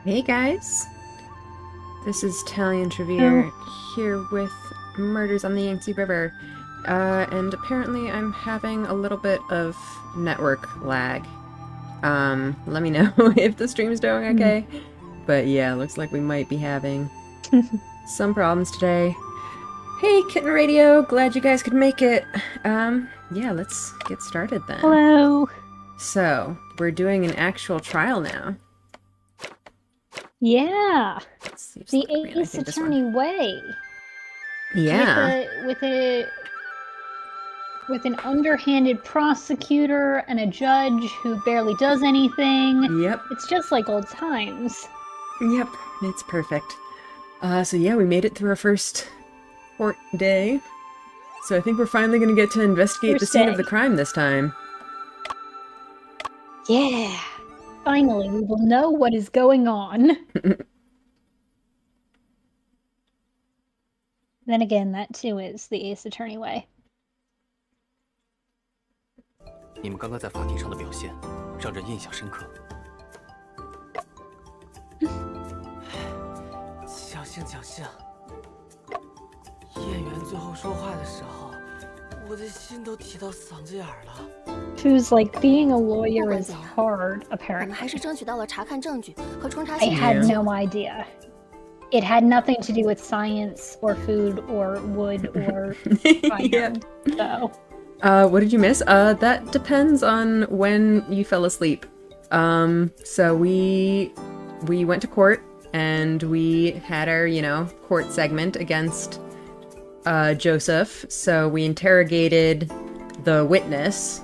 Hey guys, this is Talion Trevier here with Murders on the Yangtze River, and apparently I'm having a little bit of network lag. Let me know if the stream's doing okay, but yeah, looks like we might be having some problems today. Hey Kitten Radio, glad you guys could make it. Yeah, let's get started then. Hello. So, we're doing an actual trial now. Yeah. The I Ace think this Attorney one. way. Yeah. With an underhanded prosecutor and a judge who barely does anything. Yep. It's just like old times. Yep. It's perfect. So yeah, we made it through our first court day. So I think we're finally going to get to investigate the scene of the crime this time. Yeah. Finally, we will know what is going on. Then again, that too is the Ace Attorney way. 你们刚刚在法庭上的表现让人印象深刻。侥幸侥幸。演员最后说话的时候，我的心都提到嗓子眼儿了。Who's like being a lawyer is hard, 我 apparently. 们还是争取到了查看证据和冲查 I 现场 had 的 no idea. It had nothing to do with science or food or wood or iron. So. What did you miss? That depends on when you fell asleep. So we went to court and we had our, court segment against Joseph. So we interrogated the witness,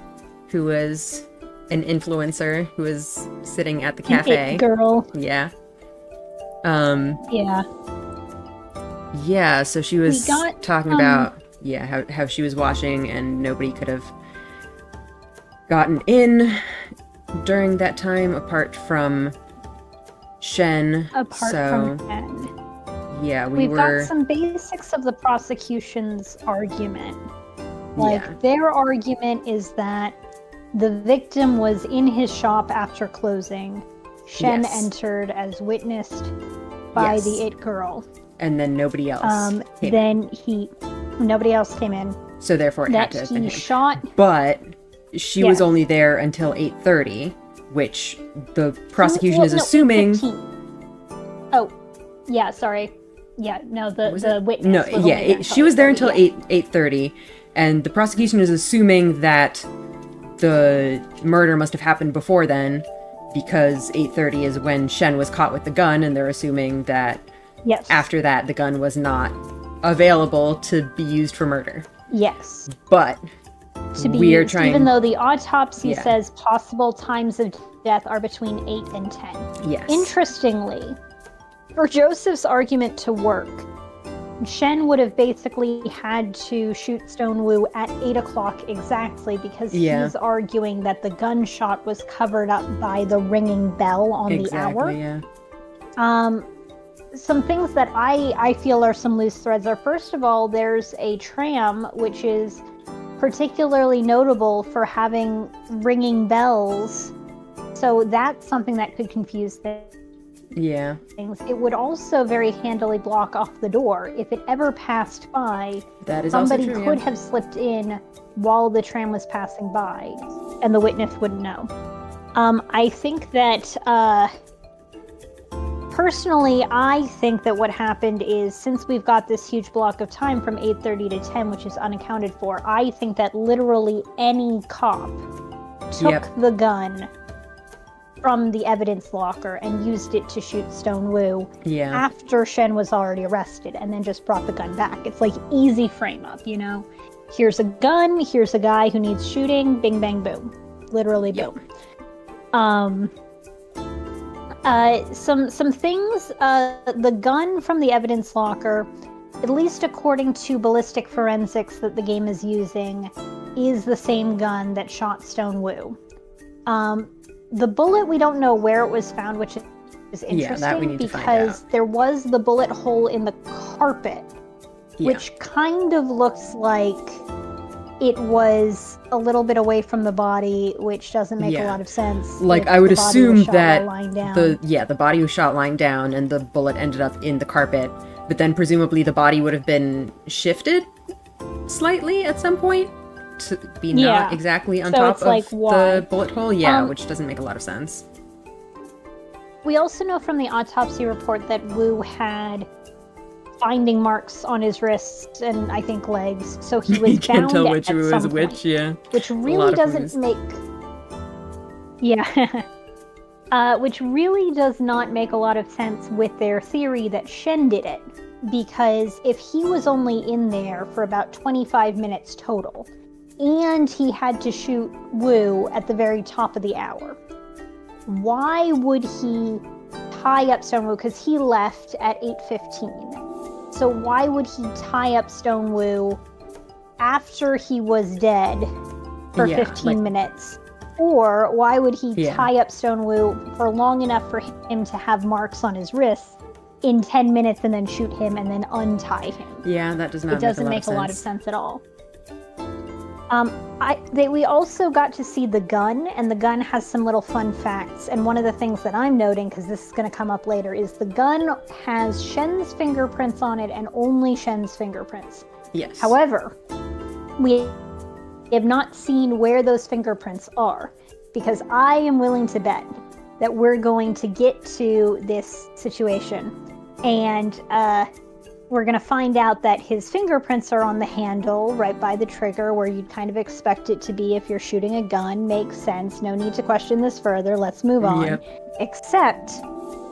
who was an influencer who was sitting at the cafe. An it girl. Yeah. Yeah. Yeah, so she was talking about, yeah, how she was washing and nobody could have gotten in during that time apart from Shen. From Shen. Yeah, We've got some basics of the prosecution's argument. Like, their argument is that the victim was in his shop after closing. Shen entered as witnessed by the it girl. And then nobody else came in. Nobody else came in. So therefore it had to have been him. Shot. But she was only there until 8:30, which the prosecution is assuming... 15. Oh, yeah, sorry. Yeah, no, the witness No, was yeah, she was there until 8:30, and the prosecution is assuming that the murder must have happened before then, because 8:30 is when Shen was caught with the gun, and they're assuming that after that the gun was not available to be used for murder. Yes. But to be used, even though the autopsy says possible times of death are between 8 and 10. Yes. Interestingly, for Joseph's argument to work, Shen would have basically had to shoot Stone Wu at 8 o'clock exactly, because he's arguing that the gunshot was covered up by the ringing bell on the hour. Yeah. Some things that I feel are some loose threads are, first of all, there's a tram, which is particularly notable for having ringing bells. So that's something that could confuse things. Yeah. It would also very handily block off the door. If it ever passed by, somebody could have slipped in while the tram was passing by, and the witness wouldn't know. I think that, personally, I think that what happened is, since we've got this huge block of time from 8:30 to 10, which is unaccounted for, I think that literally any cop took the gun from the evidence locker and used it to shoot Stone Wu after Shen was already arrested, and then just brought the gun back. It's like easy frame up, Here's a gun, here's a guy who needs shooting, bing, bang, boom. Literally boom. Some things, the gun from the evidence locker, at least according to ballistic forensics that the game is using, is the same gun that shot Stone Wu. The bullet, we don't know where it was found, which is interesting, because there was the bullet hole in the carpet, which kind of looks like it was a little bit away from the body, which doesn't make a Yeah. lot of sense. Like, if I would the body was assume shot that while lying down. the body was shot lying down and the bullet ended up in the carpet, but then presumably the body would have been shifted slightly at some point to be not Yeah. exactly on So top it's of like, why? the bullet hole. Yeah, Um, which doesn't make a lot of sense. We also know from the autopsy report that Wu had finding marks on his wrists and I think legs, so he was You can't bound tell at which was some which, point, yeah. which lot really of doesn't wounds. make. Yeah. Which really does not make a lot of sense with their theory that Shen did it, because if he was only in there for about 25 minutes total, and he had to shoot Wu at the very top of the hour, why would he tie up Stone Wu? Because he left at 8:15. So why would he tie up Stone Wu after he was dead for Yeah, 15 like- minutes? Or why would he Yeah. tie up Stone Wu for long enough for him to have marks on his wrists in 10 minutes and then shoot him and then untie him? Yeah, that does not It doesn't make a lot of sense at all. We also got to see the gun, and the gun has some little fun facts. And one of the things that I'm noting, because this is going to come up later, is the gun has Shen's fingerprints on it and only Shen's fingerprints. Yes. However, we have not seen where those fingerprints are, because I am willing to bet that we're going to get to this situation and we're going to find out that his fingerprints are on the handle right by the trigger where you'd kind of expect it to be if you're shooting a gun. Makes sense. No need to question this further. Let's move on. Yep. Except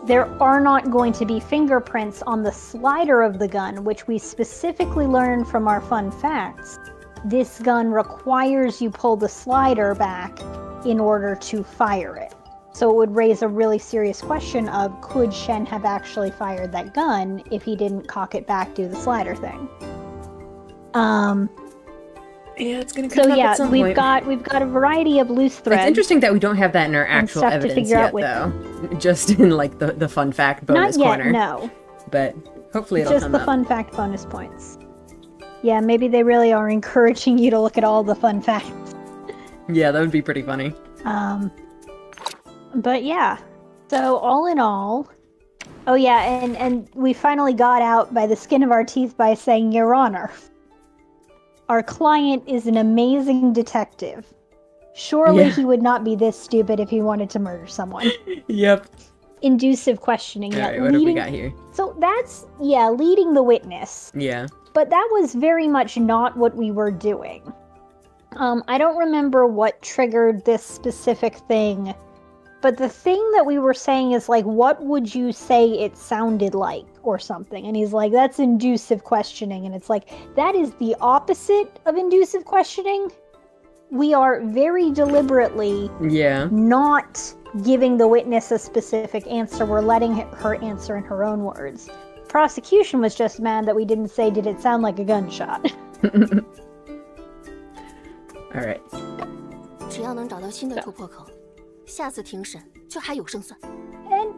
there are not going to be fingerprints on the slider of the gun, which we specifically learned from our fun facts. This gun requires you pull the slider back in order to fire it. So it would raise a really serious question of, could Shen have actually fired that gun if he didn't cock it back, do the slider thing? Yeah, it's gonna come So up yeah, at some we've point. got a variety of loose threads. It's interesting that we don't have that in our and actual stuff to evidence figure out yet, with though. Just in like the fun fact bonus Not yet, corner. no. But hopefully it'll Just come the up. fun fact bonus points. Yeah, maybe they really are encouraging you to look at all the fun facts. Yeah, that would be pretty funny. But yeah, so all in all, oh yeah, and we finally got out by the skin of our teeth by saying, Your Honor, our client is an amazing detective. Surely Yeah. he would not be this stupid if he wanted to murder someone. Yep. Inducive questioning. Alright, what have we got here? So that's, yeah, leading the witness. Yeah. But that was very much not what we were doing. I don't remember what triggered this specific thing, but the thing that we were saying is like, what would you say it sounded like or something? And he's like, that's inducive questioning. And it's like, that is the opposite of inducive questioning. We are very deliberately Yeah. not giving the witness a specific answer. We're letting her answer in her own words. Prosecution was just mad that we didn't say, did it sound like a gunshot? Alright. 只要能找到新的突破口，下次庭审就还有胜算。 And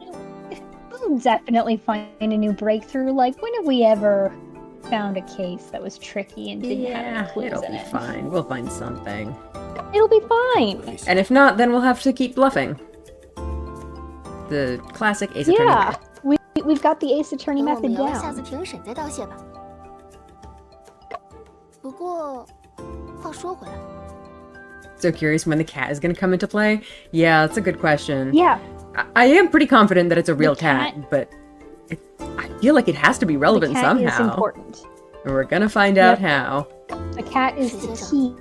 we'll definitely find a new breakthrough. Like, when have we ever found a case that was tricky and didn't have any clues it'll in be it? fine. We'll find something. It'll be fine. And if not, then we'll have to keep bluffing. The classic Ace Attorney Yeah, method. we've got the Ace Attorney 等我们 method 聊完下次 down. 庭审再道谢吧。不过，话说回来， So curious when the cat is going to come into play? Yeah, that's a good question. Yeah, I am pretty confident that it's a real cat- cat, but I feel like it has to be the relevant cat is somehow. important. And we're gonna find out Yep. how. The cat is the key.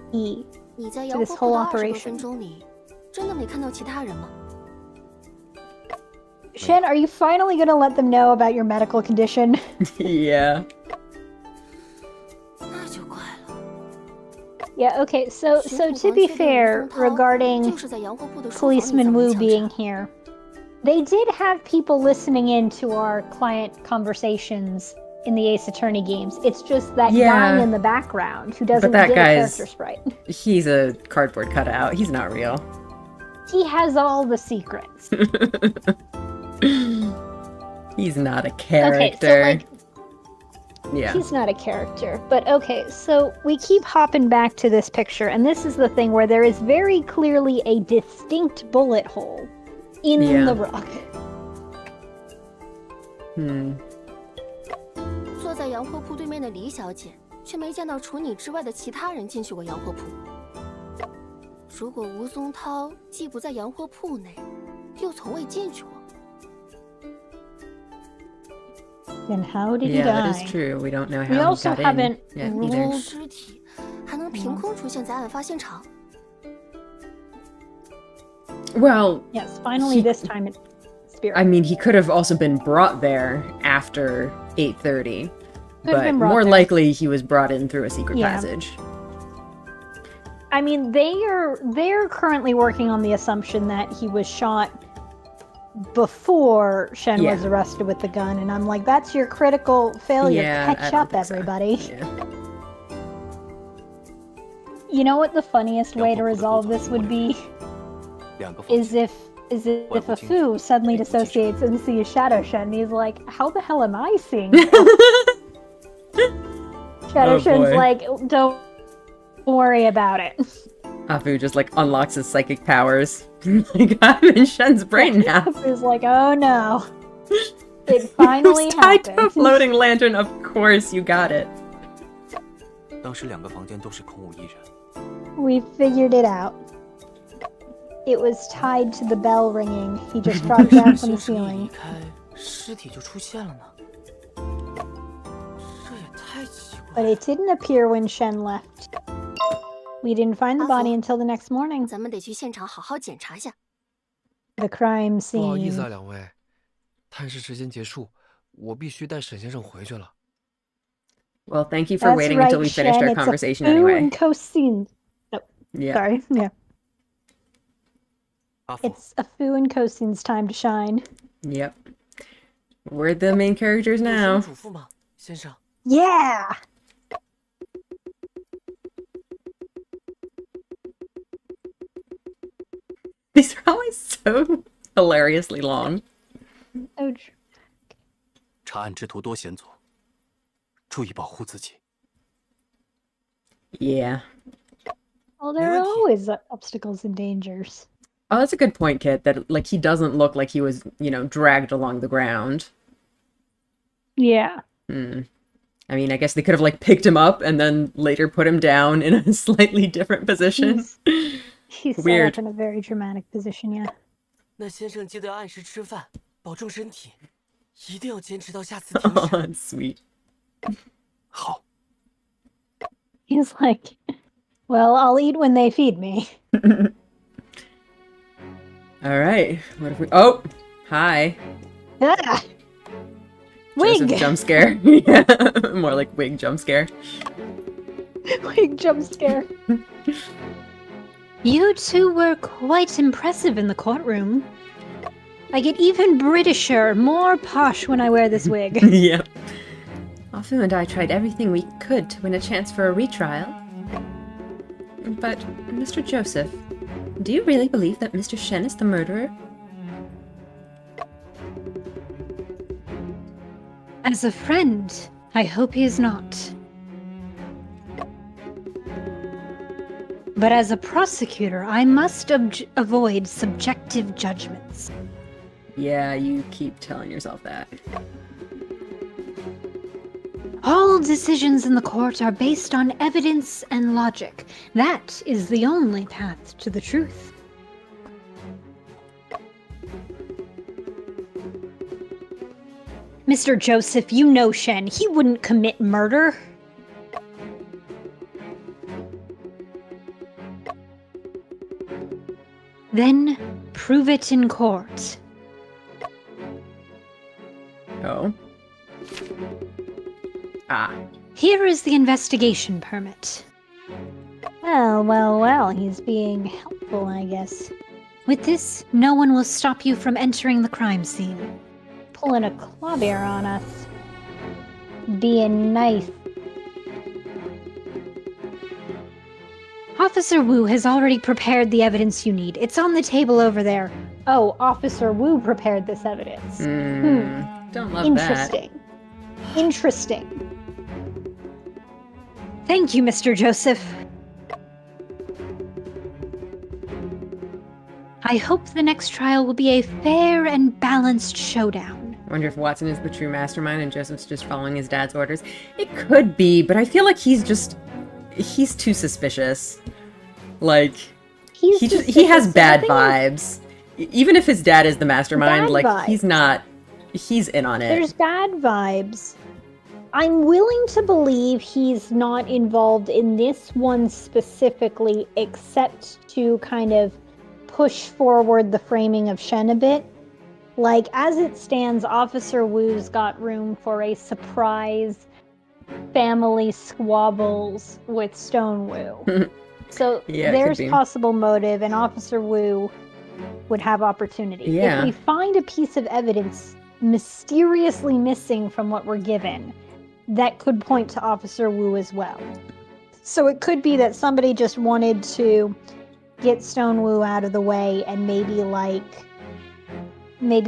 你在 To 洋 this 货铺 whole 的20多 operation. 分钟里，真的没看到其他人吗？ Shen, are you finally going to let them know about your medical condition? Yeah. 那就怪了。 Yeah, okay, so 巡 to 捕官 be 确定 fair, 李宗涛 regarding 就是在洋货铺的书房里 Policeman 遭 Wu 人枪 being 杀 here, they did have people listening in to our client conversations in the Ace Attorney games. It's just that Yeah. guy in the background who doesn't that get a guy's- character sprite. He's a cardboard cutout. He's not real. He has all the secrets. He's not a Okay, character. so Yeah. He's not a character. But okay, so we keep hopping back to this picture, and this is the thing where there is very clearly a distinct bullet hole in the rock. 坐在洋货铺对面的李小姐，却没见到除你之外的其他人进去过洋货铺。如果吴松涛既不在洋货铺内，又从未进去过。 Then how did he Yeah, die? that is true. We don't know how We he also got haven't in yet either. 尸体还能凭空出现在案发现场？ Well, Yes, finally this time it's spirit. I mean, he could have also been brought there after 8:30, Could have but been brought more there. likely he was brought in through a secret Yeah. passage. I mean, they're currently working on the assumption that he was shot before Shen was arrested with the gun, and I'm like, that's your critical failure. Yeah, I Catch don't up, think so. everybody. Yeah. You know what the funniest way to resolve this would be? Is if a Fu suddenly dissociates and sees Shadow Shen, and he's like, how the hell am I seeing this? Shadow Shen's boy. like, don't worry about it. Afu just like unlocks his psychic powers. Like, I'm in Shen's brain now. Fu's like, oh no. It finally Who's tied to a happened. floating lantern? Of course, you got it. 当时2个房间都是空无一人。 We figured it out. It was tied to the bell ringing. He just dropped down from the 先生一 ceiling. 离开，尸体就出现了呢。这也太奇怪 But 了。 it didn't appear when Shen left. We didn't find the body until the next morning. 咱们得去现场好好检查下。 The crime 不好意思 scene. 啊，两位，探视时间结束，我必须带沈先生回去了。 Well, thank you for That's waiting right, until we finished Shen. our It's a conversation Fu anyway. and Cosine. Oh, Yeah. sorry. Yeah. 阿福， It's a Fu and Cosine's time to shine. Yep. We're the main characters 有什么 now. 嘱咐吗，先生？ Yeah! These are always so hilariously long. Oh, tr- 查案之途多险阻，注意保护自己。 Yeah. well, there are Thank you. always obstacles and dangers. Oh, that's a good point, Kit. That like he doesn't look like he was, dragged along the ground. Yeah. I mean, I guess they could have like picked him up and then later put him down in a slightly different position. He's set Weird. up in a very dramatic position, yeah. 那先生记得按时吃饭，保重身体，一定要坚持到下次庭 Oh, 审。 that's sweet. 好， He's like, well, I'll eat when they feed me. All right. What if we? Oh, hi. Ah! Wig! Joseph jump scare. Yeah, more like wig jump scare. Wig jump scare. You two were quite impressive in the courtroom. I get even Britisher, more posh when I wear this wig. Yep. Afu and I tried everything we could to win a chance for a retrial. But, Mr. Joseph, do you really believe that Mr. Shen is the murderer? As a friend, I hope he is not. But as a prosecutor, I must avoid subjective judgments. Yeah, you keep telling yourself that. All decisions in the court are based on evidence and logic. That is the only path to the truth. Mr. Joseph, you know Shen. He wouldn't commit murder. Then prove it in court. Oh. Ah. Here is the investigation permit. Well, he's being helpful, I guess. With this, no one will stop you from entering the crime scene. Pulling a clobber on us. Being nice. Officer Wu has already prepared the evidence you need. It's on the table over there. Oh, Officer Wu prepared this evidence. Don't love Interesting. Interesting. Thank you, Mr. Joseph. I hope the next trial will be a fair and balanced showdown. I wonder if Watson is the true mastermind and Joseph's just following his dad's orders. It could be, but I feel like he's too suspicious. Like, he has bad vibes. Even if his dad is the mastermind, like, he's in on it. There's bad vibes. I'm willing to believe he's not involved in this one specifically, except to kind of push forward the framing of Shen a bit. Like, as it stands, Officer Wu's got room for a surprise family squabbles with Stone Wu. So there's possible motive, and Officer Wu would have opportunity. Yeah. If we find a piece of evidence mysteriously missing from what we're given, that could point to Officer Wu as well. So it could be that somebody just wanted to get Stone Wu out of the way, and maybe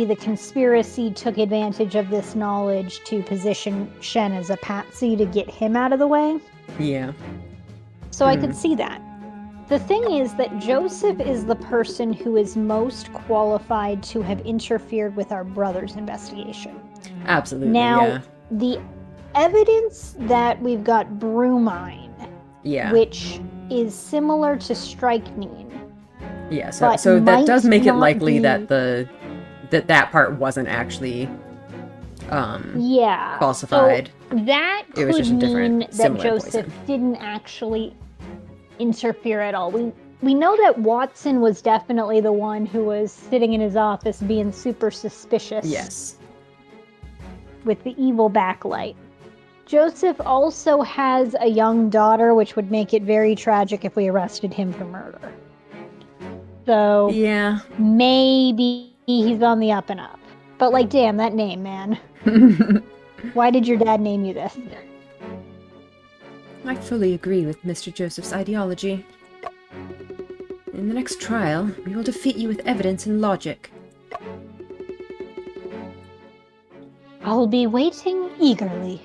the conspiracy took advantage of this knowledge to position Shen as a patsy to get him out of the way. Yeah. So I could see that. The thing is that Joseph is the person who is most qualified to have interfered with our brother's investigation. Absolutely. Now, the evidence that we've got bromine, which is similar to strychnine. Yeah, so that does make it likely that that part wasn't actually falsified. So that it was could just a different, mean that Joseph didn't actually interfere at all. We know that Watson was definitely the one who was sitting in his office being super suspicious. Yes. With the evil backlight. Joseph also has a young daughter, which would make it very tragic if we arrested him for murder. So yeah, maybe he's on the up and up. But like, damn, that name, man. Why did your dad name you this? I fully agree with Mr. Joseph's ideology. In the next trial, we will defeat you with evidence and logic. I'll be waiting eagerly.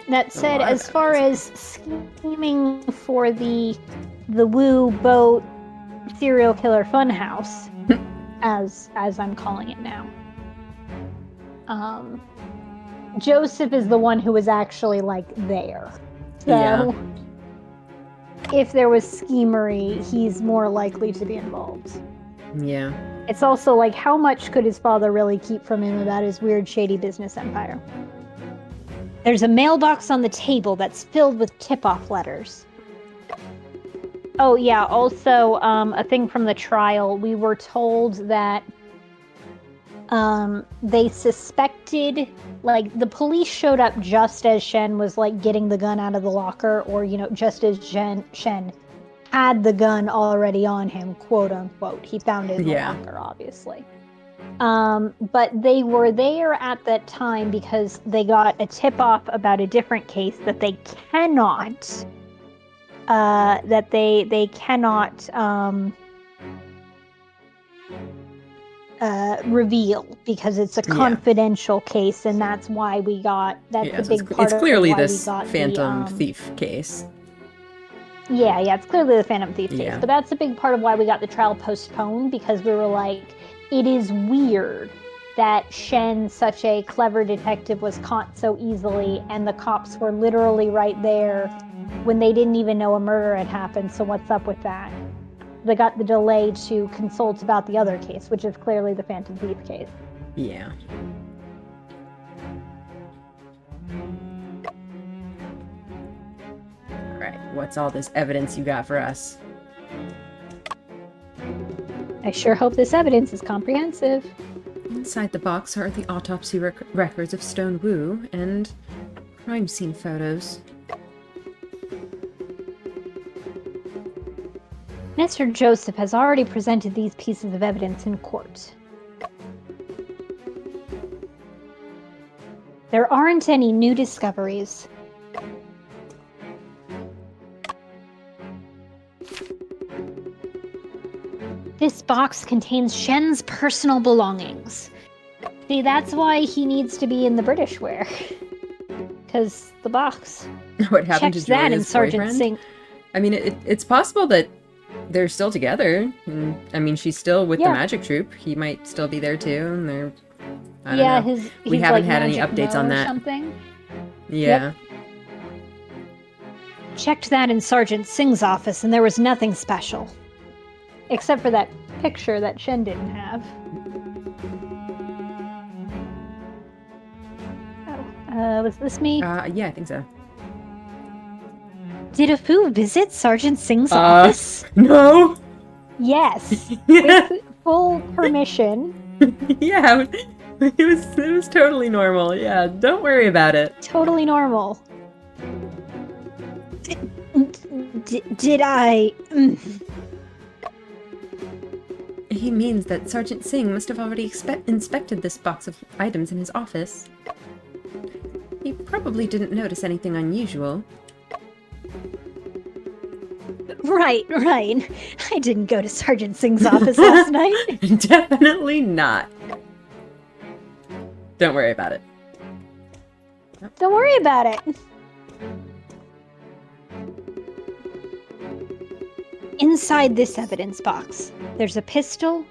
That said, as far as scheming for the Wu boat serial killer funhouse, as I'm calling it now, Joseph is the one who was actually like there. So if there was schemery, he's more likely to be involved. Yeah. It's also like, how much could his father really keep from him about his weird, shady business empire? There's a mailbox on the table that's filled with tip-off letters. Oh, yeah, also, a thing from the trial. We were told that they suspected, like, the police showed up just as Shen was, like, getting the gun out of the locker, or, you know, just as Shen had the gun already on him, quote-unquote. He found it in the locker, obviously. But they were there at that time because they got a tip-off about a different case that they cannot reveal because it's a confidential case, and that's why we got that's a big part it's of clearly why this we got Phantom Thief case. Yeah, it's clearly the Phantom Thief case, but that's a big part of why we got the trial postponed, because we were like, it is weird that Shen, such a clever detective, was caught so easily, and the cops were literally right there when they didn't even know a murder had happened, so what's up with that? They got the delay to consult about the other case, which is clearly the Phantom Thief case. Yeah. Alright, what's all this evidence you got for us? I sure hope this evidence is comprehensive. Inside the box are the autopsy records of Stone Wu and crime scene photos. Mr. Joseph has already presented these pieces of evidence in court. There aren't any new discoveries. This box contains Shen's personal belongings. See, that's why he needs to be in the British wear. Because the box. What happened Checked to that in Julia's Sergeant boyfriend? Singh. I mean, it's possible that they're still together. And, I mean, she's still with the magic troupe. He might still be there too, and they're... I don't know. We haven't had any updates on that. Something. Yeah. Yep. Checked that in Sergeant Singh's office, and there was nothing special. Except for that picture that Shen didn't have. Oh, was this me? Yeah, I think so. Did Afu visit Sergeant Singh's office? No! Yes. With full permission. Yeah, it was totally normal. Yeah, don't worry about it. Totally normal. Did I... He means that Sergeant Singh must have already inspected this box of items in his office. He probably didn't notice anything unusual. Right. I didn't go to Sergeant Singh's office last night. Definitely not. Don't worry about it. Don't worry about it. Inside this evidence box, there's a pistol,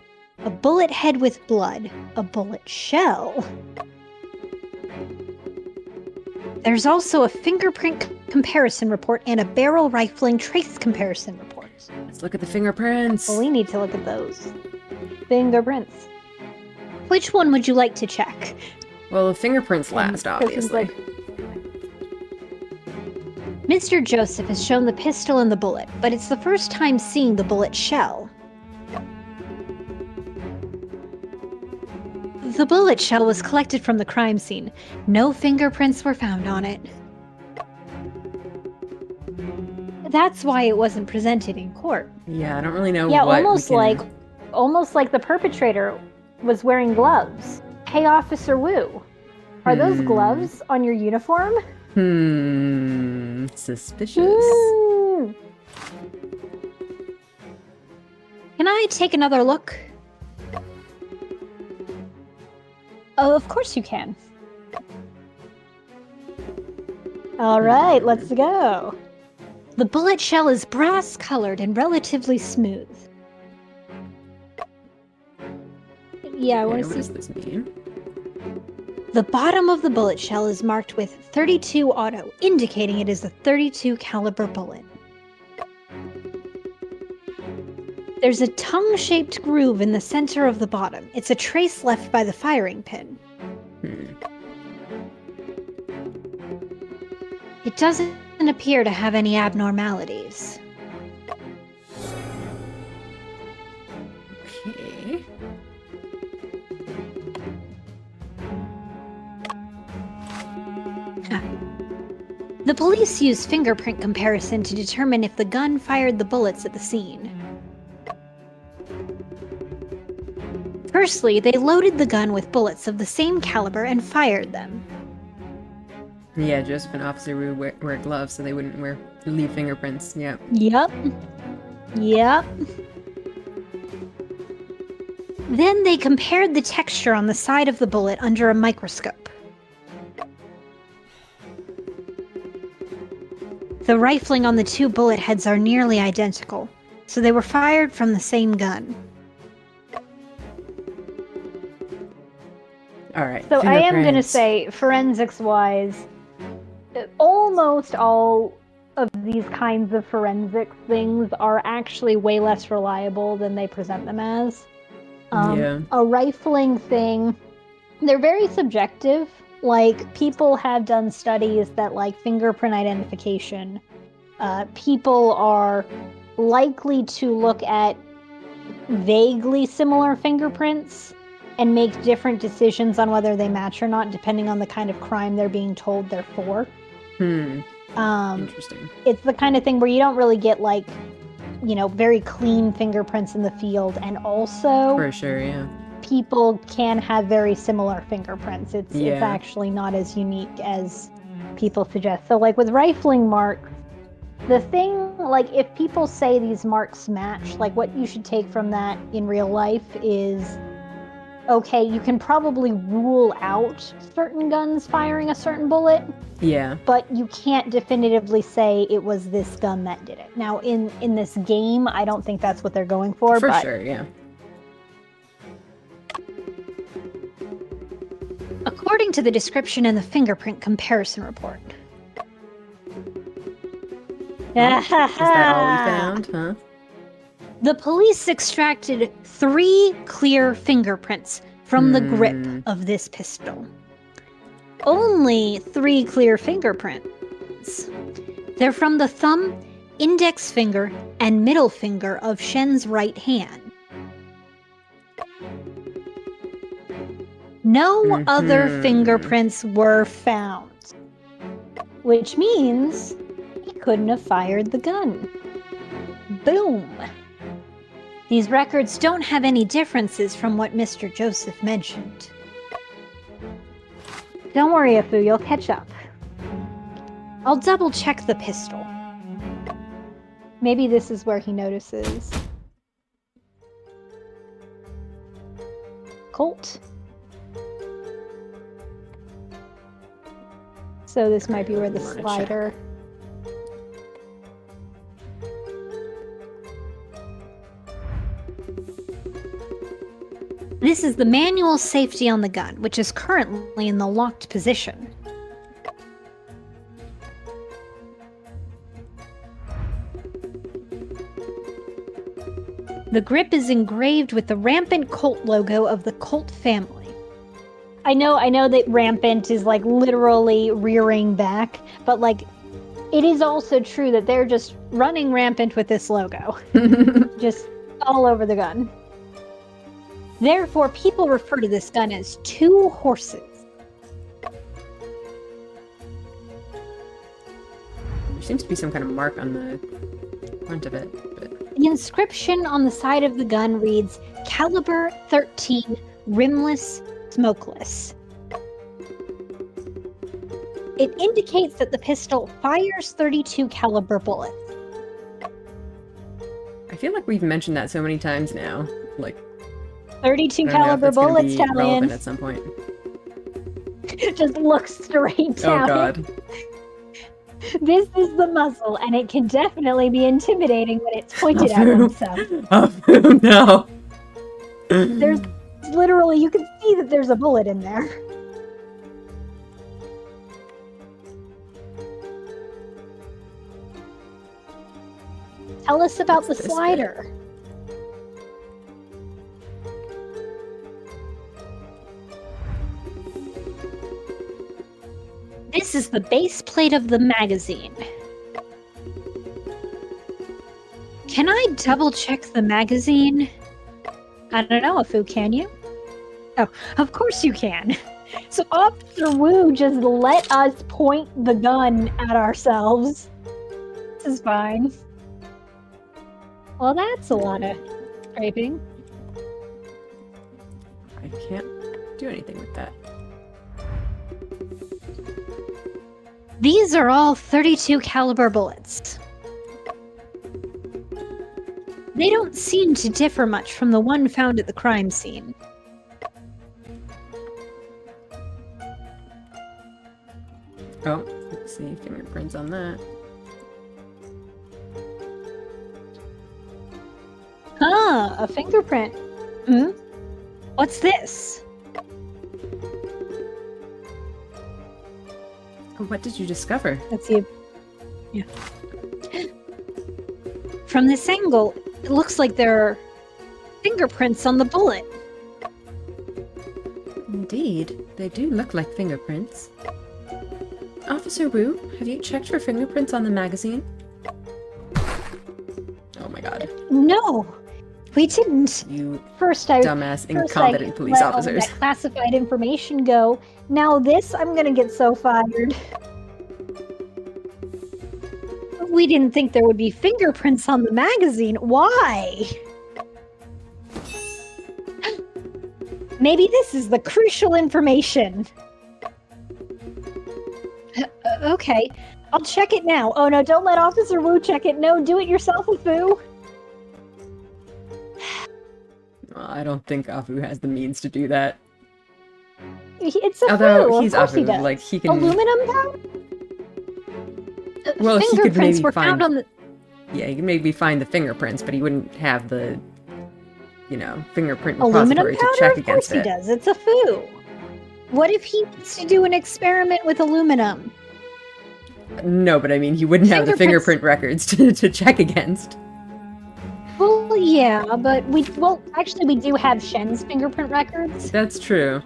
a bullet head with blood, a bullet shell. There's also a fingerprint comparison report and a barrel rifling trace comparison report. Let's look at the fingerprints. Well, we need to look at those. Fingerprints. Which one would you like to check? Well, the fingerprints last, obviously. Mr. Joseph has shown the pistol and the bullet, but it's the first time seeing the bullet shell. The bullet shell was collected from the crime scene. No fingerprints were found on it. That's why it wasn't presented in court. Yeah, I don't really know Yeah, what almost like the perpetrator was wearing gloves. Hey, Officer Wu, are those gloves on your uniform? Suspicious. Can I take another look? Oh, of course you can. All right, let's go. The bullet shell is brass-colored and relatively smooth. Yeah, I want to see. What does this mean? The bottom of the bullet shell is marked with 32 auto, indicating it is a .32 caliber bullet. There's a tongue-shaped groove in the center of the bottom. It's a trace left by the firing pin. It doesn't appear to have any abnormalities. Okay. The police used fingerprint comparison to determine if the gun fired the bullets at the scene. Firstly, they loaded the gun with bullets of the same caliber and fired them. Yeah, Joseph and Officer Wu wear gloves so they wouldn't leave fingerprints. Yeah. Yep. Then they compared the texture on the side of the bullet under a microscope. The rifling on the two bullet heads are nearly identical, so they were fired from the same gun. All right. So I am going to say, forensics-wise, almost all of these kinds of forensic things are actually way less reliable than they present them as. A rifling thing, they're very subjective. Like, people have done studies that, like, fingerprint identification, people are likely to look at vaguely similar fingerprints and make different decisions on whether they match or not, depending on the kind of crime they're being told they're for. Interesting. It's the kind of thing where you don't really get, like, you know, very clean fingerprints in the field, and also... For sure, yeah. People can have very similar fingerprints. It's actually not as unique as people suggest. So, like, with rifling marks, The thing, like, if people say these marks match, like, what you should take from that in real life is, okay, you can probably rule out certain guns firing a certain bullet, Yeah. but you can't definitively say it was this gun that did it. Now, in this game, I don't think that's what they're going for, For but sure, yeah. according to the description in the fingerprint comparison report. Is that all we found, huh? The police extracted 3 clear fingerprints from the grip of this pistol. Only 3 clear fingerprints. They're from the thumb, index finger, and middle finger of Shen's right hand. No other fingerprints were found, which means he couldn't have fired the gun. Boom. These records don't have any differences from what Mr. Joseph mentioned. Don't worry, Afu, you'll catch up. I'll double check the pistol. Maybe this is where he notices. Colt. So this might be where the slider... This is the manual safety on the gun, which is currently in the locked position. The grip is engraved with the rampant Colt logo of the Colt family. I know that rampant is like literally rearing back, but like it is also true that they're just running rampant with this logo. Just all over the gun. Therefore, people refer to this gun as 2 horses. There seems to be some kind of mark on the front of it. But... The inscription on the side of the gun reads, Caliber 13, rimless, smokeless. It indicates that the pistol fires .32 caliber bullets. I feel like we've mentioned that so many times now. Like, 32 I don't know if caliber that's gonna bullets, be relevant Talion. at some point. Just look straight down. Oh god. This is the muzzle, and it can definitely be intimidating when it's pointed at oneself. Oh no. There's literally, you can see that there's a bullet in there. Tell us about the slider. This is the base plate of the magazine. Can I double check the magazine? I don't know, Afu, can you? Oh, of course you can. So Officer Wu just let us point the gun at ourselves. This is fine. Well, that's a lot of scraping. I can't do anything with that. These are all .32 caliber bullets. They don't seem to differ much from the one found at the crime scene. Oh, let's see, fingerprints on that. Ah, a fingerprint. Hmm? What's this? What did you discover? Let's see. Yeah. From this angle, it looks like there are fingerprints on the bullet. Indeed, they do look like fingerprints. Officer Wu, have you checked for fingerprints on the magazine? Oh my god. No, we didn't. You First dumbass, incompetent police let all officers. that classified information go. Now this, I'm gonna get so fired. We didn't think there would be fingerprints on the magazine. Why? Maybe this is the crucial information. Okay. I'll check it now. Oh no, don't let Officer Wu check it. No, do it yourself, Fu. Well, I don't think Afu has the means to do that. It's a Although Fu. he's Of course he Afu, does. like he can. Aluminum powder? Well, he could Fingerprints maybe were find. found on the. Yeah, he could maybe find the fingerprints, but he wouldn't have the, fingerprint Aluminum repository powder? to check Of course against he it. does. It's a Fu. What if he needs to do an experiment with aluminum? No, but I mean, he wouldn't have the Fingerprints- fingerprint records to check against. Well, yeah, but we do have Shen's fingerprint records. That's true.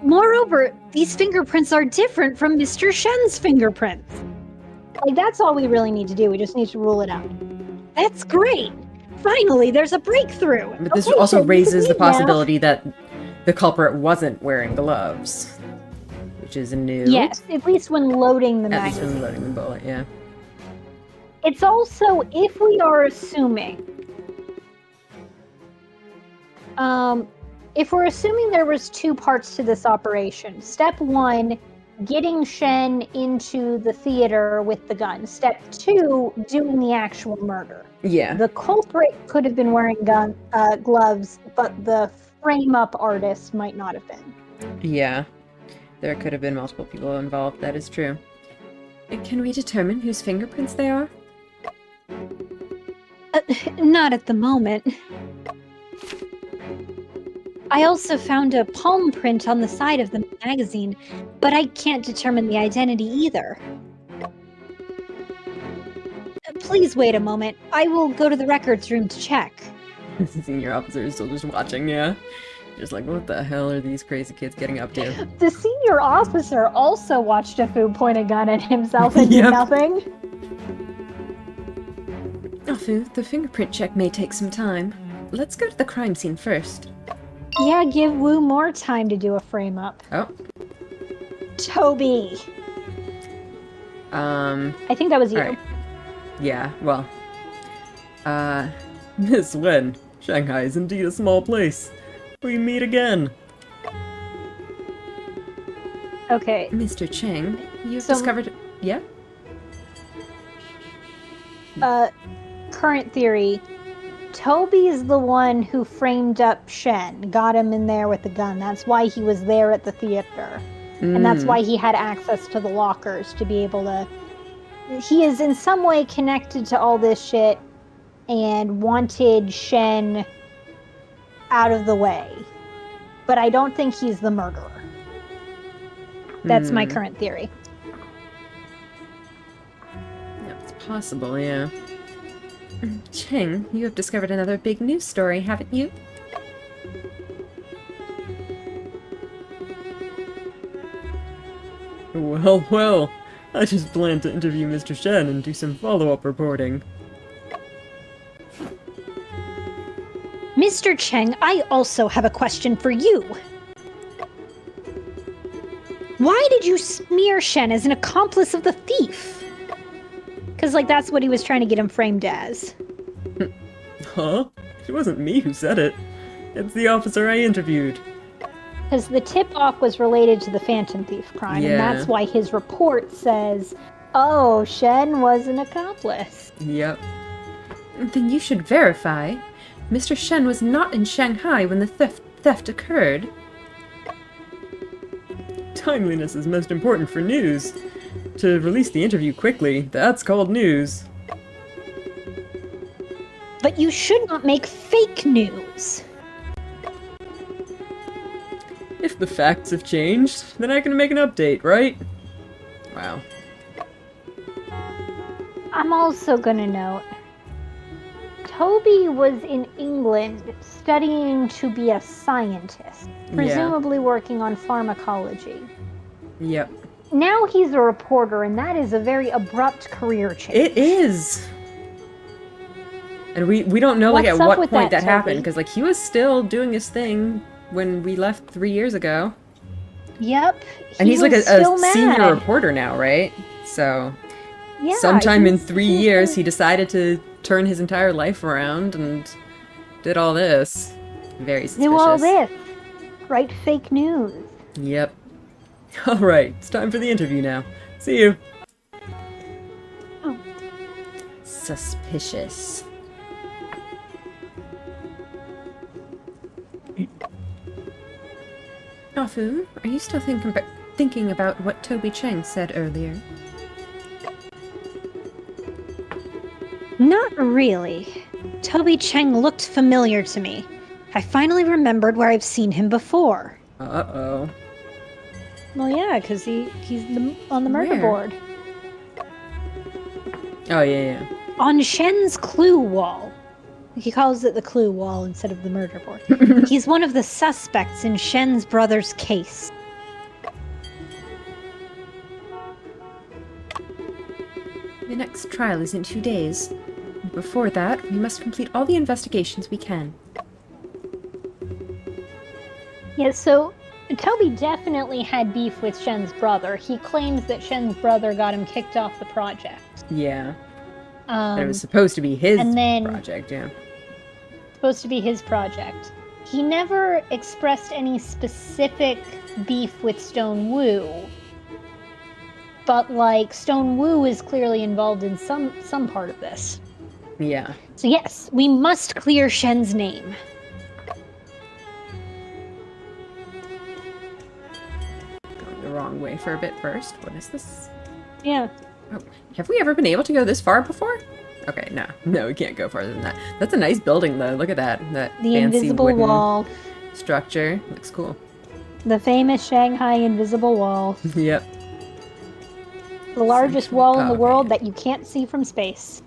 Moreover, these fingerprints are different from Mr. Shen's fingerprints. Like, that's all we really need to do. We just need to rule it out. That's great. Finally, there's a breakthrough. But this Okay, also Shen, you can raises the leave now. possibility that the culprit wasn't wearing gloves, which is new. Yes, at least when loading the At least when magazine. loading the bullet, yeah. It's also, if we are assuming, if we're assuming there was two parts to this operation. Step one, getting Shen into the theater with the gun. Step two, doing the actual murder. Yeah. The culprit could have been wearing gloves, but the frame-up artist might not have been. Yeah. There could have been multiple people involved, that is true. Can we determine whose fingerprints they are? Not at the moment. I also found a palm print on the side of the magazine, but I can't determine the identity either. Please wait a moment. I will go to the records room to check. The senior officer is still just watching, yeah. Just like, what the hell are these crazy kids getting up to? The senior officer also watched a Fu point a gun at himself and did Yep. nothing. Afu, the fingerprint check may take some time. Let's go to the crime scene first. Yeah, give Wu more time to do a frame up. Oh. Toby. I think that was you. Alright. Yeah, well. Miss Wen, Shanghai is indeed a small place. We meet again. Okay. Mr. Cheng, you've So- discovered... Yeah? Current theory. Toby is the one who framed up Shen, got him in there with the gun. That's why he was there at the theater. And that's why he had access to the lockers to be able to... He is in some way connected to all this shit and wanted Shen out of the way. But I don't think he's the murderer. That's my current theory. It's possible, yeah. Cheng, you have discovered another big news story, haven't you? Well, well. I just planned to interview Mr. Shen and do some follow-up reporting. Mr. Cheng, I also have a question for you. Why did you smear Shen as an accomplice of the thief? Because, like, that's what he was trying to get him framed as. Huh? It wasn't me who said it. It's the officer I interviewed. Because the tip-off was related to the Phantom Thief crime, and Yeah. that's why his report says, oh, Shen was an accomplice. Yep. Then you should verify. Mr. Shen was not in Shanghai when the theft occurred. Timeliness is most important for news. To release the interview quickly, that's called news. But you should not make fake news. If the facts have changed, then I can make an update, right? Wow. I'm also gonna note, Toby was in England studying to be a scientist, presumably working on pharmacology. Yep. Now he's a reporter, and that is a very abrupt career change. It is! And we don't know, like, What's at up what with point that, that happened, Toby? because, like, he was still doing his thing when we left 3 years ago. Yep. And he's like a still mad. senior reporter now, right? So, Yeah, sometime in he's- 3 he's years, been- he decided to turn his entire life around and did all this. Very suspicious. do all this. Write fake news. Yep. Alright, it's time for the interview now. See you. suspicious. Afu, are you still thinking about what Toby Cheng said earlier? Not really. Toby Cheng looked familiar to me. I finally remembered where I've seen him before. Uh-oh. Well, yeah, because he's on the murder Where? board. Oh, yeah. On Shen's clue wall. He calls it the clue wall instead of the murder board. He's one of the suspects in Shen's brother's case. The next trial is in 2 days. Before that, we must complete all the investigations we can. Yeah, so Toby definitely had beef with Shen's brother. He claims that Shen's brother got him kicked off the project. Yeah. It was supposed to be his and then- project, yeah. Supposed to be his project. He never expressed any specific beef with Stone Wu. But, like, Stone Wu is clearly involved in some part of this. Yeah. So yes, we must clear Shen's name. Going the wrong way for a bit first. What is this? Yeah. Oh, have we ever been able to go this far before? Okay, no. No, we can't go farther than that. That's a nice building, though. Look at that. That The fancy invisible wooden wall. structure. Looks cool. The famous Shanghai invisible wall. Yep. The largest Central wall in the Park. world that you can't see from space.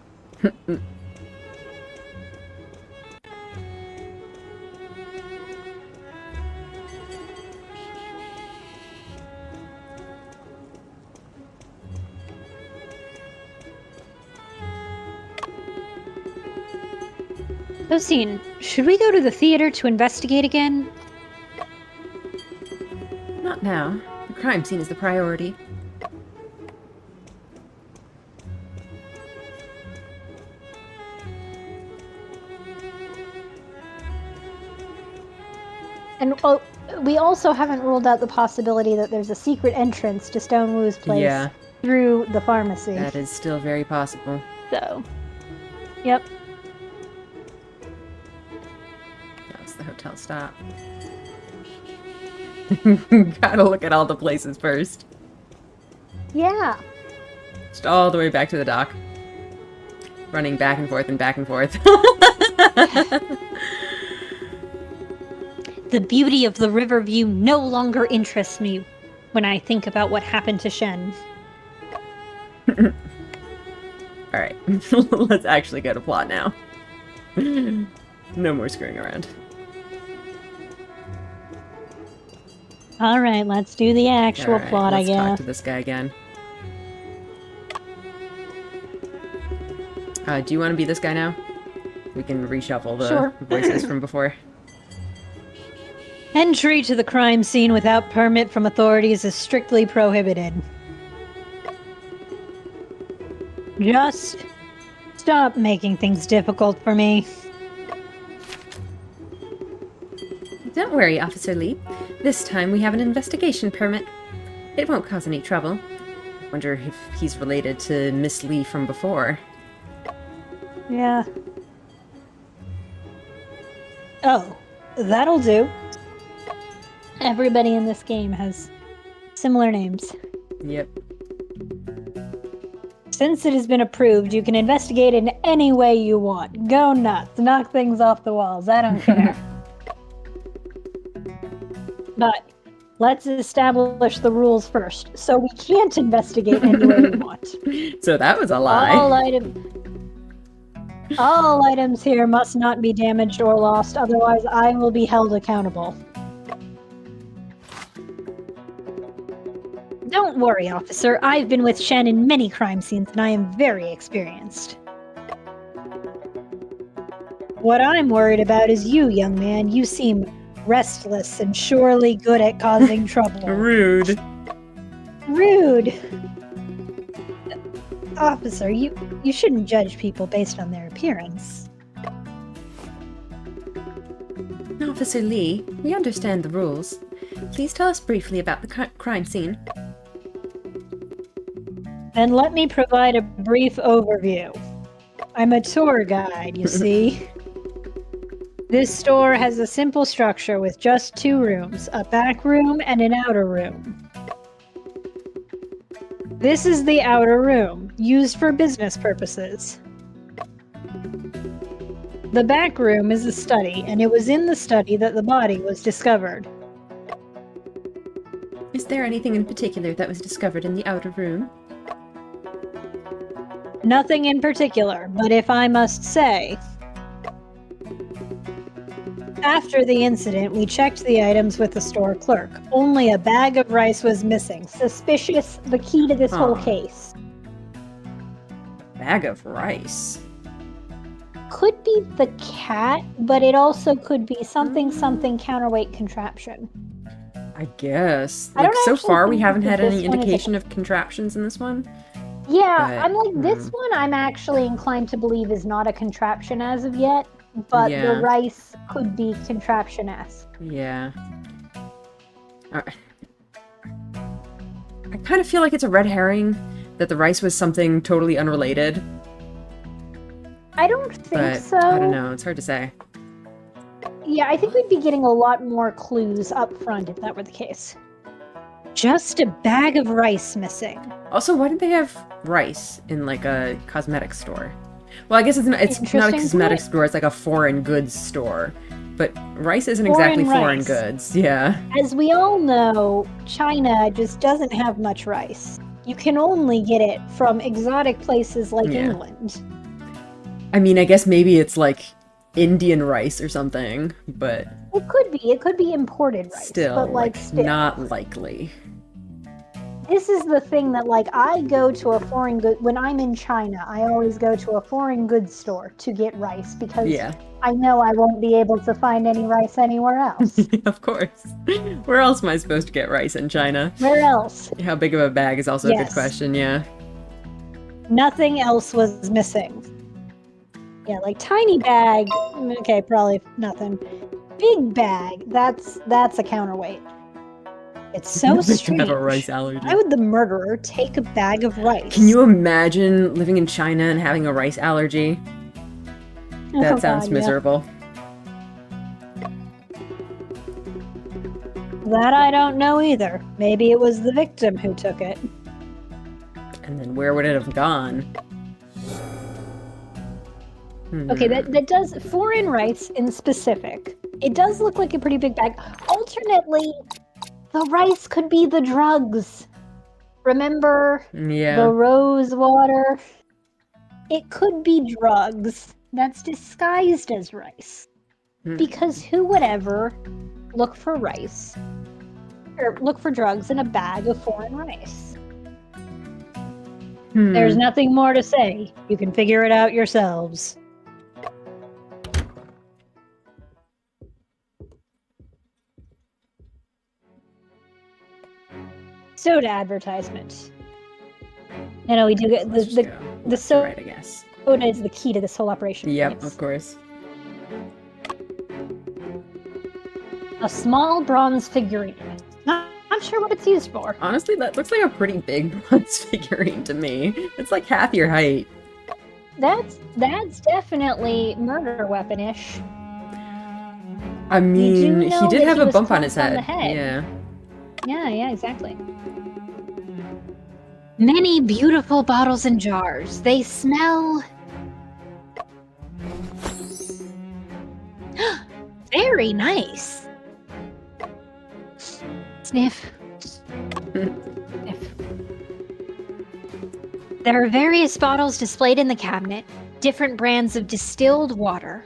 Lucine, should we go to the theater to investigate again? Not now. The crime scene is the priority. And we also haven't ruled out the possibility that there's a secret entrance to Stone Wu's place Yeah. through the pharmacy. That is still very possible. So, yep. That was the hotel stop. Gotta look at all the places first. Yeah. Just all the way back to the dock. Running back and forth and back and forth. The beauty of the river view no longer interests me when I think about what happened to Shen. Alright, let's actually go to plot now. No more screwing around. Alright, let's do the actual Alright, plot, I let's talk guess. to this guy again. Do you want to be this guy now? We can reshuffle the Sure. voices from before. Entry to the crime scene without permit from authorities is strictly prohibited. Just stop making things difficult for me. Don't worry, Officer Lee. This time we have an investigation permit. It won't cause any trouble. Wonder if he's related to Miss Lee from before. Yeah. Oh, that'll do. Everybody in this game has similar names. Yep. Since it has been approved, you can investigate in any way you want. Go nuts. Knock things off the walls. I don't care. But let's establish the rules first. So we can't investigate any way we want. So that was a lie. All items here must not be damaged or lost, otherwise I will be held accountable. Don't worry, officer. I've been with Shen in many crime scenes and I am very experienced. What I'm worried about is you, young man. You seem restless and surely good at causing trouble. Rude. Rude. Officer, you shouldn't judge people based on their appearance. Officer Lee, we understand the rules. Please tell us briefly about the crime scene. And let me provide a brief overview. I'm a tour guide, you see. This store has a simple structure with just 2 rooms, a back room and an outer room. This is the outer room, used for business purposes. The back room is a study, and it was in the study that the body was discovered. Is there anything in particular that was discovered in the outer room? Nothing in particular, but if I must say, after the incident, we checked the items with the store clerk. Only a bag of rice was missing. Suspicious, the key to this whole case. Bag of rice. Could be the cat, but it also could be something counterweight contraption. I guess. I Like, don't so actually far we think haven't that had any this one is a- indication of contraptions in this one. Yeah, But, I'm like, this one I'm actually inclined to believe is not a contraption as of yet, but Yeah. the rice could be contraption-esque. Yeah. I kind of feel like it's a red herring that the rice was something totally unrelated. I don't think But so. I don't know. It's hard to say. Yeah, I think we'd be getting a lot more clues up front if that were the case. Just a bag of rice missing. Also, why didn't they have rice in like a cosmetic store? Well, I guess it's not a Interesting cosmetic point. store. It's like a foreign goods store. But rice isn't exactly foreign rice. goods. Yeah. As we all know, China just doesn't have much rice. You can only get it from exotic places like Yeah. England. I mean, I guess maybe it's like Indian rice or something, but It could be imported rice. still, but still. not likely. This is the thing that, like, I go to a foreign good when I'm in China. I always go to a foreign goods store to get rice because Yeah. I know I won't be able to find any rice anywhere else. Of course. Where else am I supposed to get rice in China? Where else? How big of a bag is also a good Yes. question, yeah. Nothing else was missing. Yeah, like tiny bag. Okay, probably nothing. Big bag. That's a counterweight. It's so I strange. have a rice allergy. Why would the murderer take a bag of rice? Can you imagine living in China and having a rice allergy? That Oh, sounds God, yeah. miserable. That I don't know either. Maybe it was the victim who took it. And then where would it have gone? Okay, that does foreign rice in specific. It does look like a pretty big bag. Alternately, the rice could be the drugs. Remember Yeah. the rose water? It could be drugs that's disguised as rice. Because who would ever look for rice or look for drugs in a bag of foreign rice? There's nothing more to say. You can figure it out yourselves. Soda advertisement. I know we do get Let's just the go the left to soda right, I guess. is the key to this whole operation. Yep, Yes. of course. A small bronze figurine. Not sure what it's used for. Honestly, that looks like a pretty big bronze figurine to me. It's like half your height. That's definitely murder weapon-ish. I mean, he know did that have he a was bump on his clumped on head. the head. Yeah. Yeah, exactly. Many beautiful bottles and jars. They smell very nice. Sniff. Sniff. There are various bottles displayed in the cabinet, different brands of distilled water.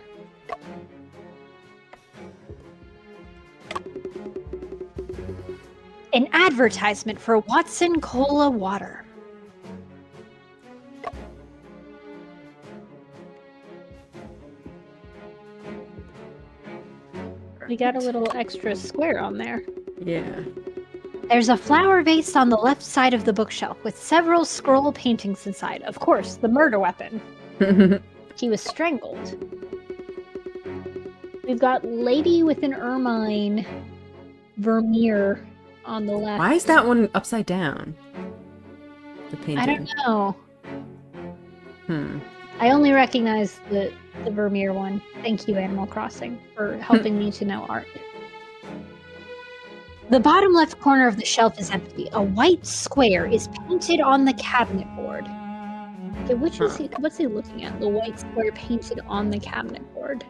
An advertisement for Watson Cola water. We got a little extra square on there. Yeah. There's a flower vase on the left side of the bookshelf with several scroll paintings inside. Of course, the murder weapon. He was strangled. We've got Lady with an Ermine Vermeer on the left. Why is that one upside down? The painting. I don't know. I only recognize the Vermeer one. Thank you, Animal Crossing, for helping me to know art. The bottom left corner of the shelf is empty. A white square is painted on the cabinet board. Okay, what's he looking at? The white square painted on the cabinet board.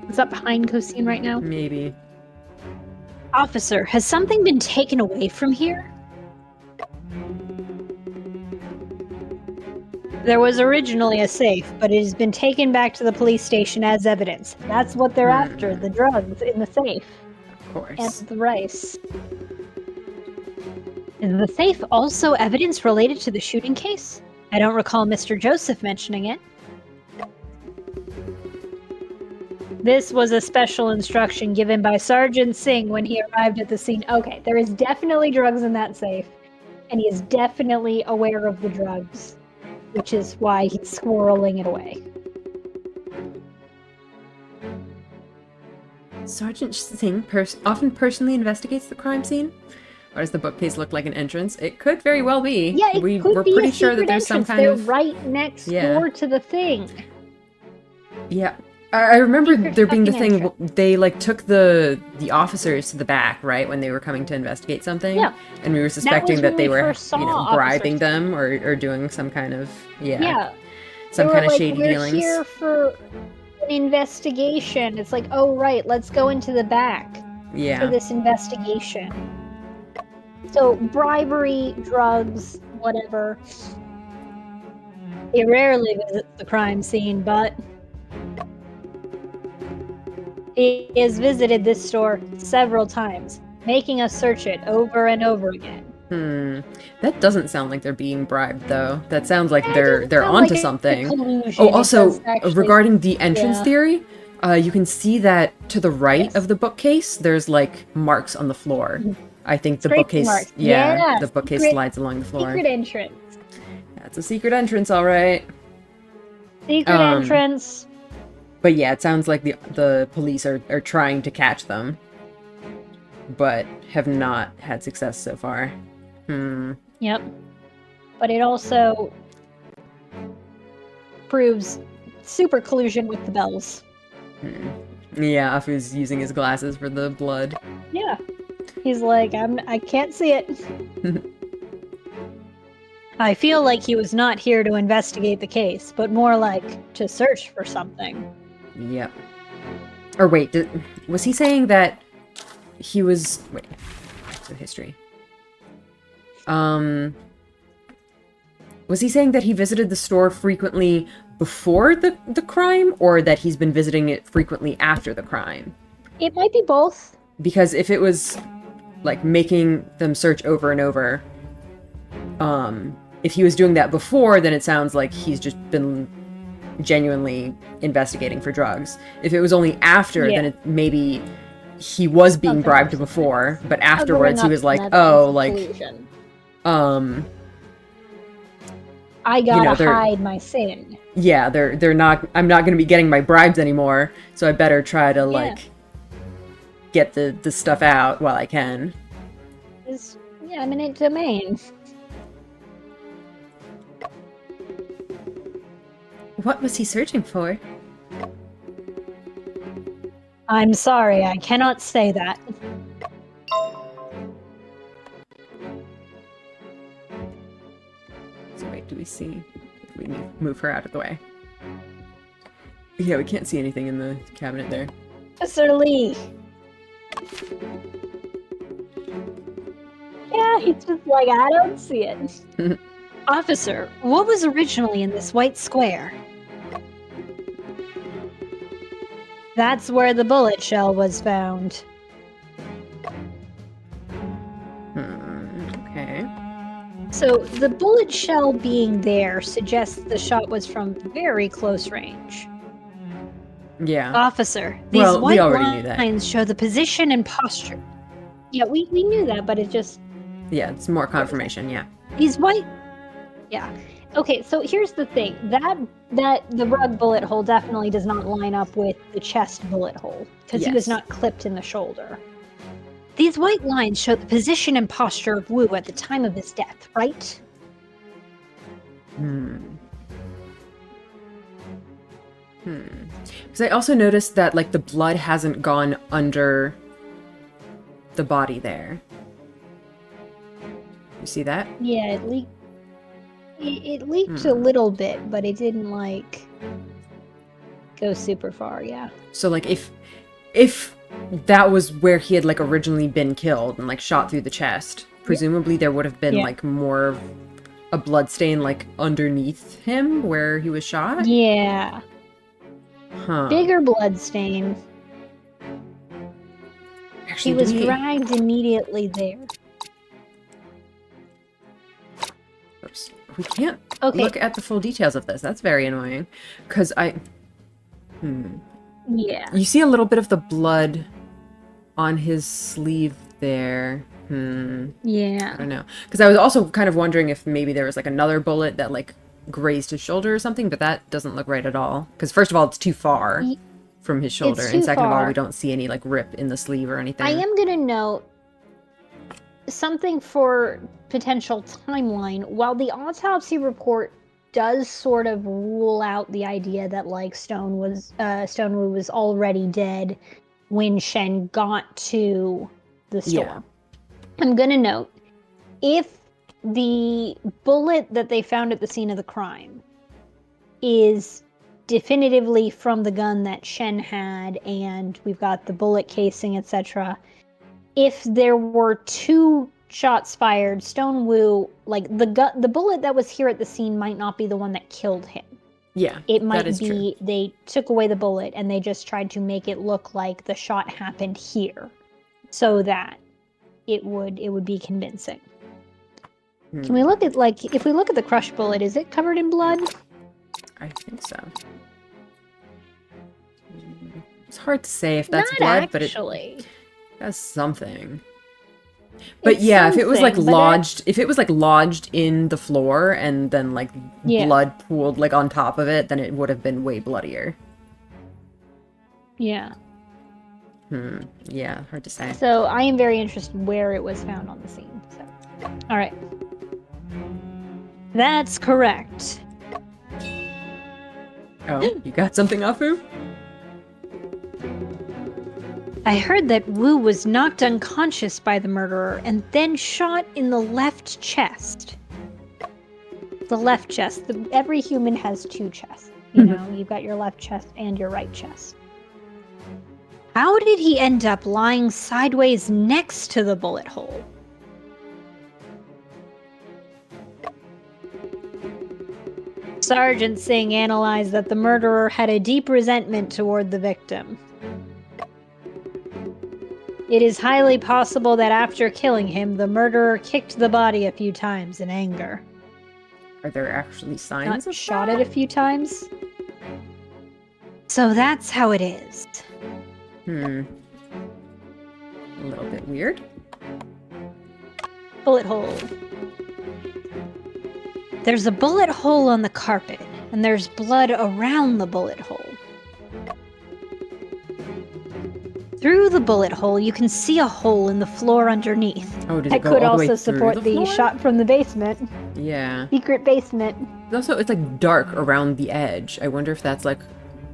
Is that behind Cosine right now? Maybe. Officer, has something been taken away from here? There was originally a safe, but it has been taken back to the police station as evidence. That's what they're after, the drugs in the safe. Of course. And the rice. Is the safe also evidence related to the shooting case? I don't recall Mr. Joseph mentioning it. This was a special instruction given by Sergeant Singh when he arrived at the scene. Okay, there is definitely drugs in that safe, and he is definitely aware of the drugs, which is why he's squirreling it away. Sergeant Singh often personally investigates the crime scene? Or does the bookcase look like an entrance? It could very well be. Yeah, it could we're be pretty a sure that secret there's some entrance. kind They're of right next door to the thing. Yeah. I remember Secret there being the fucking thing they like took the officers to the back, right, when they were coming to investigate something. Yeah. And we were suspecting that when they we were, first saw bribing officers. them or doing some kind of Yeah. some They kind were of shady we're dealings. here for an investigation. It's like, oh right, let's go into the back for Yeah. this investigation. So bribery, drugs, whatever. He rarely visits the crime scene, but he has visited this store several times, making us search it over and over again. That doesn't sound like they're being bribed, though. That sounds like It they're doesn't sound onto like a something. collusion. Oh, It also, does actually- regarding the entrance yeah. theory, you can see that to the right Yes. of the bookcase, there's like marks on the floor. I think the Scraping bookcase, marks. yeah, Yeah, the bookcase secret- slides along the floor. Secret entrance. That's a secret entrance, all right. Secret entrance. But yeah, it sounds like the police are trying to catch them, but have not had success so far. Yep. But it also proves super collusion with the bells. Yeah, Afu's using his glasses for the blood. Yeah. He's like, I can't see it. I feel like he was not here to investigate the case, but more like to search for something. Yep. Or wait, was he saying that he was... Wait, the history. Was he saying that he visited the store frequently before the crime, or that he's been visiting it frequently after the crime? It might be both. Because if it was, like, making them search over and over, if he was doing that before, then it sounds like he's just been genuinely investigating for drugs. If it was only after, then it maybe he was being Something bribed else. before, but afterwards he was like, That's oh, like, collusion. I gotta they're- hide my sin. yeah, they're not, I'm not going to be getting my bribes anymore, so I better try to, like, get the stuff out while I can. It's eminent domain. What was he searching for? I'm sorry, I cannot say that. So wait, do we see if we move her out of the way? Yeah, we can't see anything in the cabinet there. Officer Lee. Yeah, he's just like, I don't see it. Officer, what was originally in this white square? That's where the bullet shell was found. Okay. So, the bullet shell being there suggests the shot was from very close range. Yeah. Officer, these Well, we white already knew that. lines show the position and posture. Yeah, we knew that, but it just... Yeah, it's more confirmation, yeah. These white... Yeah. Okay, so here's the thing. That the rug bullet hole definitely does not line up with the chest bullet hole, because he was Yes. not clipped in the shoulder. These white lines show the position and posture of Wu at the time of his death, right? Because I also noticed that, like, the blood hasn't gone under the body there. You see that? Yeah, it leaked. It leaked a little bit, but it didn't like go super far. Yeah. So, like, if that was where he had, like, originally been killed and, like, shot through the chest, presumably there would have been, Yeah. like, more of a blood stain, like, underneath him where he was shot? Yeah. Huh. Bigger blood stain. Actually, He was do we- dragged immediately there. Oops. We can't Okay. look at the full details of this. That's very annoying. Because Yeah. You see a little bit of the blood on his sleeve there. I Yeah. don't know. Because I was also kind of wondering if maybe there was, like, another bullet that, like, grazed his shoulder or something, but that doesn't look right at all. Because first of all, it's too far from his shoulder, It's and too second of all, far. we don't see any, like, rip in the sleeve or anything. I am gonna note something for potential timeline. While the autopsy report does sort of rule out the idea that, like, Stonewu was already dead when Shen got to the store. Yeah. I'm gonna note, if the bullet that they found at the scene of the crime is definitively from the gun that Shen had, and we've got the bullet casing, etc. If there were two shots fired, Stonewu, like, the bullet that was here at the scene might not be the one that killed him. Yeah, It that might is true. be they took away the bullet and they just tried to make it look like the shot happened here, so that it would be convincing. Can we look at, like, if we look at the crushed bullet, is it covered in blood? I think so. It's hard to say if that's Not blood, but actually. it has something. But It's yeah, if it was, like, something, but lodged in the floor and then, like, Yeah. blood pooled, like, on top of it, then it would have been way bloodier. Yeah. Yeah, hard to say. So I am very interested where it was found on the scene. So, all right. That's correct. Oh, you got something, Afu? I heard that Wu was knocked unconscious by the murderer and then shot in the left chest. The left chest. Every human has two chests. You know, you've got your left chest and your right chest. How did he end up lying sideways next to the bullet hole? Sergeant Singh analyzed that the murderer had a deep resentment toward the victim. It is highly possible that after killing him, the murderer kicked the body a few times in anger. Are there actually signs Not of shot that? it a few times. So that's how it is. A little bit weird. Bullet hole. There's a bullet hole on the carpet, and there's blood around the bullet hole. Through the bullet hole, you can see a hole in the floor underneath. Oh, did That it go could all the way also through support the the floor? shot from the basement. Yeah. Secret basement. It's like dark around the edge. I wonder if that's, like,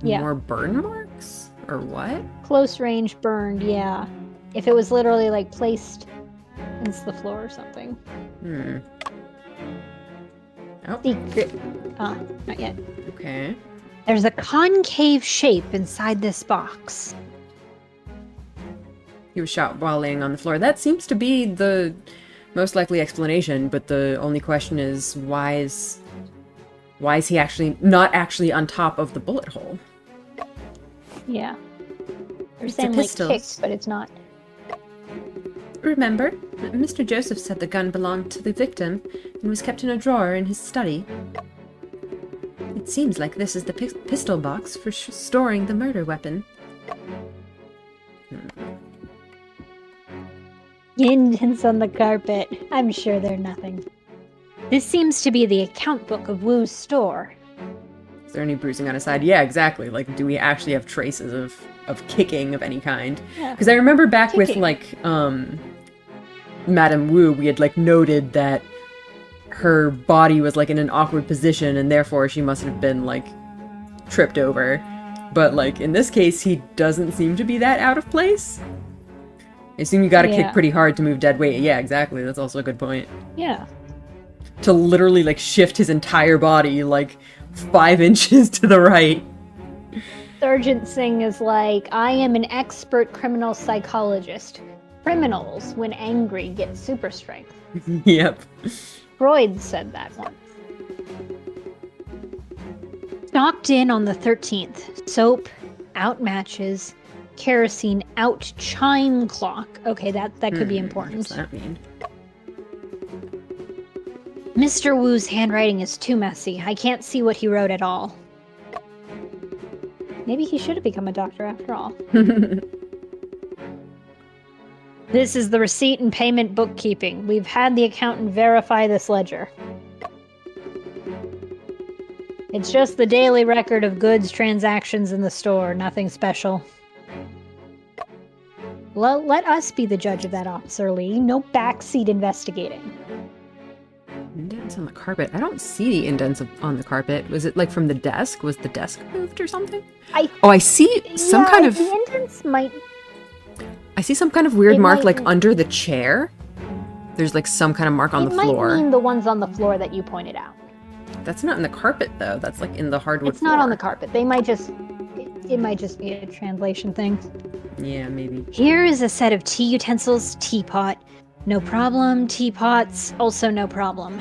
Yeah. more burn marks or what? Close range burned, yeah. If it was literally, like, placed against the floor or something. Oh, Secret. Not yet. okay. There's a concave shape inside this box. He was shot while laying on the floor. That seems to be the most likely explanation, but the only question is why is he actually not actually on top of the bullet hole? Yeah. They're It's saying, a like, pistol. kicked, but it's not. Remember, Mr. Joseph said the gun belonged to the victim and was kept in a drawer in his study. It seems like this is the pistol box for storing the murder weapon. Indents on the carpet. I'm sure they're nothing. This seems to be the account book of Wu's store. Is there any bruising on his side? Yeah, exactly. Like, do we actually have traces of kicking of any kind? Yeah. Because I remember back with, Kicking. like, Madame Wu, we had, like, noted that her body was, like, in an awkward position, and therefore she must have been, like, tripped over. But, like, in this case, he doesn't seem to be that out of place. I assume you gotta kick pretty hard to move dead weight. Yeah, exactly. That's also a good point. Yeah. To literally, like, shift his entire body, like, 5 inches to the right. Sergeant Singh is like, I am an expert criminal psychologist. Criminals, when angry, get super strength. Yep. Freud said that once. Knocked in on the 13th. Soap, out matches, kerosene, out chime clock. Okay, that could be important. What's that mean? Mr. Wu's handwriting is too messy. I can't see what he wrote at all. Maybe he should have become a doctor after all. This is the receipt and payment bookkeeping. We've had the accountant verify this ledger. It's just the daily record of goods transactions in the store, nothing special. Let us be the judge of that, Officer Lee. No backseat investigating. Indents on the carpet. I don't see the indents on the carpet. Was it like from the desk? Was the desk moved or something? I see some kind of... The indents might... I see some kind of weird mark like under the chair. There's like some kind of mark on the floor. It might mean the ones on the floor that you pointed out. That's not in the carpet though. That's like in the hardwood floor. It's not on the carpet. They might just... It might just be a translation thing. Yeah, maybe. Here is a set of tea utensils, teapot. No problem, teapots, also no problem.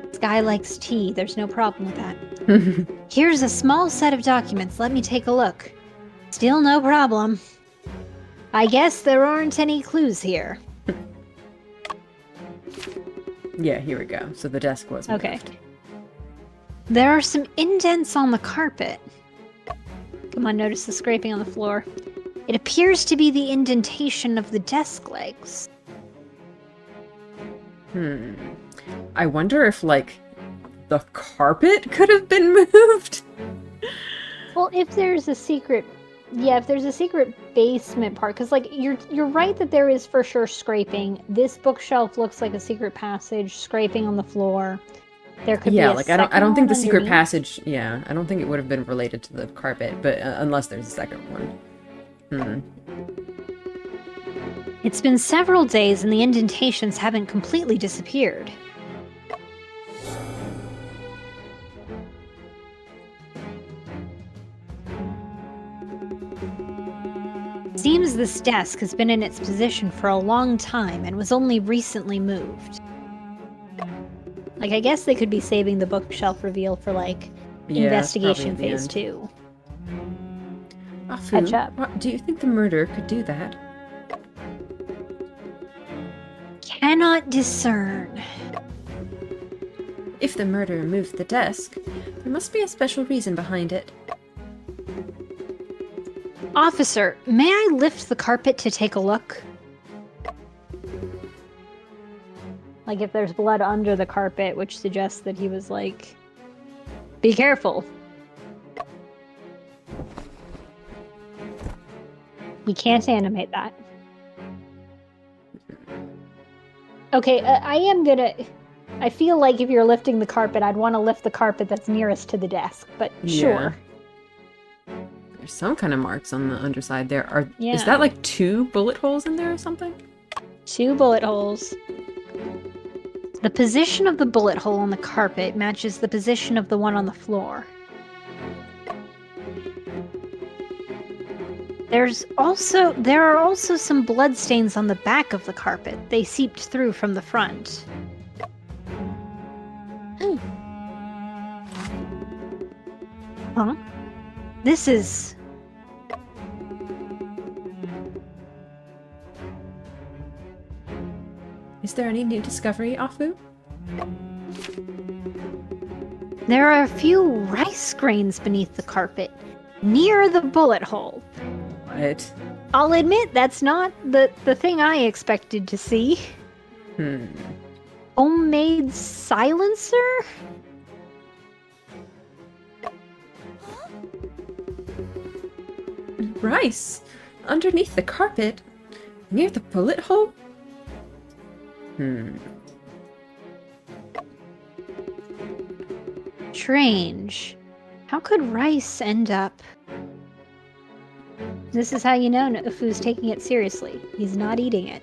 This guy likes tea, there's no problem with that. Here's a small set of documents, let me take a look. Still no problem. I guess there aren't any clues here. Yeah, here we go. So the desk was moved. Okay. There are some indents on the carpet. Come on, notice the scraping on the floor. It appears to be the indentation of the desk legs. I wonder if, like, the carpet could have been moved? Well, if there's a secret... Yeah, if there's a secret basement part, because, like, you're right that there is for sure scraping. This bookshelf looks like a secret passage, scraping on the floor. There could be a like, I don't think the secret underneath. passage... Yeah, I don't think it would have been related to the carpet, but unless there's a second one. It's been several days and the indentations haven't completely disappeared. Seems this desk has been in its position for a long time and was only recently moved. Like, I guess they could be saving the bookshelf reveal for, like, investigation phase 2. Catch up. Do you think the murderer could do that? Cannot discern. If the murderer moved the desk, there must be a special reason behind it. Officer, may I lift the carpet to take a look? Like, if there's blood under the carpet, which suggests that he was like, be careful. We can't animate that. Okay, I feel like if you're lifting the carpet, I'd want to lift the carpet that's nearest to the desk, but sure. There's some kind of marks on the underside there. Is that like 2 bullet holes in there or something? 2 bullet holes. The position of the bullet hole on the carpet matches the position of the one on the floor. There are also some bloodstains on the back of the carpet. They seeped through from the front. Huh? This is... Is there any new discovery, Afu? There are a few rice grains beneath the carpet, near the bullet hole. What? I'll admit, that's not the thing I expected to see. Homemade silencer? Rice? Underneath the carpet? Near the bullet hole? Strange. How could rice end up? This is how you know Ufu's taking it seriously. He's not eating it.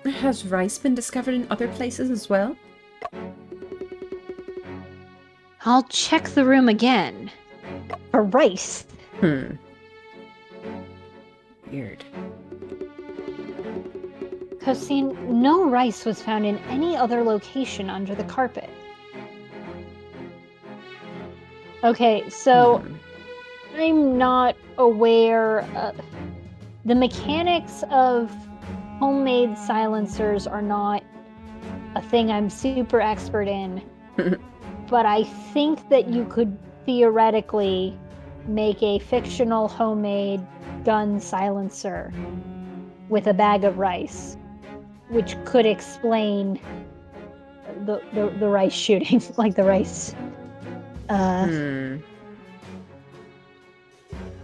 Has rice been discovered in other places as well? I'll check the room again. For rice. Weird. Cosine, no rice was found in any other location under the carpet. Okay, so I'm not aware of... The mechanics of homemade silencers are not a thing I'm super expert in. But I think that you could theoretically make a fictional homemade gun silencer with a bag of rice, which could explain the rice shooting, like the rice.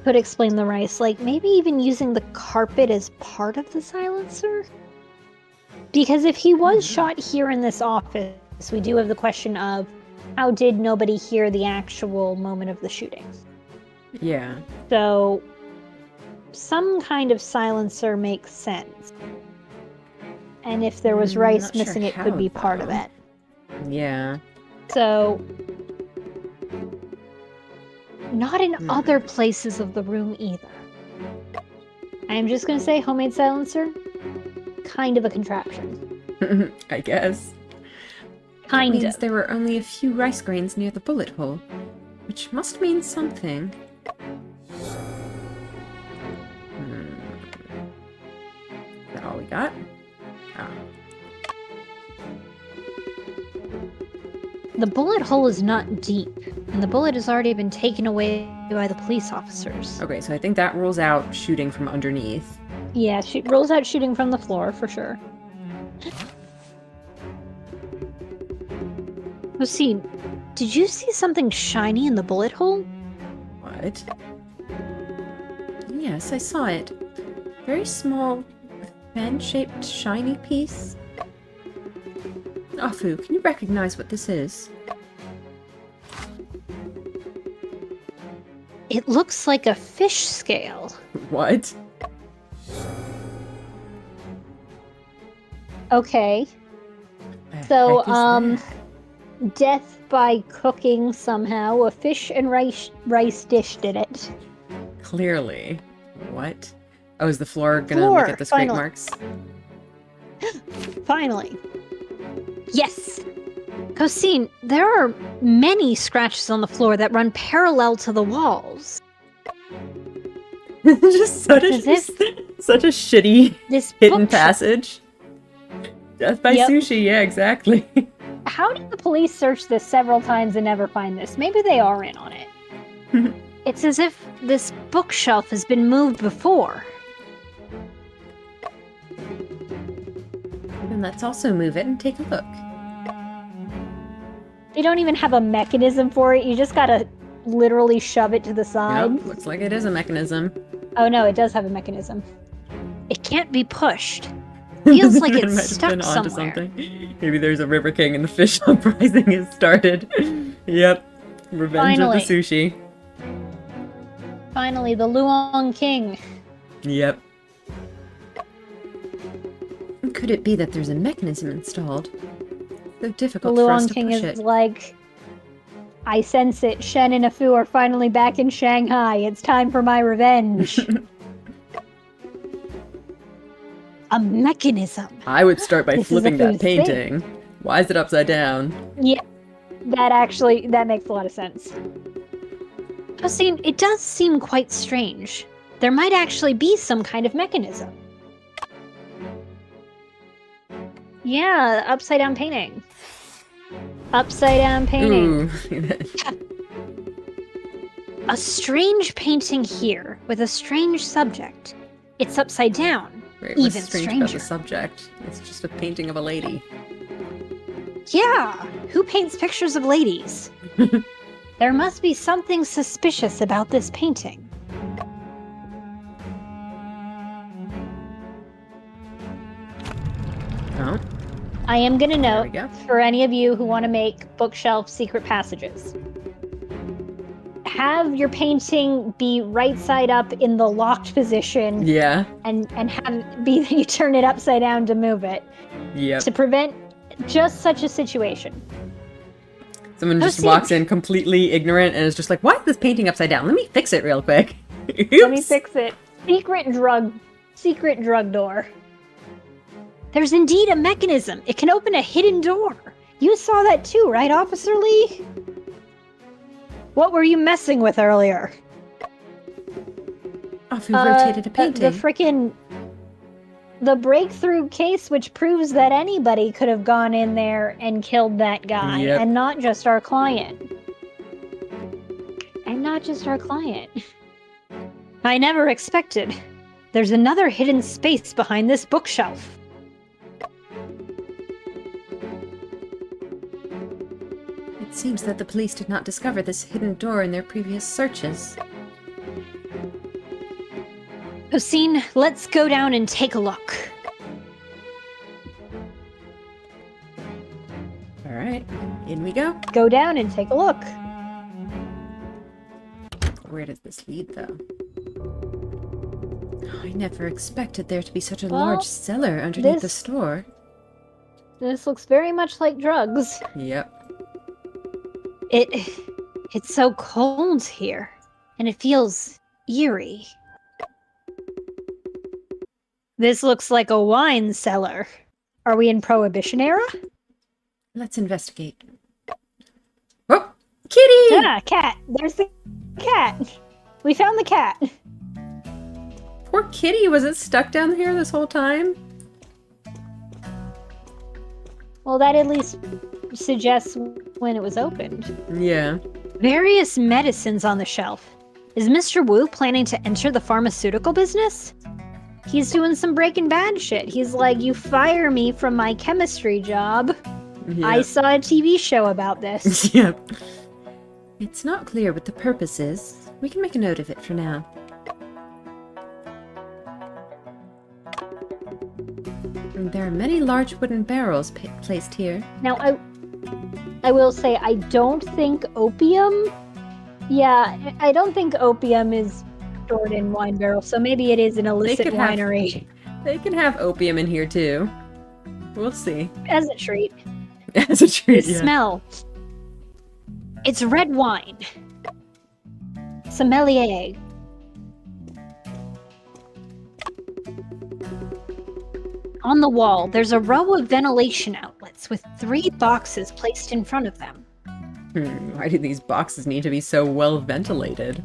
Could explain the rice, like maybe even using the carpet as part of the silencer. Because if he was shot here in this office, we do have the question of how did nobody hear the actual moment of the shooting? Yeah. So some kind of silencer makes sense. And if there was rice not sure missing, it how, could be part of though. it. Yeah. So, not in other places of the room either. I'm just gonna say homemade silencer, kind of a contraption. I guess. Kind Means of. there were only a few rice grains near the bullet hole, which must mean something. Is that all we got? Oh. The bullet hole is not deep, and the bullet has already been taken away by the police officers. Okay, so I think that rules out shooting from underneath. Yeah, rolls out shooting from the floor, for sure. Let's see, did you see something shiny in the bullet hole? What? Yes, I saw it. Very small, fan-shaped, shiny piece. Afu, can you recognize what this is? It looks like a fish scale. What? Okay. The So, heck is that? death by cooking somehow. A fish and rice dish did it. Clearly. What? Oh, is the floor gonna look at the scrape finally. marks? Finally. Yes! Cosine, there are many scratches on the floor that run parallel to the walls. Just such As if such a shitty This hidden book- passage. Death by Yep. sushi, yeah, exactly. How did the police search this several times and never find this? Maybe they are in on it. It's as if this bookshelf has been moved before. And let's also move it and take a look. They don't even have a mechanism for it. You just gotta literally shove it to the side. Yep, looks like it is a mechanism. Oh no, it does have a mechanism. It can't be pushed. Feels like It it's might have stuck been onto somewhere. something. Maybe there's a river king and the fish uprising has started. Yep. Revenge Finally. of the sushi. Finally, the Luong King. Yep. Could it be that there's a mechanism installed? So The difficult for us Luong to King push is it. like, I sense it. Shen and Afu are finally back in Shanghai. It's time for my revenge. A mechanism. I would start by This is flipping a that food thing. painting. Why is it upside down? Yeah, that makes a lot of sense. Justine, it does seem quite strange. There might actually be some kind of mechanism. Yeah, upside down painting. Upside down painting. Ooh. A strange painting here with a strange subject. It's upside down. Right, what's Even strange about stranger. the subject? It's just a painting of a lady. Yeah, who paints pictures of ladies? There must be something suspicious about this painting. Oh, I am gonna there we note, go. for any of you who want to make bookshelf secret passages, have your painting be right side up in the locked position. Yeah. And have be you turn it upside down to move it. Yep. To prevent just such a situation. Someone just walks in completely ignorant and is just like, why is this painting upside down? Let me fix it real quick. Let me fix it. Secret drug door. There's indeed a mechanism. It can open a hidden door. You saw that too, right, Officer Lee? What were you messing with earlier? Off who rotated a painting. The breakthrough case which proves that anybody could have gone in there and killed that guy, and not just our client. I never expected. There's another hidden space behind this bookshelf. It seems that the police did not discover this hidden door in their previous searches. Hossein, let's go down and take a look. Alright, in we go. Go down and take a look. Where does this lead, though? I never expected there to be such a large cellar underneath the store. This looks very much like drugs. Yep. It's so cold here, and it feels eerie. This looks like a wine cellar. Are we in Prohibition era? Let's investigate. Oh! Kitty! Ah, cat. There's the cat. We found the cat. Poor kitty. Was it stuck down here this whole time? Well, that at least suggests when it was opened. Yeah. Various medicines on the shelf. Is Mr. Wu planning to enter the pharmaceutical business? He's doing some Breaking Bad shit. He's like, you fire me from my chemistry job. Yep. I saw a TV show about this. Yep. It's not clear what the purpose is. We can make a note of it for now. And there are many large wooden barrels placed here. Now, I will say, I don't think opium... Yeah, I don't think opium is stored in wine barrels, so maybe it is an illicit winery. They can have opium in here, too. We'll see. As a treat. As a treat, The smell. It's red wine. Sommelier. On the wall, there's a row of ventilation outlets with 3 boxes placed in front of them. Why do these boxes need to be so well ventilated?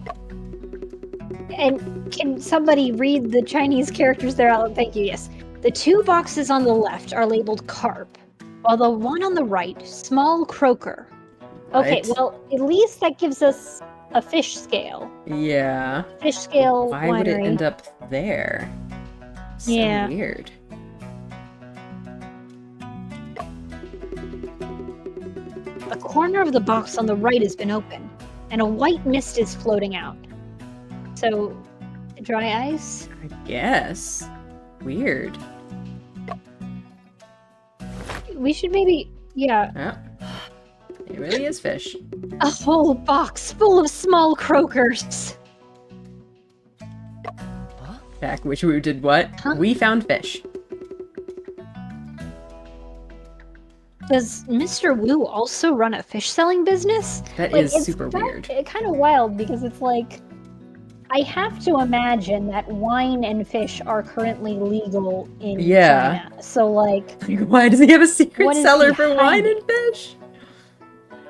And can somebody read the Chinese characters there out? Thank you, yes. The 2 boxes on the left are labeled carp, while the one on the right, small croaker. Okay, Right. well, at least that gives us a fish scale. Yeah. Fish scale Why winery. would it end up there? So weird. A corner of the box on the right has been open, and a white mist is floating out. So, dry ice? I guess. Weird. We should maybe, yeah. Oh. It really is fish. A whole box full of small croakers. Back which we did what? Huh? We found fish. Does Mr. Wu also run a fish selling business? That Like, is it's super weird. Kind of wild because it's like, I have to imagine that wine and fish are currently legal in China. So like, Why does he have a secret what is cellar he for wine hiding? and fish?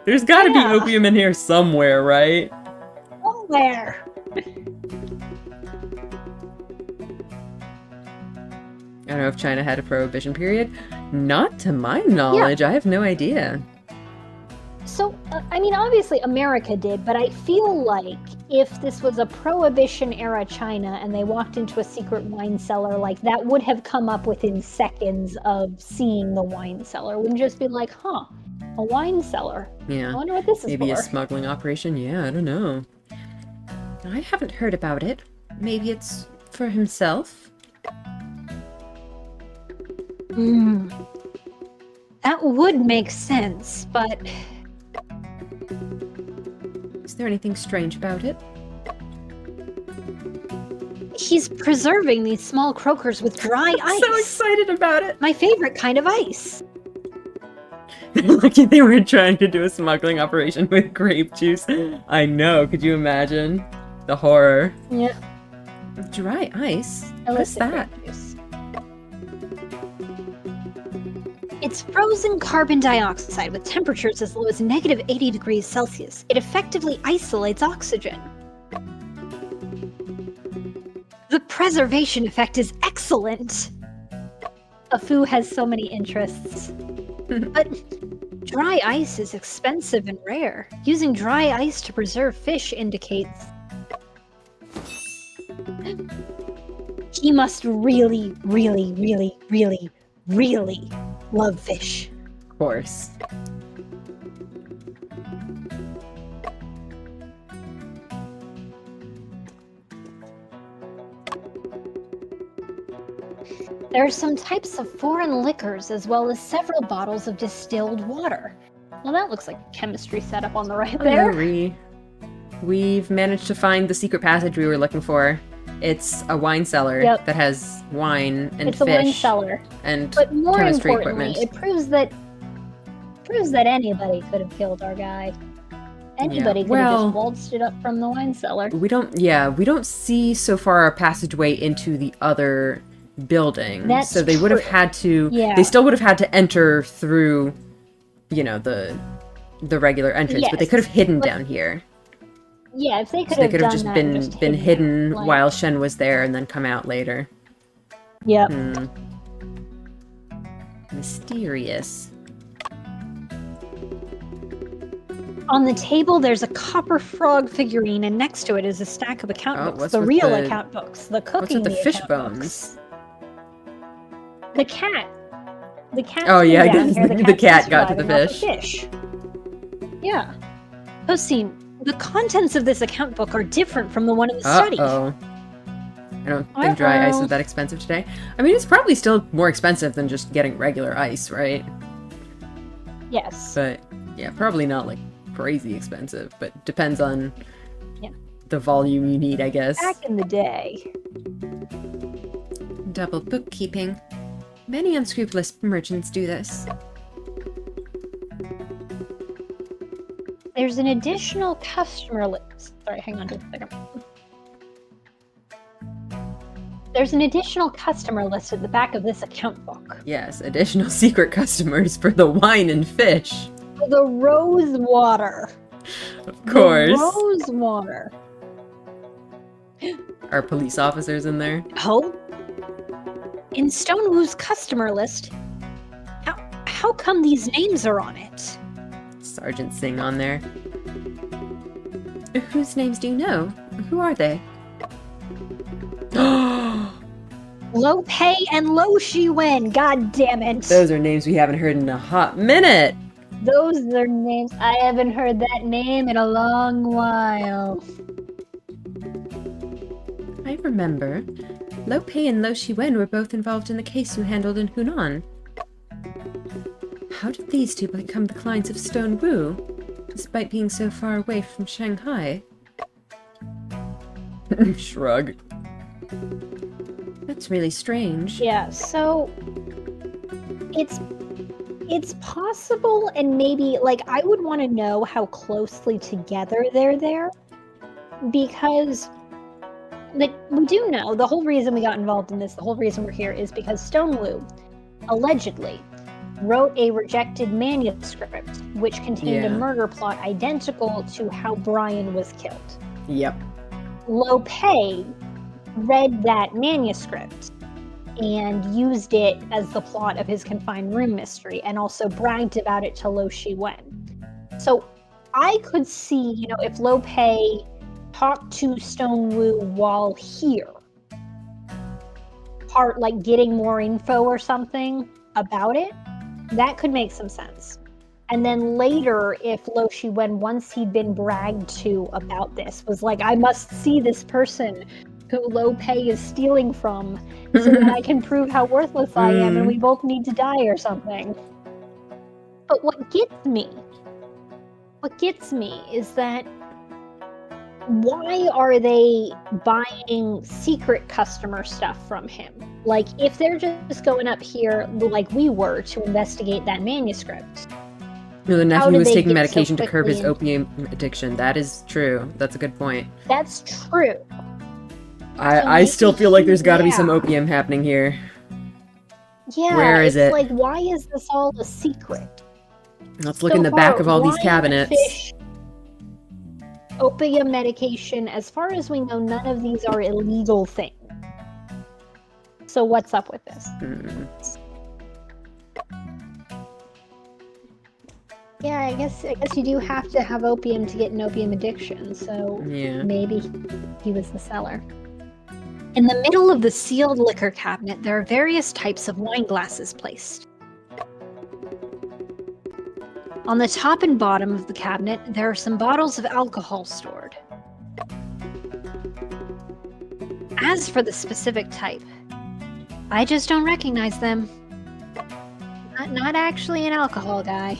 There's gotta be opium in here somewhere, right? somewhere. I don't know if China had a prohibition period. Not to my knowledge. I have no idea. So, I mean, obviously America did, but I feel like if this was a Prohibition era China and they walked into a secret wine cellar, like that would have come up within seconds of seeing the wine cellar. Wouldn't just be like, huh, a wine cellar. Yeah. I wonder what this is Maybe for. a smuggling operation? Yeah, I don't know. I haven't heard about it. Maybe it's for himself? That would make sense, but... Is there anything strange about it? He's preserving these small croakers with dry ice. So excited about it! My favorite kind of ice. Lucky they were trying to do a smuggling operation with grape juice. I know, could you imagine? The horror. Yeah. Dry ice? What's Illicit that? grape juice. It's frozen carbon dioxide with temperatures as low as negative 80 degrees Celsius. It effectively isolates oxygen. The preservation effect is excellent. Afu has so many interests. But dry ice is expensive and rare. Using dry ice to preserve fish indicates he must really, really, really, really, really love fish. Of course. There are some types of foreign liquors as well as several bottles of distilled water. Well, that looks like a chemistry setup on the right there. Hurry. We've managed to find the secret passage we were looking for. It's a wine cellar that has wine and it's fish. It's a wine cellar. And but more chemistry importantly, equipment. It proves that anybody could have killed our guy. Anybody could have just waltzed it up from the wine cellar. We don't see so far a passageway into the other building. That's so they would have had to they still would have had to enter through, you know, the regular entrance, but they could have hidden down here. Yeah, if they could So have they could have done just been hidden while Shen was there and then come out later. Yep. Mysterious. On the table, there's a copper frog figurine, and next to it is a stack of account books. The real account books. The cooking the fish bones. Books. The cat. The cat. Oh yeah, I guess here. the cat got to the fish. Yeah. Hossein, the contents of this account book are different from the one in the study. I don't think dry ice is that expensive today. I mean, it's probably still more expensive than just getting regular ice, right? Yes. But yeah, probably not like crazy expensive, but depends on the volume you need, I guess. Back in the day. Double bookkeeping. Many unscrupulous merchants do this. There's an additional customer list. Sorry, hang on just a second. There's an additional customer list at the back of this account book. Yes, additional secret customers for the wine and fish. For the rose water. Of course. The rose water. Are police officers in there? Oh? In Stonewoo's customer list, how come these names are on it? Sergeant Singh on there. Whose names do you know? Who are they? Lo Pei and Lo Shiwen, god damn it. Those are names we haven't heard in a hot minute. Those are names. I haven't heard that name in a long while. I remember. Lo Pei and Lo Shiwen were both involved in the case you handled in Hunan. How did these two become the clients of Stone Wu, despite being so far away from Shanghai? Shrug. That's really strange. Yeah, so it's possible, and maybe like I would want to know how closely together they're there, because we do know the whole reason we got involved in this, the whole reason we're here, is because Stonewu allegedly wrote a rejected manuscript which contained a murder plot identical to how Brian was killed. Yep. Lo Pei read that manuscript and used it as the plot of his confined room mystery, and also bragged about it to Lo Shiwen. So I could see, you know, if Lo Pei talked to Stonewu while here, like getting more info or something about it, that could make some sense. And then later, if Lo Shiwen, once he'd been bragged to about this, was like, I must see this person who Lo Pei is stealing from so that I can prove how worthless I am and we both need to die or something. But what gets me is that why are they buying secret customer stuff from him? Like, if they're just going up here like we were to investigate that manuscript. No, the How nephew did was they taking get so medication to curb his quickly opium addiction. That is true. That's a good point. That's true. I still feel like there's got to be some Yeah. opium happening here. Yeah, Where is it's it? like, why is this all a secret? Let's look in the back of all these cabinets. Fish, opium medication, as far as we know, none of these are illegal things. So what's up with this? Yeah, I guess you do have to have opium to get an opium addiction, so Yeah. maybe he was the seller. In the middle of the sealed liquor cabinet, there are various types of wine glasses placed. On the top and bottom of the cabinet, there are some bottles of alcohol stored. As for the specific type, I just don't recognize them. Not actually an alcohol guy.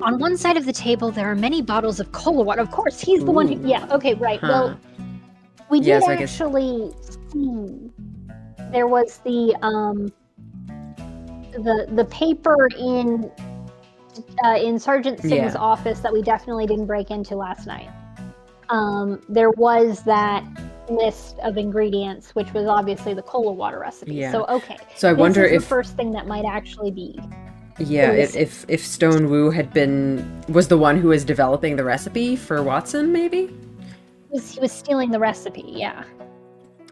On one side of the table, there are many bottles of cola water. Of course, he's the one who... Ooh. Yeah, okay, right. Huh. Well, we did Yeah, so I guess- actually see... There was the paper in Sergeant Singh's Yeah. office that we definitely didn't break into last night. There was that list of ingredients, which was obviously the cola water recipe. Yeah. So, okay. So I wonder this is if the first thing that might actually be... Yeah, It if Stone Wu was the one who was developing the recipe for Watson, maybe? He was stealing the recipe, yeah.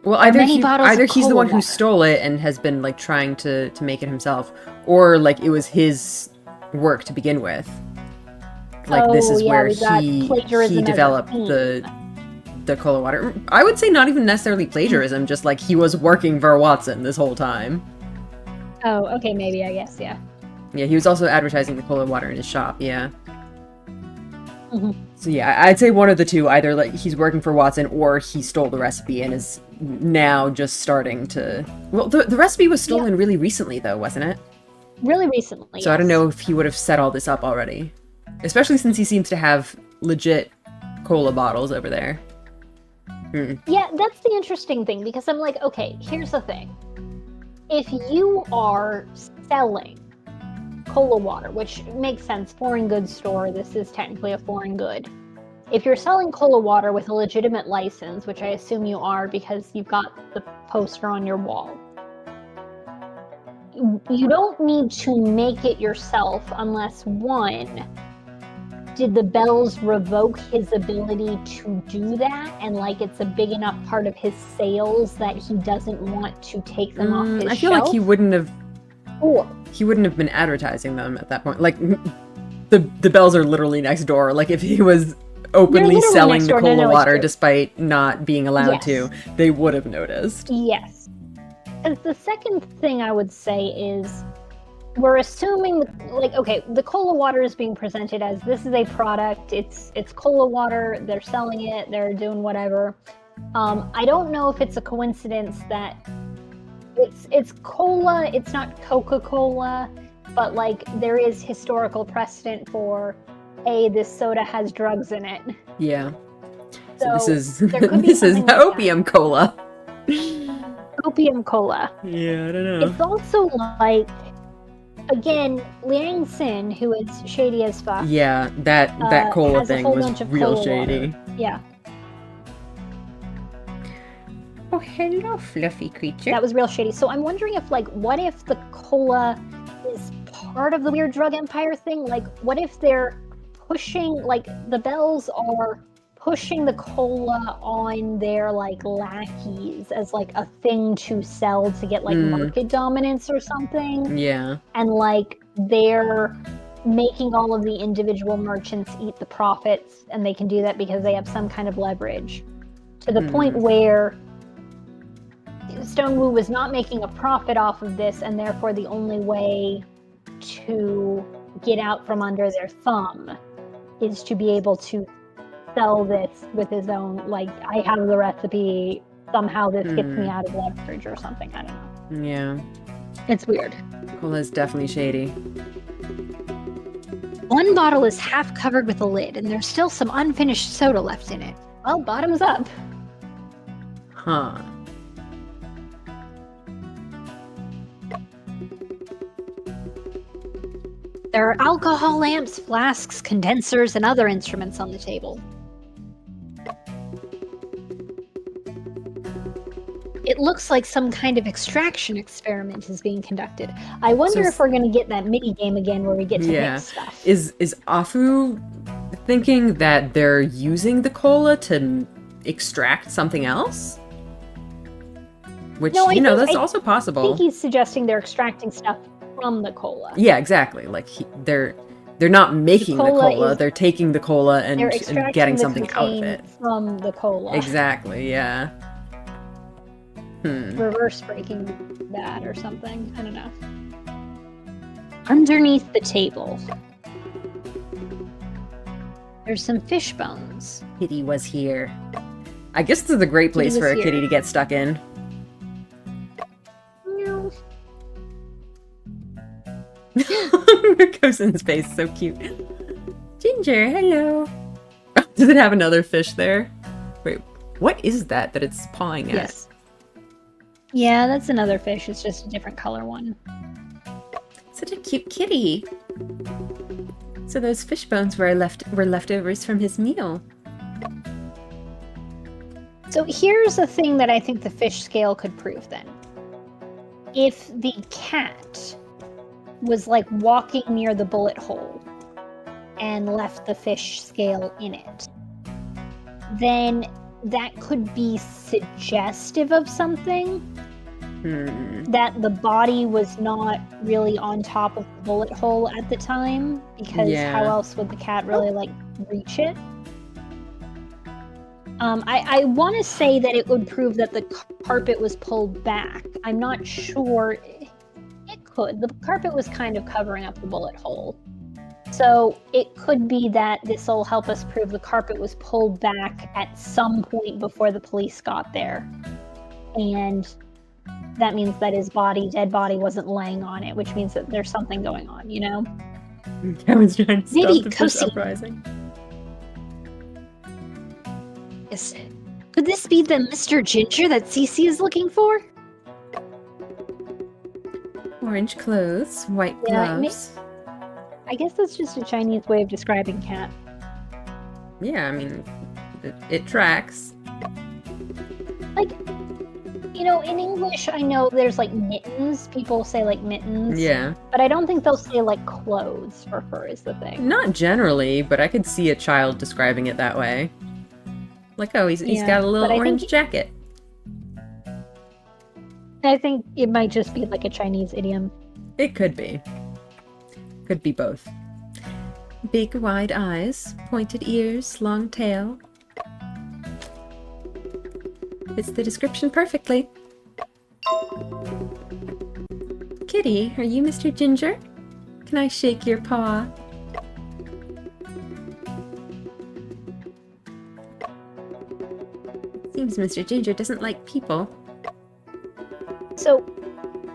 Well, There are many bottles of either he's the cola one who water. stole it and has been like trying to make it himself, or like it was his work to begin with. Like this is yeah, where we got plagiarism he as a developed theme. the cola water. I would say not even necessarily plagiarism, just like he was working for Watson this whole time. Oh, okay, maybe, I guess, yeah. Yeah, he was also advertising the cola water in his shop, yeah. Mhm. So yeah, I'd say one of the two, either like he's working for Watson or he stole the recipe and is now just starting to... Well, the recipe was stolen really recently though, wasn't it? Really recently, So I don't yes. know if he would have set all this up already. Especially since he seems to have legit cola bottles over there. Yeah, that's the interesting thing, because I'm like, okay, here's the thing. If you are selling cola water, which makes sense, foreign goods store, this is technically a foreign good. If you're selling cola water with a legitimate license, which I assume you are because you've got the poster on your wall, you don't need to make it yourself unless, one, did the Bells revoke his ability to do that, and like it's a big enough part of his sales that he doesn't want to take them off his I feel shelf? like he wouldn't have Or been advertising them at that point. Like the bells are literally next door. Like if he was openly literally selling next the door. No, cola no, it's water true. despite not being allowed Yes. to, they would have noticed. yes. Because the second thing I would say is, we're assuming, like, okay, the cola water is being presented as this is a product. It's cola water. They're selling it. They're doing whatever. I don't know if it's a coincidence that it's cola. It's not Coca-Cola, but like there is historical precedent for, hey, this soda has drugs in it. Yeah. So this is there could be this is something like opium cola. Opium cola. Yeah, I don't know. It's also like, again, Liang Xin, who is shady as fuck. Yeah, that cola has a thing whole was bunch of real cola shady. water. Yeah, Oh, hello, fluffy creature. that was real shady. So I'm wondering if, like, what if the cola is part of the weird drug empire thing? Like, what if they're pushing, like, the Bells are pushing the cola on their, like, lackeys as, like, a thing to sell to get, like, market dominance or something? Yeah. And like they're making all of the individual merchants eat the profits, and they can do that because they have some kind of leverage, to the point where Stone Wu was not making a profit off of this, and therefore the only way to get out from under their thumb is to be able to sell this with his own, like, I have the recipe, somehow this gets me out of leverage or something. I don't know. Yeah. It's weird. Cola's definitely shady. One One bottle is half covered with a lid, and there's still some unfinished soda left in it. Well, bottoms up. Huh. There are alcohol lamps, flasks, condensers, and other instruments on the table. It looks like some kind of extraction experiment is being conducted. I wonder if we're going to get that mini game again where we get to mix stuff. Is Afu thinking that they're using the cola to extract something else? Which, No, that's also possible. I think he's suggesting they're extracting stuff from the cola. Yeah, exactly. Like, they're not making the cola, they're taking the cola and getting something out of it. From the cola. Exactly, yeah. Reverse breaking that or something. I don't know. Underneath the table, there's some fish bones. Kitty was here. I guess this is a great place for a kitty to get stuck in. No. Cousin's face is so cute. Ginger, hello. Does it have another fish there? Wait, what is that it's pawing at? Yes. Yeah, that's another fish. It's just a different color one. Such a cute kitty. So those fish bones were leftovers from his meal. So here's a thing that I think the fish scale could prove then. If the cat was like walking near the bullet hole and left the fish scale in it, then that could be suggestive of something. That the body was not really on top of the bullet hole at the time, because how else would the cat really like reach it? I want to say that it would prove that the carpet was pulled back. I'm not sure. It could. The carpet was kind of covering up the bullet hole. So it could be that this will help us prove the carpet was pulled back at some point before the police got there. And that means that his dead body, wasn't laying on it, which means that there's something going on, you know? Kevin's trying to stop the fish Kosi. uprising. Yes. Could this be the Mr. Ginger that Cece is looking for? Orange clothes, white gloves. I guess that's just a Chinese way of describing cat. Yeah, I mean, it tracks. Like, in English, I know there's like mittens. People say like mittens. Yeah. But I don't think they'll say like clothes for fur is the thing. Not generally, but I could see a child describing it that way. Like, oh, he's got a little orange jacket. I think it might just be like a Chinese idiom. It could be. Could be both. Big wide eyes, pointed ears, long tail. Fits the description perfectly. Kitty, are you Mr. Ginger? Can I shake your paw? Seems Mr. Ginger doesn't like people. So,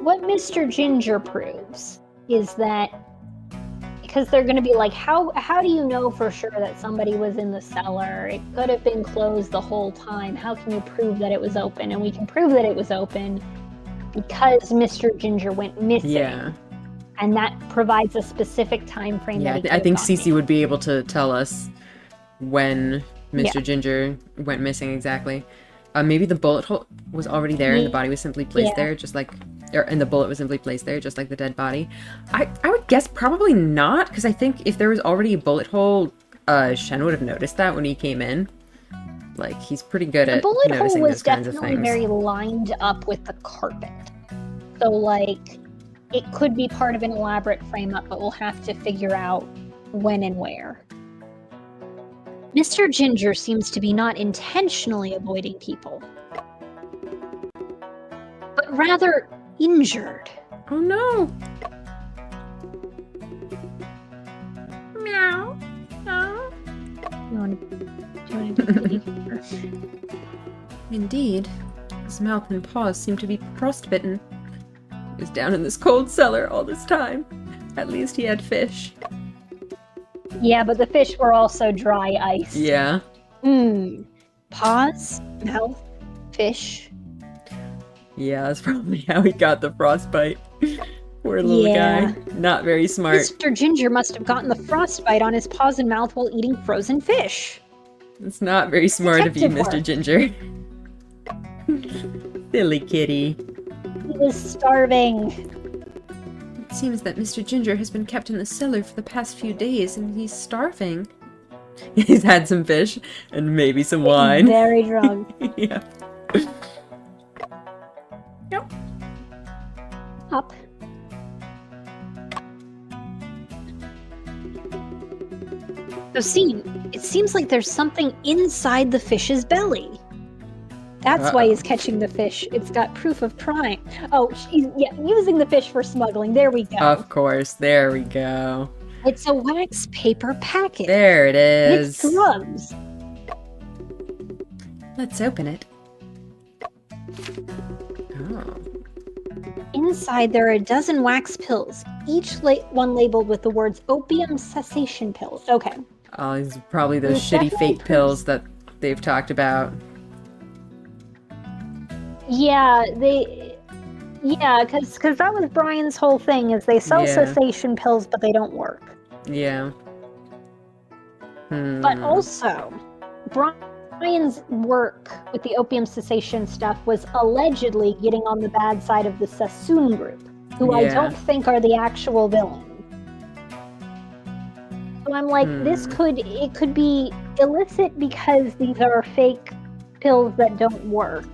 what Mr. Ginger proves is that, because they're going to be like, how do you know for sure that somebody was in the cellar? It could have been closed the whole time. How can you prove that it was open? And we can prove that it was open because Mr. Ginger went missing. Yeah. And that provides a specific time frame. Yeah, I think Cece would be able to tell us when Mr. Ginger went missing exactly. Maybe the bullet hole was already there and the body was simply placed there, just like, and the bullet was simply placed there, just like the dead body. I would guess probably not, because I think if there was already a bullet hole, Shen would have noticed that when he came in. Like, he's pretty good at noticing those kinds of things. The bullet hole was definitely very lined up with the carpet. So, like, it could be part of an elaborate frame-up, but we'll have to figure out when and where. Mr. Ginger seems to be not intentionally avoiding people, but rather injured. Oh no! Meow. Oh. Do you want to be kitty? Indeed. His mouth and paws seem to be frostbitten. He was down in this cold cellar all this time. At least he had fish. Yeah, but the fish were also dry ice. Yeah. Paws, mouth, fish. Yeah, that's probably how he got the frostbite. Poor little guy. Not very smart. Mr. Ginger must have gotten the frostbite on his paws and mouth while eating frozen fish. It's not very smart of you, Detective Mr. Ginger. Silly kitty. He was starving. It seems that Mr. Ginger has been kept in the cellar for the past few days and he's starving. He's had some fish and maybe some wine. Very drunk. Yeah. Yep. Up. So, scene. It seems like there's something inside the fish's belly. That's why he's catching the fish. It's got proof of crime. Oh, she's using the fish for smuggling. There we go. Of course. There we go. It's a wax paper packet. There it is. It's drugs. Let's open it. Oh. Inside there are a dozen wax pills, each one labeled with the words opium cessation pills. Okay. Oh, these are probably those There's shitty definitely fake pills that they've talked about. Yeah, because that was Brian's whole thing, is they sell cessation pills, but they don't work. Yeah. But also, Brian's work with the opium cessation stuff was allegedly getting on the bad side of the Sassoon group, who I don't think are the actual villain. So I'm like, it could be illicit because these are fake pills that don't work.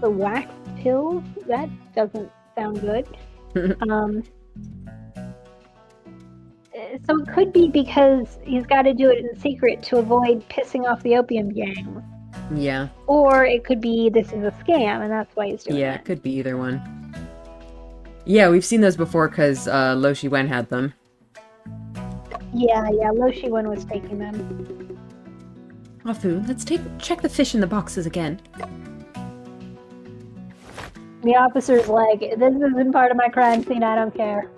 The wax pills? That doesn't sound good. So it could be because he's got to do it in secret to avoid pissing off the opium gang. Yeah. Or it could be this is a scam and that's why he's doing it. Yeah, it could be either one. Yeah, we've seen those before because Lo Shi Wen had them. Yeah, Lo Shi Wen was taking them. Afu, let's check the fish in the boxes again. The officer's like, this isn't part of my crime scene, I don't care.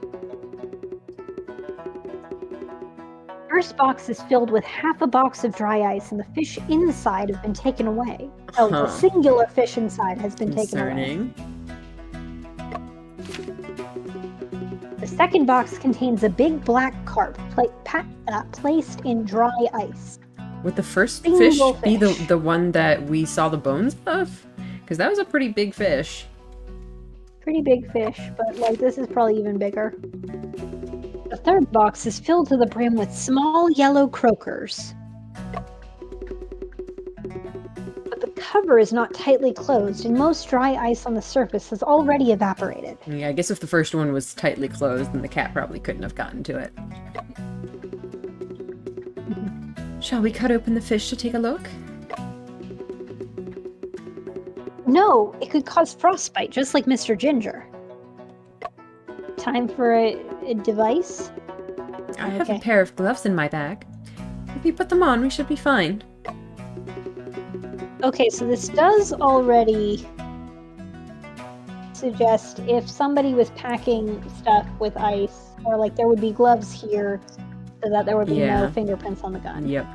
First box is filled with half a box of dry ice and the fish inside have been taken away. Oh, the singular fish inside has been taken away. The second box contains a big black carp placed in dry ice. Would the first fish be the one that we saw the bones of? Because that was a pretty big fish. Pretty big fish, but like this is probably even bigger. The third box is filled to the brim with small yellow croakers. But the cover is not tightly closed, and most dry ice on the surface has already evaporated. Yeah, I guess if the first one was tightly closed, then the cat probably couldn't have gotten to it. Shall we cut open the fish to take a look? No, it could cause frostbite, just like Mr. Ginger. Time for a device? I have a pair of gloves in my bag. If we put them on, we should be fine. Okay, so this does already suggest if somebody was packing stuff with ice, or like there would be gloves here so that there would be no fingerprints on the gun. Yep.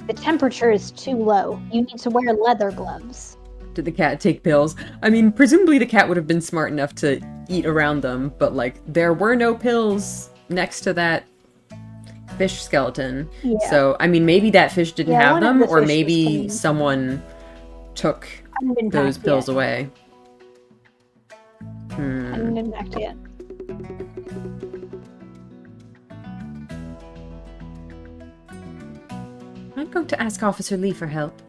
The temperature is too low. You need to wear leather gloves. Did the cat take pills? I mean, presumably the cat would have been smart enough to eat around them, but like, there were no pills next to that fish skeleton. Yeah. So, I mean, maybe that fish didn't have them, or maybe someone took those pills away. I haven't been back yet. I'm going to ask Officer Lee for help.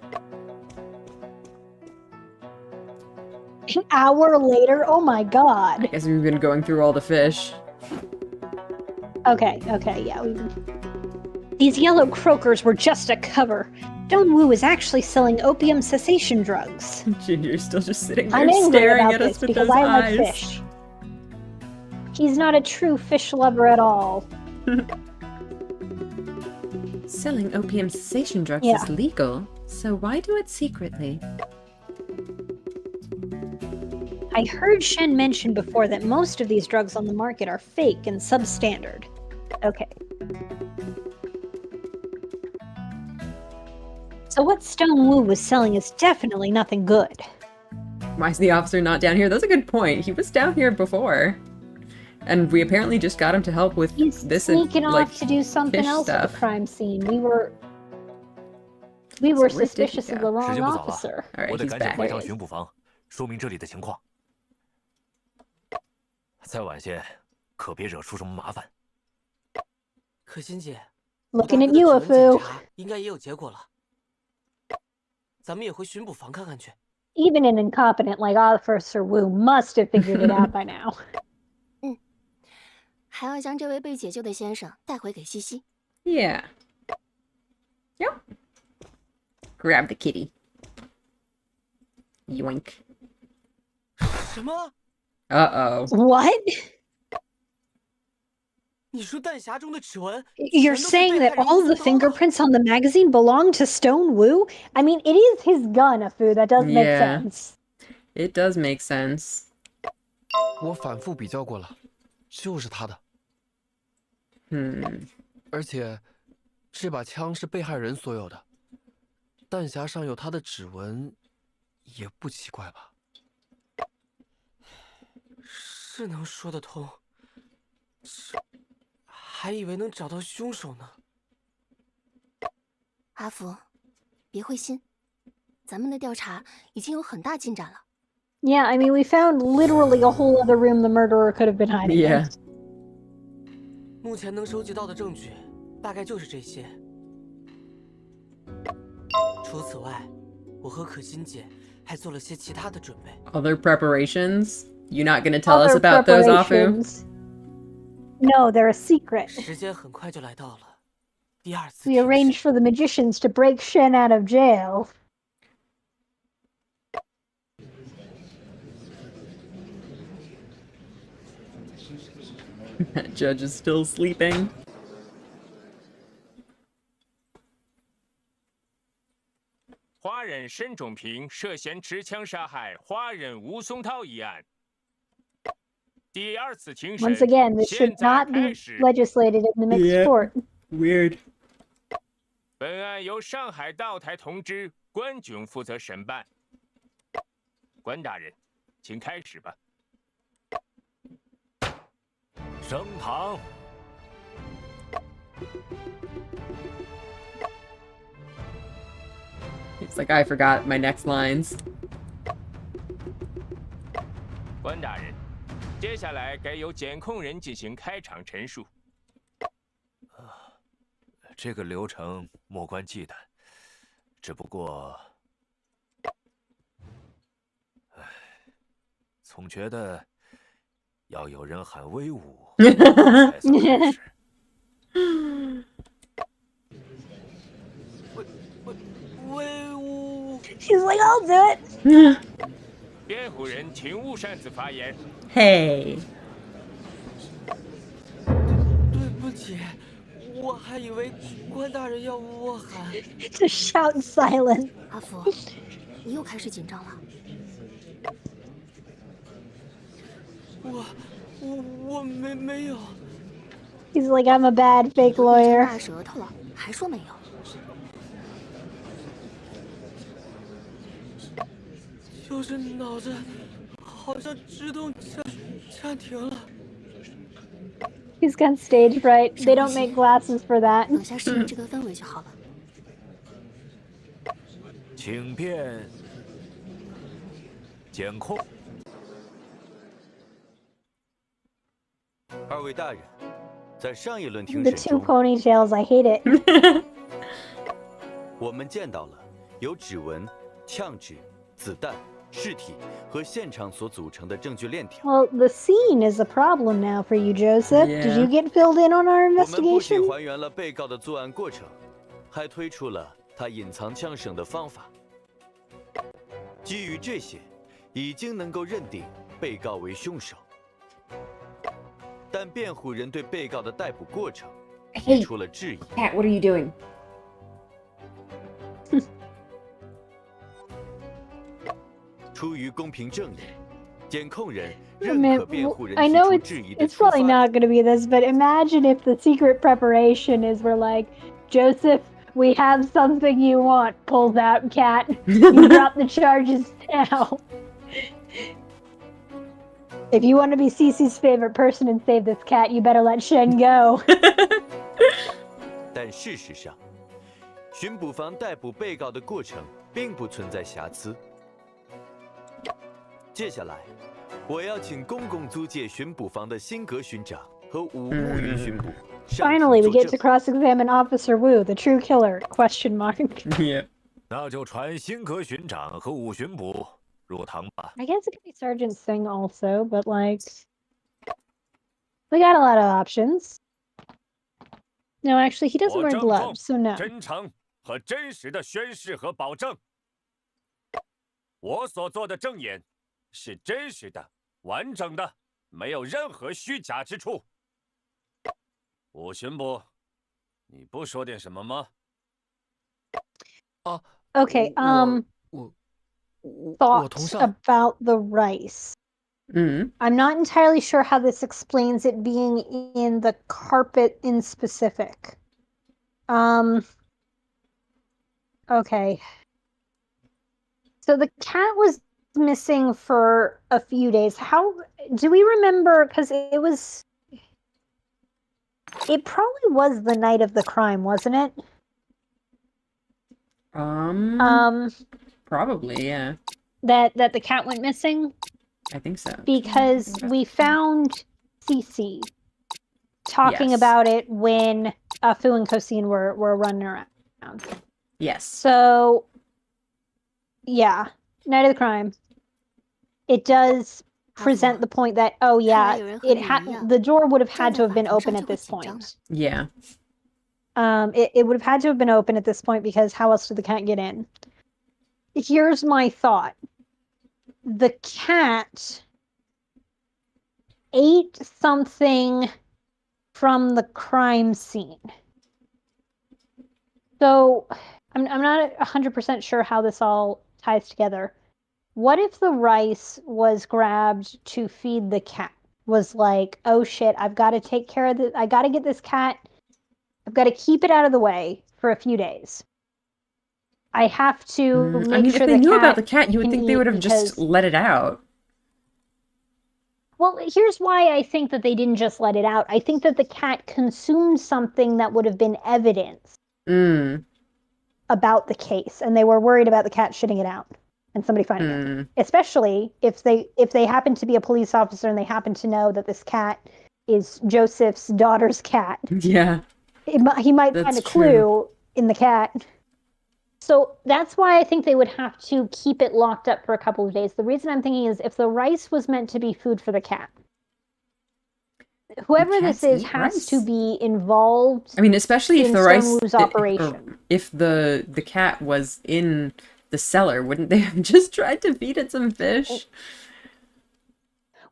An hour later? Oh my god. I guess we've been going through all the fish. Okay, yeah. These yellow croakers were just a cover. Dongwu is actually selling opium cessation drugs. Ginger's still just sitting there staring at us with those eyes. Like fish. He's not a true fish lover at all. Selling opium cessation drugs is legal, so why do it secretly? I heard Shen mention before that most of these drugs on the market are fake and substandard. Okay. So what Stone Wu was selling is definitely nothing good. Why is the officer not down here? That's a good point. He was down here before. And we apparently just got him to help with He's this sneaking like, off to do something fish else at stuff. the crime scene. We were So where did he suspicious of go? the 时 wrong 间不早了， officer. All right, 我得 he's 赶紧 back. 回趟巡捕房，说明这里的情况。再晚些，可别惹出什么麻烦。可心姐， Looking 吴 at you, 大 a 哥的指纹 foo. 检查应该也有结果了。咱们也回巡捕房看看去。 Even an incompetent like Officer Wu must have figured it out by now. 还要将这位被解救的先生带回给西西。 Yeah. Yep. Grab the kitty. Yoink. 什么？ Uh-oh. What? 你说弹匣中的指纹 You're 全都是 saying 被 that 害人 all 吴 the 松涛的 fingerprints on the magazine belong to Stone Wu? I mean, it is his gun, Afu. That does make Yeah. sense. It does make sense. 我反复比较过了，就是他的。 Hmm. 而且，这把枪是被害人所有的，弹匣上有他的指纹，也不奇怪吧？ 是能说得通，还以为能找到凶手呢。阿福，别灰心，咱们的调查已经有很大进展了。 Yeah, I mean, we found literally a whole other room the murderer could have been hiding Yeah. in. 目前能收集到的证据，大概就是这些。除此外，我和可心姐还做了些其他的准备。 Other preparations? You not gonna tell us Other about those, Afu? preparations. No, they're a secret. 时间很快就来到了第二次 We 庭 arranged 审。 for the magicians to break Shen out of jail. That judge is still sleeping. 花人申仲平涉嫌持枪杀害花人吴松涛一案，第二次庭审 Once again, this 现 should 在 not 开 be 始。 legislated in the mixed Yeah. court. Weird. 本案由上海道台同知关炯负责审办。关大人，请开始吧。升堂。 It's like I forgot my next lines. 关大人，接下来该由检控人进行开场陈述。这个流程莫关忌惮，只不过，总觉得要有人喊威武才算合适。威武！ She's like, I'll do it. 辩护人请勿擅自发言。 Hey. 对不起，我还以为关大人要我喊。 Just shout in silence. 阿福，你又开始紧张了。我没有。 He's like, I'm a bad fake 都变成 lawyer. 大舌头了，还说没有？ 就是脑子好像自动暂停了。 He's got stage fright. They don't make glasses for that. 等下适应这个氛围就好了。请辩，检控。二位大人，在上一轮庭 The 审 two 中， ponytails, I hate it. 我们见到了由指纹、枪支、子弹、尸体和现场所组成的证据链条。 Well, the scene is a problem now for you, Joseph. Did Yeah. you get filled in on our 我们不仅 investigation? 还原了被告的作案过程，还推出了他隐藏枪声的方法。基于这些，已经能够认定被告为凶手。但辩护人对被告的逮捕过程提 Hey, 出了质疑。 Cat, what are you doing? 出于公平正义，检控人 I 认 mean, 可辩护人 I 提 know 出 it's 质疑的 it's 出 probably 发。 not going to be this, but imagine if the secret preparation is we're like, Joseph, We have something you want. Pulls out cat. You drop the charges now. If you want to be Cece's favorite person and save this cat, you better let Shen go. 但事实上，巡捕房逮捕被告的过程并不存在瑕疵。接下来，我要请公共租界巡捕房的辛格巡长和武木云巡捕。Finally, we get to cross-examine Officer Wu, the true killer? Question mark. Yeah. 那就传辛格巡长和武巡捕入堂吧。 I guess it could be Sergeant Singh also, but like, we got a lot of options. No, actually, he doesn't 我 wear 郑重 gloves, so no. 真诚和真实的宣誓和保证，我所做的证言是真实的、完整的，没有任何虚假之处。武巡捕，你不说点什么吗？ Okay, 我 thoughts 同上 about the rice. Mm. I'm not entirely sure how this explains it being in the carpet in specific. Okay. So the cat was missing for a few days. How do we remember? Because it probably was the night of the crime, wasn't it? Probably, yeah. That the cat went missing? I think so. Because we found Cece talking Yes. about it when Fu and Cosine were running around. Yes. So, yeah, night of the crime. It does present the point that, oh yeah, the door would have had to have been open at this point. Yeah. It would have had to have been open at this point because how else did the cat get in? Here's my thought. The cat ate something from the crime scene. So I'm not 100% sure how this all ties together. What if the rice was grabbed to feed the cat? Was like, oh shit, I've got to take care of this. I got to get this cat. I've got to keep it out of the way for a few days. I have to make if sure they the knew cat about the cat, you would can think they eat would have just let it out. Well, here's why I think that they didn't just let it out. I think that the cat consumed something that would have been evidence about the case, and they were worried about the cat shitting it out and somebody finding it. Especially if they happen to be a police officer and they happen to know that this cat is Joseph's daughter's cat. Yeah. He might find a clue in the cat. So that's why I think they would have to keep it locked up for a couple of days. The reason I'm thinking is if the rice was meant to be food for the cat, whoever this is has to be involved. I mean, especially if the rice operation. If the cat was in the cellar, wouldn't they have just tried to feed it some fish?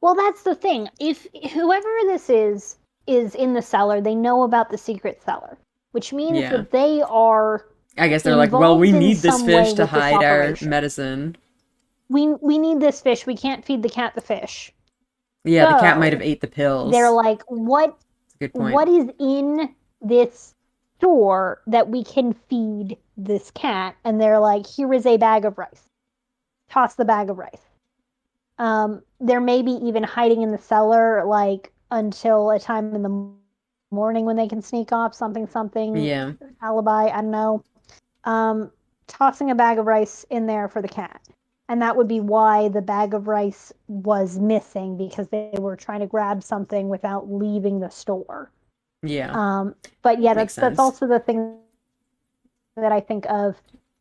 Well, that's the thing. If whoever this is in the cellar, they know about the secret cellar, which means that they are. I guess they're like, well, we need this fish to hide our medicine. We need this fish. We can't feed the cat the fish. Yeah, the cat might have ate the pills. They're like, what? Good point. What is in this store that we can feed this cat? And they're like, here is a bag of rice. Toss the bag of rice. They're maybe even hiding in the cellar, like until a time in the morning when they can sneak off. Something. Yeah. Alibi. I don't know. Tossing a bag of rice in there for the cat. And that would be why the bag of rice was missing, because they were trying to grab something without leaving the store. Yeah. But yeah, that's also the thing that I think of.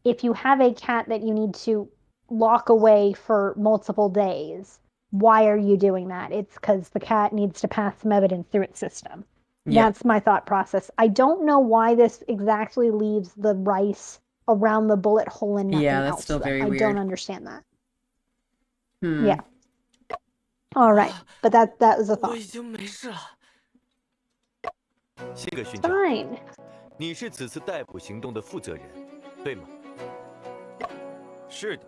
If you have a cat that you need to lock away for multiple days, why are you doing that? It's because the cat needs to pass some evidence through its system. Yeah. That's my thought process. I don't know why this exactly leaves the rice around the bullet hole and nothing else. Yeah, that's still very weird. I don't understand that. Yeah. All right, but that was a thought. 我已经没事了。辛格巡长， Fine. 你是此次逮捕行动的负责人，对吗？是的。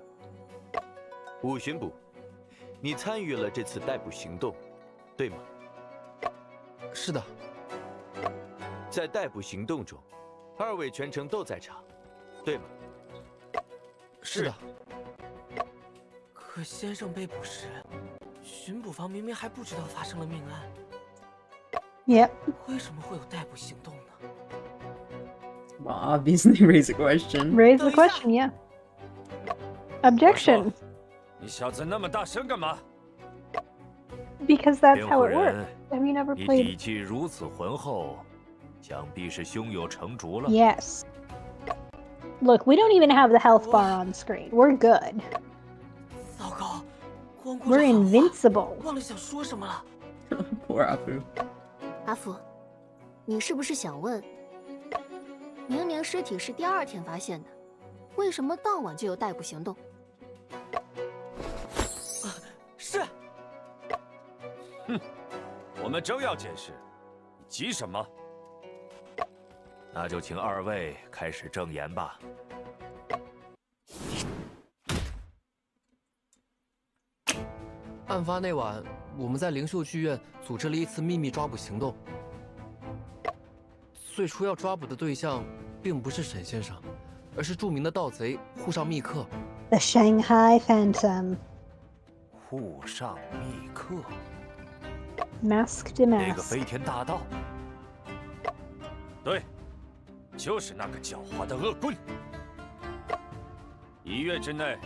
武巡捕，你参与了这次逮捕行动，对吗？是的。在逮捕行动中，二位全程都在场，对吗？是的。可先生被捕时，巡捕房明明还不知道发生了命案， Yep. 为什么会有逮捕行动呢？ Well, obviously raise a question. Raise the question, yeah. Objection. 你小子那么大声干嘛？ Because that's 辩 how 护 it works. 人， Have you never 你 played? 底气如此浑厚，想必是胸有成竹了。 Yes. Look, we don't even have the health bar on screen. We're good. 糟糕，光顾着 We're 喊话 invincible. 忘了想说什么了。 Poor Apu. 阿福，你是不是想问，明明尸体是第2天发现的，为什么当晚就有逮捕行动？是。我们正要解释，你急什么？那就请二位开始证言吧。案发那晚，我们在灵秀剧院组织了一次秘密抓捕行动。最初要抓捕的对象，并不是沈先生，而是著名的盗贼户上密克。The Shanghai Phantom. 户上密克， Masked 那个 Mask. 飞天大盗。对，就是那个狡猾的恶棍。1月之内，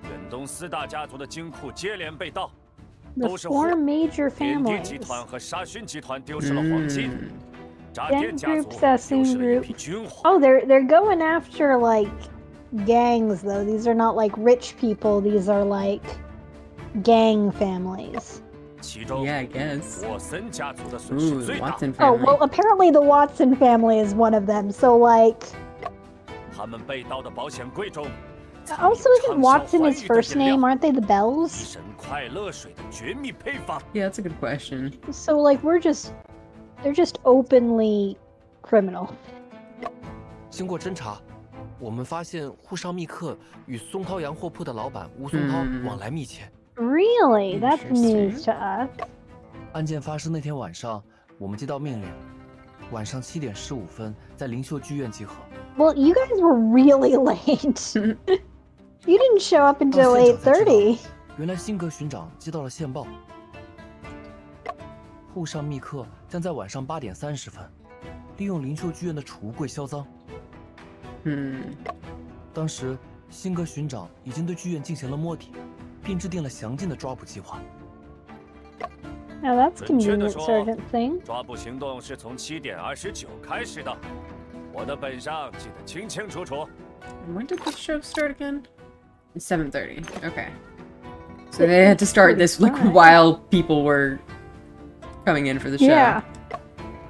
远东4大家族的金库接连被盗， The 都是 4 major 点滴集 families. 团和沙逊集团丢失了黄金，炸 Gang 店家族 group, Sassoon 丢失了一 group. 批军火。 Oh, they're going after like gangs though. These are not like rich people. These are like gang families. 其中 Yeah, I guess. 沃森家族的损失 Ooh, 最大， Watson Oh, family. well, apparently the Watson family is one of them. So like, 他们被盗的保险柜中。 also isn't Watson his first name? Aren't they the 一 Bells? 神快乐水的绝密配方。 Yeah, that's a good question. So like they're just openly criminal. 经过侦查，我们发现户上密克与松涛洋货铺的老板吴松涛往来密切。 Really? That's Interesting. news to us. 案件发生那天晚上，我们接到命令，晚上7点15分在灵秀剧院集合。 Well, you guys were really late. You didn't show up until 到现场才知道 8:30. 原来辛格巡长接到了线报，户上密克将在晚上8点30分，利用灵秀剧院的储物柜销赃。当时辛格巡长已经对剧院进行了摸底，并制定了详尽的抓捕计划。 Now that's 准确的 convenient, 说 Sergeant Thing. 抓捕行动是从7点29开始的，我的本上记得清清楚楚。 When did the show start again? 7:30. Okay. So they had to start this like while people were coming in for the show. Yeah.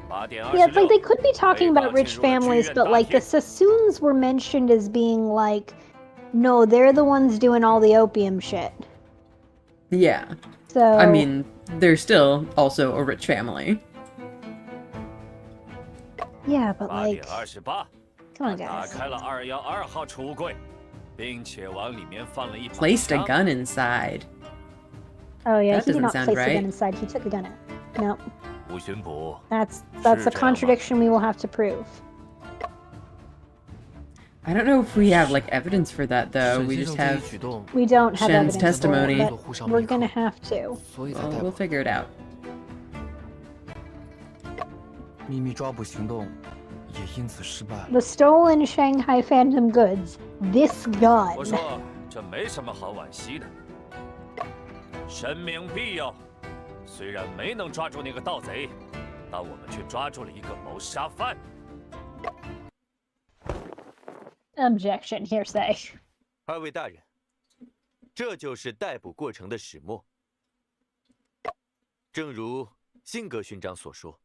8点 Yeah, it's like they 26， could be talking about rich families, but like the Sassoons were mentioned as being like, no, they're the ones doing all the opium shit. Yeah. So I mean, they're still also a rich family. yeah, but 8 like, 点28， come on, 打 guys. 开了212号储物柜，并且往里面放了一把 Placed a 枪。 gun inside. Oh yeah, That he did doesn't not sound place the right. gun inside. He took the gun out. No, 吴巡捕， that's 是 a 这样吗？ contradiction we will have to prove. I don't know if we have like evidence for that though. 沈 We 先 just 生这一 have. 举动， We don't have Shen's evidence testimony. for it, but we're gonna have to. 所以才 Well, 逮 we'll 捕。 figure it out. 秘密抓捕行动也因此失败了。 The stolen Shanghai Phantom goods. This 我 gun. 说这没什么好惋惜的，生命必要。虽然没能抓住那个盗贼，但我们却抓住了一个谋杀犯。 Objection, hearsay. 二位大人，这就是逮捕过程的始末。正如辛格勋章所说，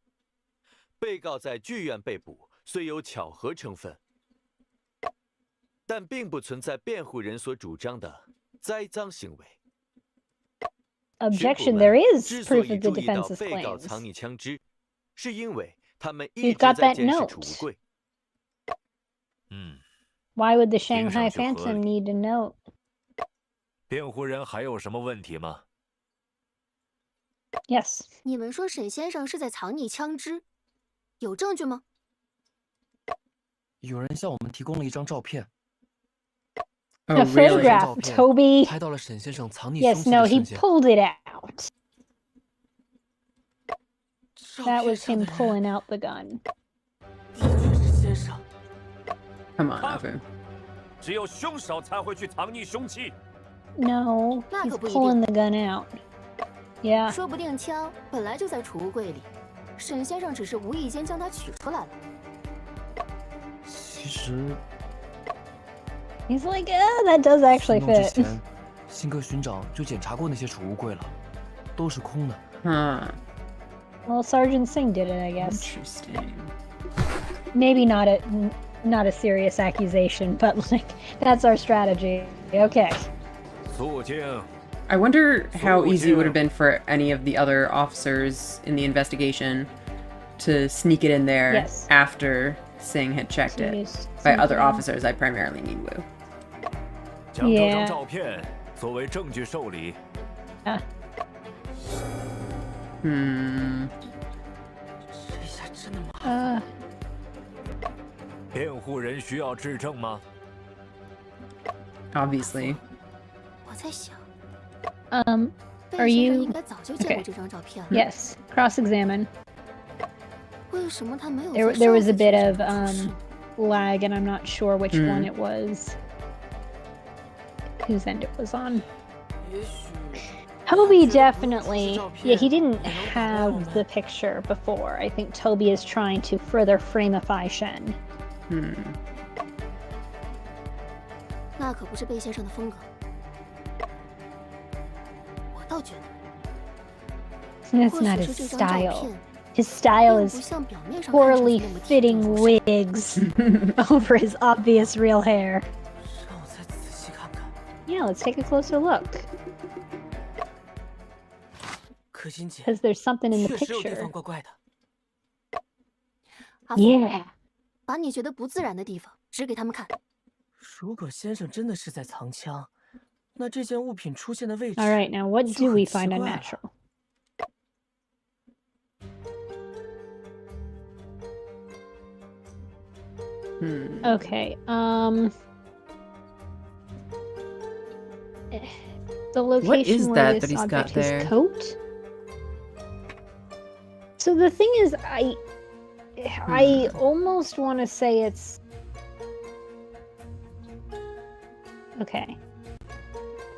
被告在剧院被捕虽有巧合成分，但并不存在辩护人所主张的栽赃行为。 Objection, there is 之所 proof 以 of the 注意到 defense's 被告藏 claims. 匿枪支，是因为他们 You've 一直 got 在 that 监视 note. 储物柜。嗯， Why would the 听 Shanghai 上去合 Phantom 理。 need a note? 辩护人还有什么问题吗？ Yes. 你们说沈先生是在藏匿枪支，有证据吗？有人向我们提供了一张照片。 Oh, A really? photograph, Toby. 拍到了沈先生藏匿 Yes, 凶器 no, 的 he 瞬间。 pulled it out. 照 That 片 was 上 him 的人 pulling out the gun. 的确是先生。 Come on, Avu. 只有凶手才会去藏匿凶器。 No, 那 he's 可不一定。 pulling the gun out. Yeah. 说不定枪本来就在储物柜里，沈先生只是无意间将它取出来了。 其实 He's like, that does actually 行动之 fit. 前，辛格巡长就检查过那些储物柜了，都是空的。 Huh. Well, Sergeant Singh did it, I guess. Interesting. Maybe not a serious accusation, but like that's our strategy. Okay. 肃静。 I wonder how So, easy it would yeah. have been for any of the other officers in the investigation to sneak it in there Yes. after Singh had checked To it. use By other something. officers, I primarily mean Wu. 将这张 Yeah. 照片作为证据受理。 Hmm. 这下真的麻烦。 辩护人需要质证吗？ Obviously. 我在想， Are 贝先生 you 应该早就见过 okay? 这张照片了。 Yes. Cross-examine. 为什么他没有 There 在 there was 上 a 次 bit 提 of 出出示 lag, and I'm not sure which Mm. one it was. Whose end it was on. 也许 Toby 他觉得不用出示 definitely. 照 Yeah, 片 he didn't 也能打败我 have 们 the picture before. I think Toby is trying to further framify Shen. Hmm. 那可不是贝先生的风格。我倒觉得， That's 或 not 许 his 是这张照 style. 片 His style 并 is 不像表面上看上去 poorly 那么体 fitting 重着 wigs over his obvious real hair. 让我再仔细看看。 Yeah, let's take a closer look. 可心姐， Because there's something in the 确实有地 picture. 方怪怪的。阿福， Yeah. 把你觉得不自然的地方指给他们看。如果先生真的是在藏枪，那这件物品出现的位置 All right, now what 就 do 很 we 奇 find 怪了 unnatural? Hmm. Okay, the location is where that this he's got object, there? his coat. So the thing is, I almost want to say it's okay,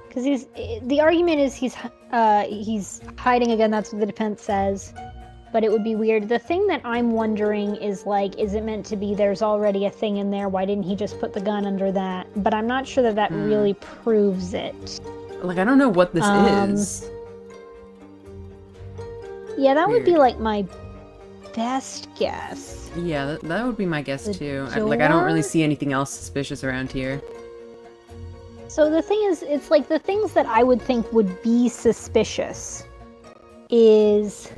because the argument is he's hiding again. That's what the defense says. But it would be weird. The thing that I'm wondering is, like, is it meant to be there's already a thing in there? Why didn't he just put the gun under that? But I'm not sure that that really proves it. Like, I don't know what this is. Yeah, that would be, Weird. like, my best guess. Yeah, that would be my guess The too. Like, I don't really door? see anything else suspicious around here. So the thing is, it's like the things that I would think would be suspicious is...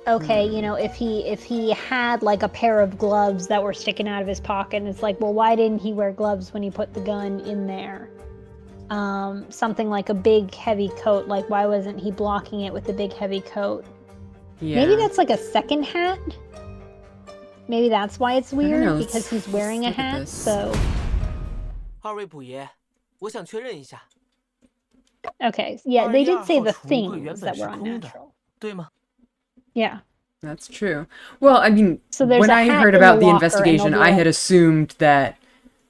Okay, you know, if he had like a pair of gloves that were sticking out of his pocket, and it's like, well, why didn't he wear gloves when he put the gun in there? Something like a big heavy coat, like why wasn't he blocking it with the big heavy coat? Yeah. Maybe that's like a second hat? Maybe that's why it's don't know, weird, let's- because he's wearing a let's look at hat, this. so... 二位捕爷，我想确认一下， Okay, yeah, they did say 22 the 号储物柜 things 原 that 本是 were 空的， unnatural. 对吗？ Yeah. That's true. Well, I mean, So there's when a I hat heard in the about the locker and investigation, they'll I be had like- assumed that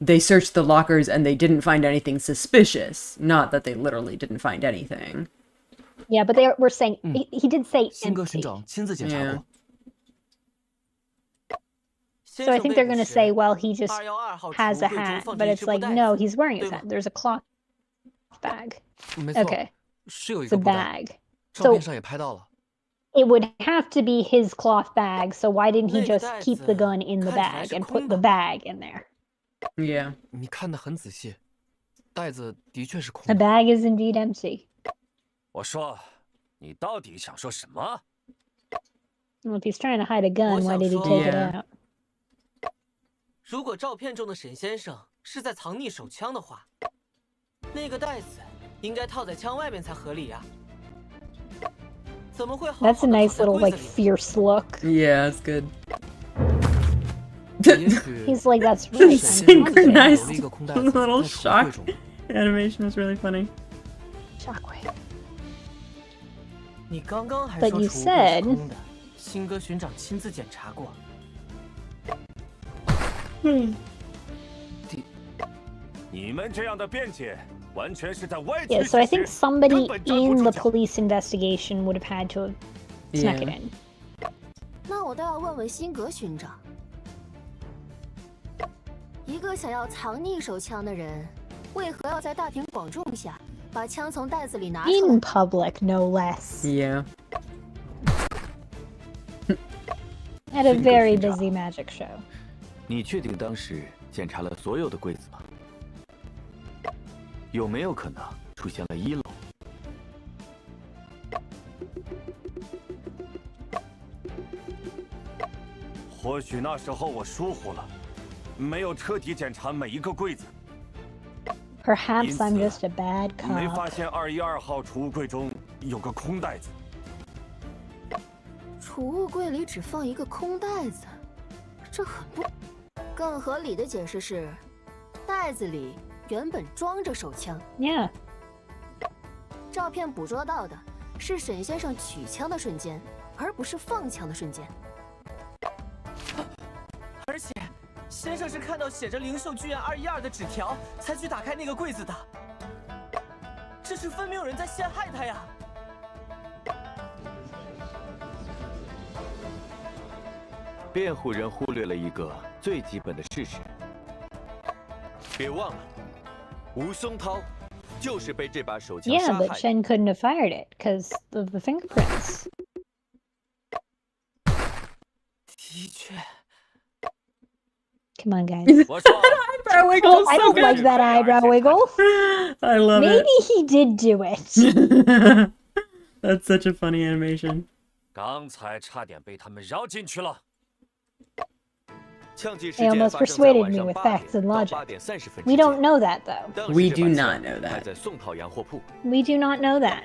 they searched the lockers and they didn't find anything suspicious, not that they literally didn't find anything. Yeah, but they were saying, he did say 辛格巡 empty. 长亲自检查 Yeah. 过。 先 So I 生 think 被 they're 捕 gonna 时 say, well, he just 212号 has 储 a 物柜中 hat, 放 but 着一 it's 只布 like, 袋 no, 子 he's wearing a 对吗 hat. There's a cloth bag. 没错， Okay, 是有一 it's 个 a 布袋， bag. 照 So 片上也拍到了。 it would have to be his cloth bag, so why didn't he 那个 just 袋 keep the 子 gun in the 看起来 bag 是 and 空 put 的 the bag in there? Yeah. 你看得很仔细，袋子的确是空 The 的。 bag is indeed empty. 我说，你到底想说什么？ Well, if he's trying to hide a gun, why did he take it Yeah. out? 如果照片中的沈先生是在藏匿手枪的话，那个袋子应该套在枪外面才合理呀。怎么会好好 That's a 地 nice 藏在 little, 柜 like, 子里？ fierce look. Yeah, that's good. He's like, that's The right. synchronized 留了一个空袋子 little 在橱 shock 柜中。 animation was really funny. Shockwave. 你刚刚还 But 说 you 储物柜 said- 是空的，辛格巡长亲自检查过。你们这样的辩解，完全是在歪曲 Yeah, so I 事 think 实， somebody 根本站不 in 住 the 脚。 police investigation would have had to have snuck it Yeah. in. 那我倒要问问辛格巡长，一个想要藏匿手枪的人，为何要在大庭广众下把枪从袋子里拿出 In 来？ public, no less. Yeah. At a very 辛格 busy magic show. 你确定当时检查了所有的柜子吗？有没有可能出现了遗漏？或许那时候我疏忽了，没有彻底检查每一个柜子， Perhaps I'm 因此， just a bad 没发 cop. 现212号储物柜中有个空袋子。储物柜里只放一个空袋子，这很不。更合理的解释是，袋子里原本装着手枪。 Yeah. 照片捕捉到的是沈先生取枪的瞬间，而不是放枪的瞬间。而且，先生是看到写着灵兽剧院212的纸条，才去打开那个柜子的。这是分明有人在陷害他呀！ 辩护人忽略了一个最基本的事实，别忘了，吴松涛就是被这把手枪 Yeah, 杀 but 害的。 Shen couldn't have fired it because of the fingerprints. 的确， Come on, guys. 我说， Eyebrow wiggle, I so don't good. like that eyebrow wiggle. I love Maybe he did do it. it. That's such a funny animation. 刚才差点被他们绕进去了。枪击事 They 件 almost 发生在 persuaded 晚 me 上 with 8 facts 点 and 到 logic. 8点30分 We 之间。 don't know that, though. 当时 We 这 do 把 not 枪 know that. 还在宋涛洋货铺， We do not know that.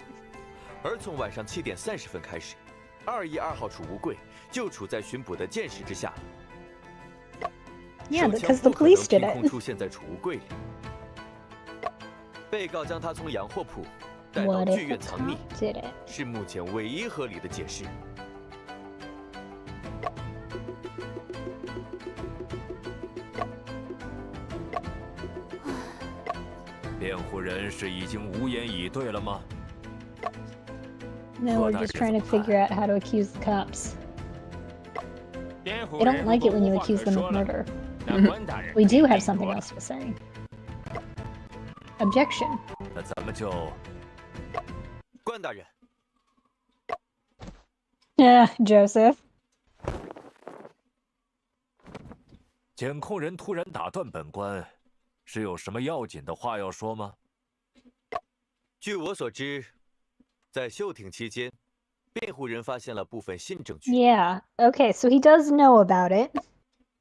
而从晚上7点30分开始，212号储物柜就处在巡捕的监视之下了。 Yeah, 手 because 枪 the 不可能 police did 凭空 it. 出现在储物柜里。被告将他从洋货铺带到 What 剧 if the 院藏匿， cop did it? 是目前唯一合理的解释。辩护人是已经无言以对了吗？ No, we're just trying to figure out how to accuse the cops. 辩护 They 人 don't 如 like it 果 when you 无话 accuse 可 them 说 of 了， murder. 那关大人 We do 可以 have 说 something 了 else to say. Objection. 那咱们就关大人， Joseph. 检控人突然打断本官，是有什么要紧的话要说吗？据我所知，在休庭期间，辩护人发现了部分新证据。 Yeah. Okay, so he does know about it.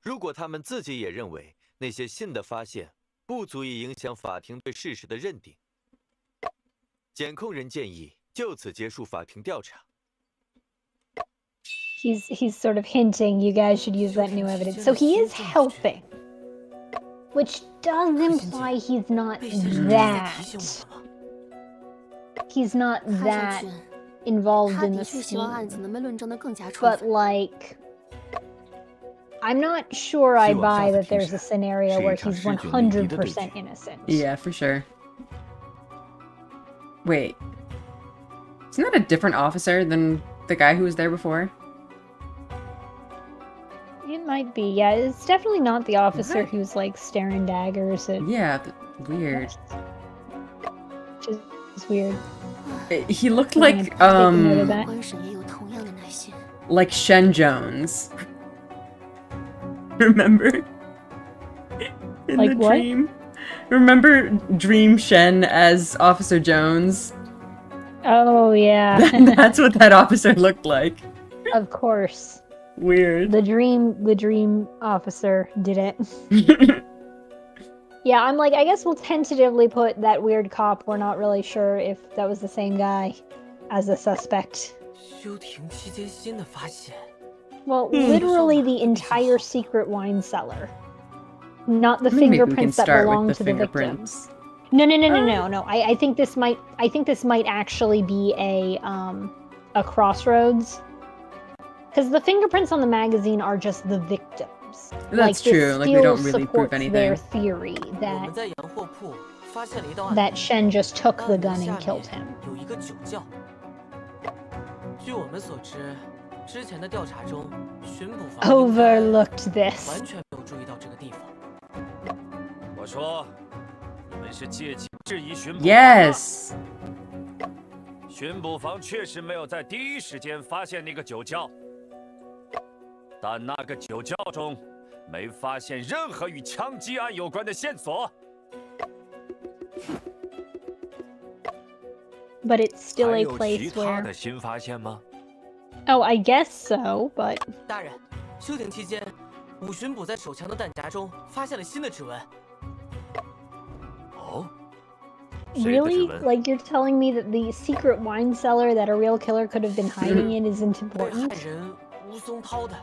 如果他们自己也认为那些新的发现不足以影响法庭对事实的认定，检控人建议就此结束法庭调查。 He's sort of hinting you guys should use that new evidence. So he is helping. Which does imply he's not 被先生在提 that. 醒我们吗？ He's not 看上 that 去 involved 他 in 的 the 确希望案子 scheme. 能被论证得更加充 But 分。 like, I'm not sure I 希望 buy 下 that 次庭 there's a 审 scenario 是一 where 场 he's 势均力敌的对决。 100% innocent. Yeah, for sure. Wait. Isn't that a different officer than the guy who was there before? It might be. Yeah, it's definitely not the officer who's like staring daggers at. Yeah, weird. Which is weird. He looked I'm gonna like, take a note of that. 官审也有同样的耐心。 like Shen Jones. Remember? In Like the what? dream? Remember Dream Shen as Officer Jones? Oh yeah, That's what that officer looked like. of course. Weird. The dream officer did it. Yeah, I'm like, I guess we'll tentatively put that weird cop. We're not really sure if that was the same guy as the suspect. 休庭期间新的发现， Well, literally the entire secret wine cellar. Not the Maybe we can fingerprints that start with belong the to the fingerprints. victims. No. I think this might actually be a crossroads. Because the fingerprints on the magazine are just the victims. That's true. Like, we don't really prove anything. Their theory 我 that 们在洋货铺发现了一道案 that Shen just took the 案子 gun 下 and killed 面 him. 有一个酒窖。据我们所知，之前的调查中，巡捕房应该 Overlooked this. 完全没有注意到这个地方。我说，你们是借机质疑巡捕房吗 Yes. 巡捕房确实没有在第一时间发现那个酒窖，但那个酒窖中没发现任何与枪击案有关的线索。 But it's still 还 a 有其 place 他 where... 的新发现吗？ Oh, I guess so, but... 大人，休庭期间，武巡捕在手枪的弹夹中发现了新的指纹。哦，谁的指 Really? 纹？ Like, you're telling me that the secret wine cellar that a real killer could have been hiding in isn't 被害 important? 人吴松涛的。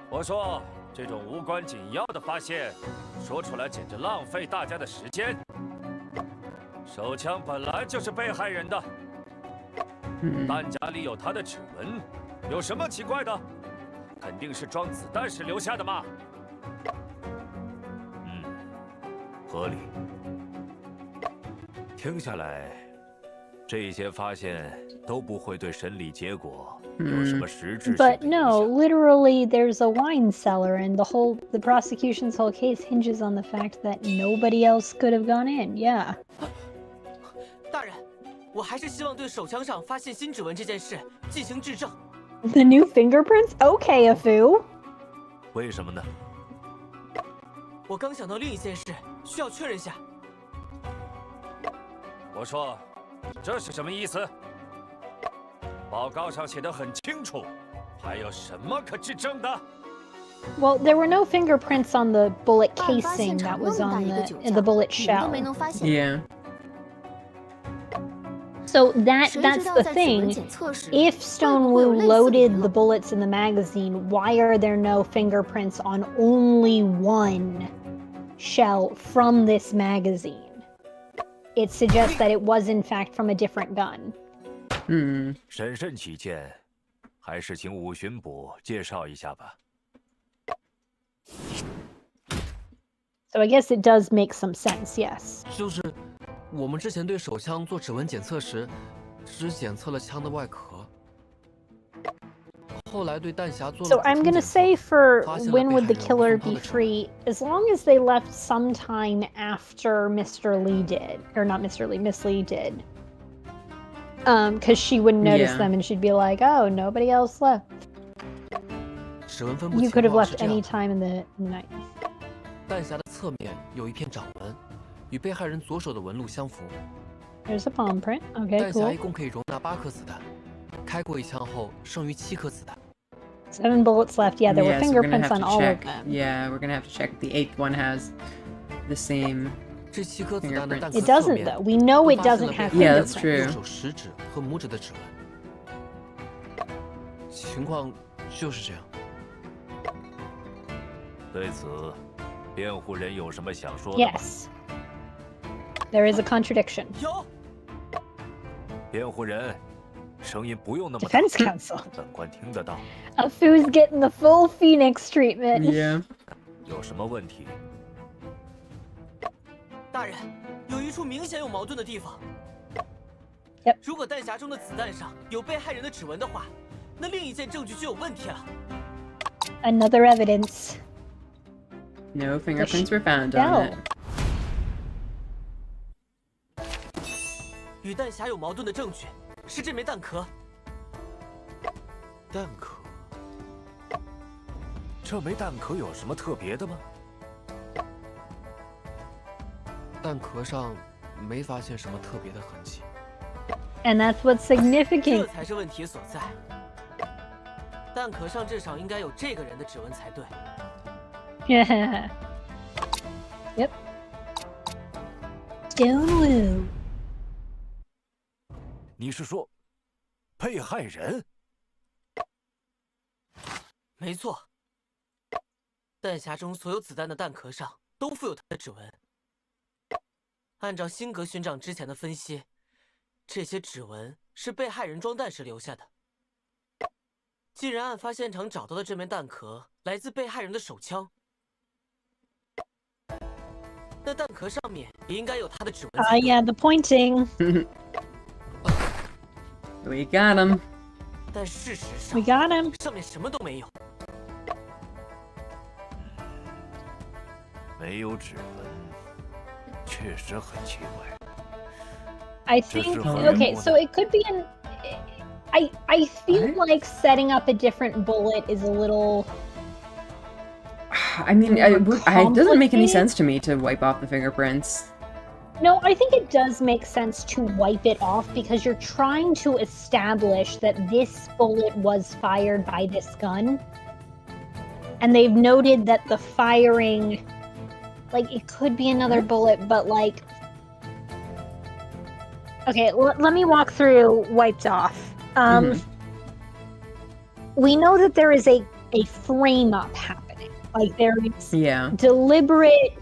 我说，这种无关紧要的发现，说出来简直浪费大家的时间。手枪本来就是被害人的，弹夹里有他的指纹，有什么奇怪的？肯定是装子弹时留下的嘛。嗯，合理。听下来，这些发现都不会对审理结果有什么实质性的 But 影 no, 响。 literally, there's a wine cellar, and the prosecution's whole case hinges on the fact that nobody else could have gone in. Yeah. 大人，我还是希望对手枪上发现新指纹这件事进行质证。 The new fingerprints? Okay, Afu. 为什么呢？我刚想到另一件事，需要确认下。我说，这是什么意思？报告上写的很清楚，还有什么可质证的？ Well, there were no fingerprints on the bullet 案发现 casing 场 that 那 was 么大 on 一个酒 the 窖， bullet 你们都没 shell. 能发现。 Yeah. So 谁 that's 知 the 道在指纹 thing. 检测时， If 会不会有 Stonewu 类似的 loaded 遗 the 漏？ bullets in the magazine, why are there no fingerprints on only one shell from this magazine? It suggests that it was in fact from a different gun. 审慎起见，还是请武巡捕介绍一下吧。 So I guess it does make some sense, yes. 就是我们之前对手枪做指纹检测时，只检测了枪的外壳。后来对弹匣做了 So 补 I'm 充 gonna 检测 say for 发现了 when 被 would 害 the 人 killer 吴松涛 be 的指纹 free? As long as they left some time after Mr. Lee did. Or not Mr. Lee, Miss Lee did. Because she wouldn't notice Yeah. them and she'd be like, oh, nobody else left. 指纹分布 You 情 could have 况是 left 这样 any 的： time in the night. 弹匣的侧面有一片掌纹，与被害人左手的纹路相符。 There's a palm print. Okay, 弹匣 cool. 一共可以容纳8颗子弹，开过一枪后剩余7颗子弹。 7 bullets left. Yeah, there were Yes, we're gonna fingerprints have on to all check. of them. Yeah, we're gonna have to check if the 8th one has the same. 这7颗子弹的弹 It 壳侧 doesn't 面 though. We know 都 it 发现 doesn't 了被 have 害 Yeah, 人 that's fingerprints. true. 右手食指和拇指的指纹。情况就是这样。对此，辩护人有什么想说的吗？ Yes. There is a contradiction. 有，辩护人，声音不用那么大， Defense counsel. 本官听得到。 Afu's getting the full Phoenix treatment. Yeah. 有什么问题？大人，有一处明显有矛盾的地方。 Yep. 如果弹匣中的子弹上有被害人的指纹的话，那另一件证据就有问题了。 Another evidence. No fingerprints were found on it. 与弹匣有矛盾的证据是这枚弹壳。弹壳？这枚弹壳有什么特别的吗？弹壳上没发现什么特别的痕迹。 And that's what's 这 significant. 才是问题所在。弹壳上至少应该有这个人的指纹才对。 Yeah. Yep. Stonewu. 你是说，被害人？没错，弹匣中所有子弹的弹壳上都附有他的指纹。按照辛格勋长之前的分析，这些指纹是被害人装弹时留下的。既然案发现场找到的这枚弹壳来自被害人的手枪，那弹壳上面也应该有他的指纹。Yeah, the pointing. We got him. 但事实 We 上， got him. 上面什么都没有。没有指纹，确实很奇怪。 I think okay, so it could be an. I feel like setting up a different bullet is a little. I mean, it doesn't make any complicated. sense to me to wipe off the fingerprints. No, I think it does make sense to wipe it off because you're trying to establish that this bullet was fired by this gun. And they've noted that the firing, like, it could be another bullet, but like. Okay, let me walk through wiped off. We know that there is a frame up happening. Like, there is Yeah. deliberate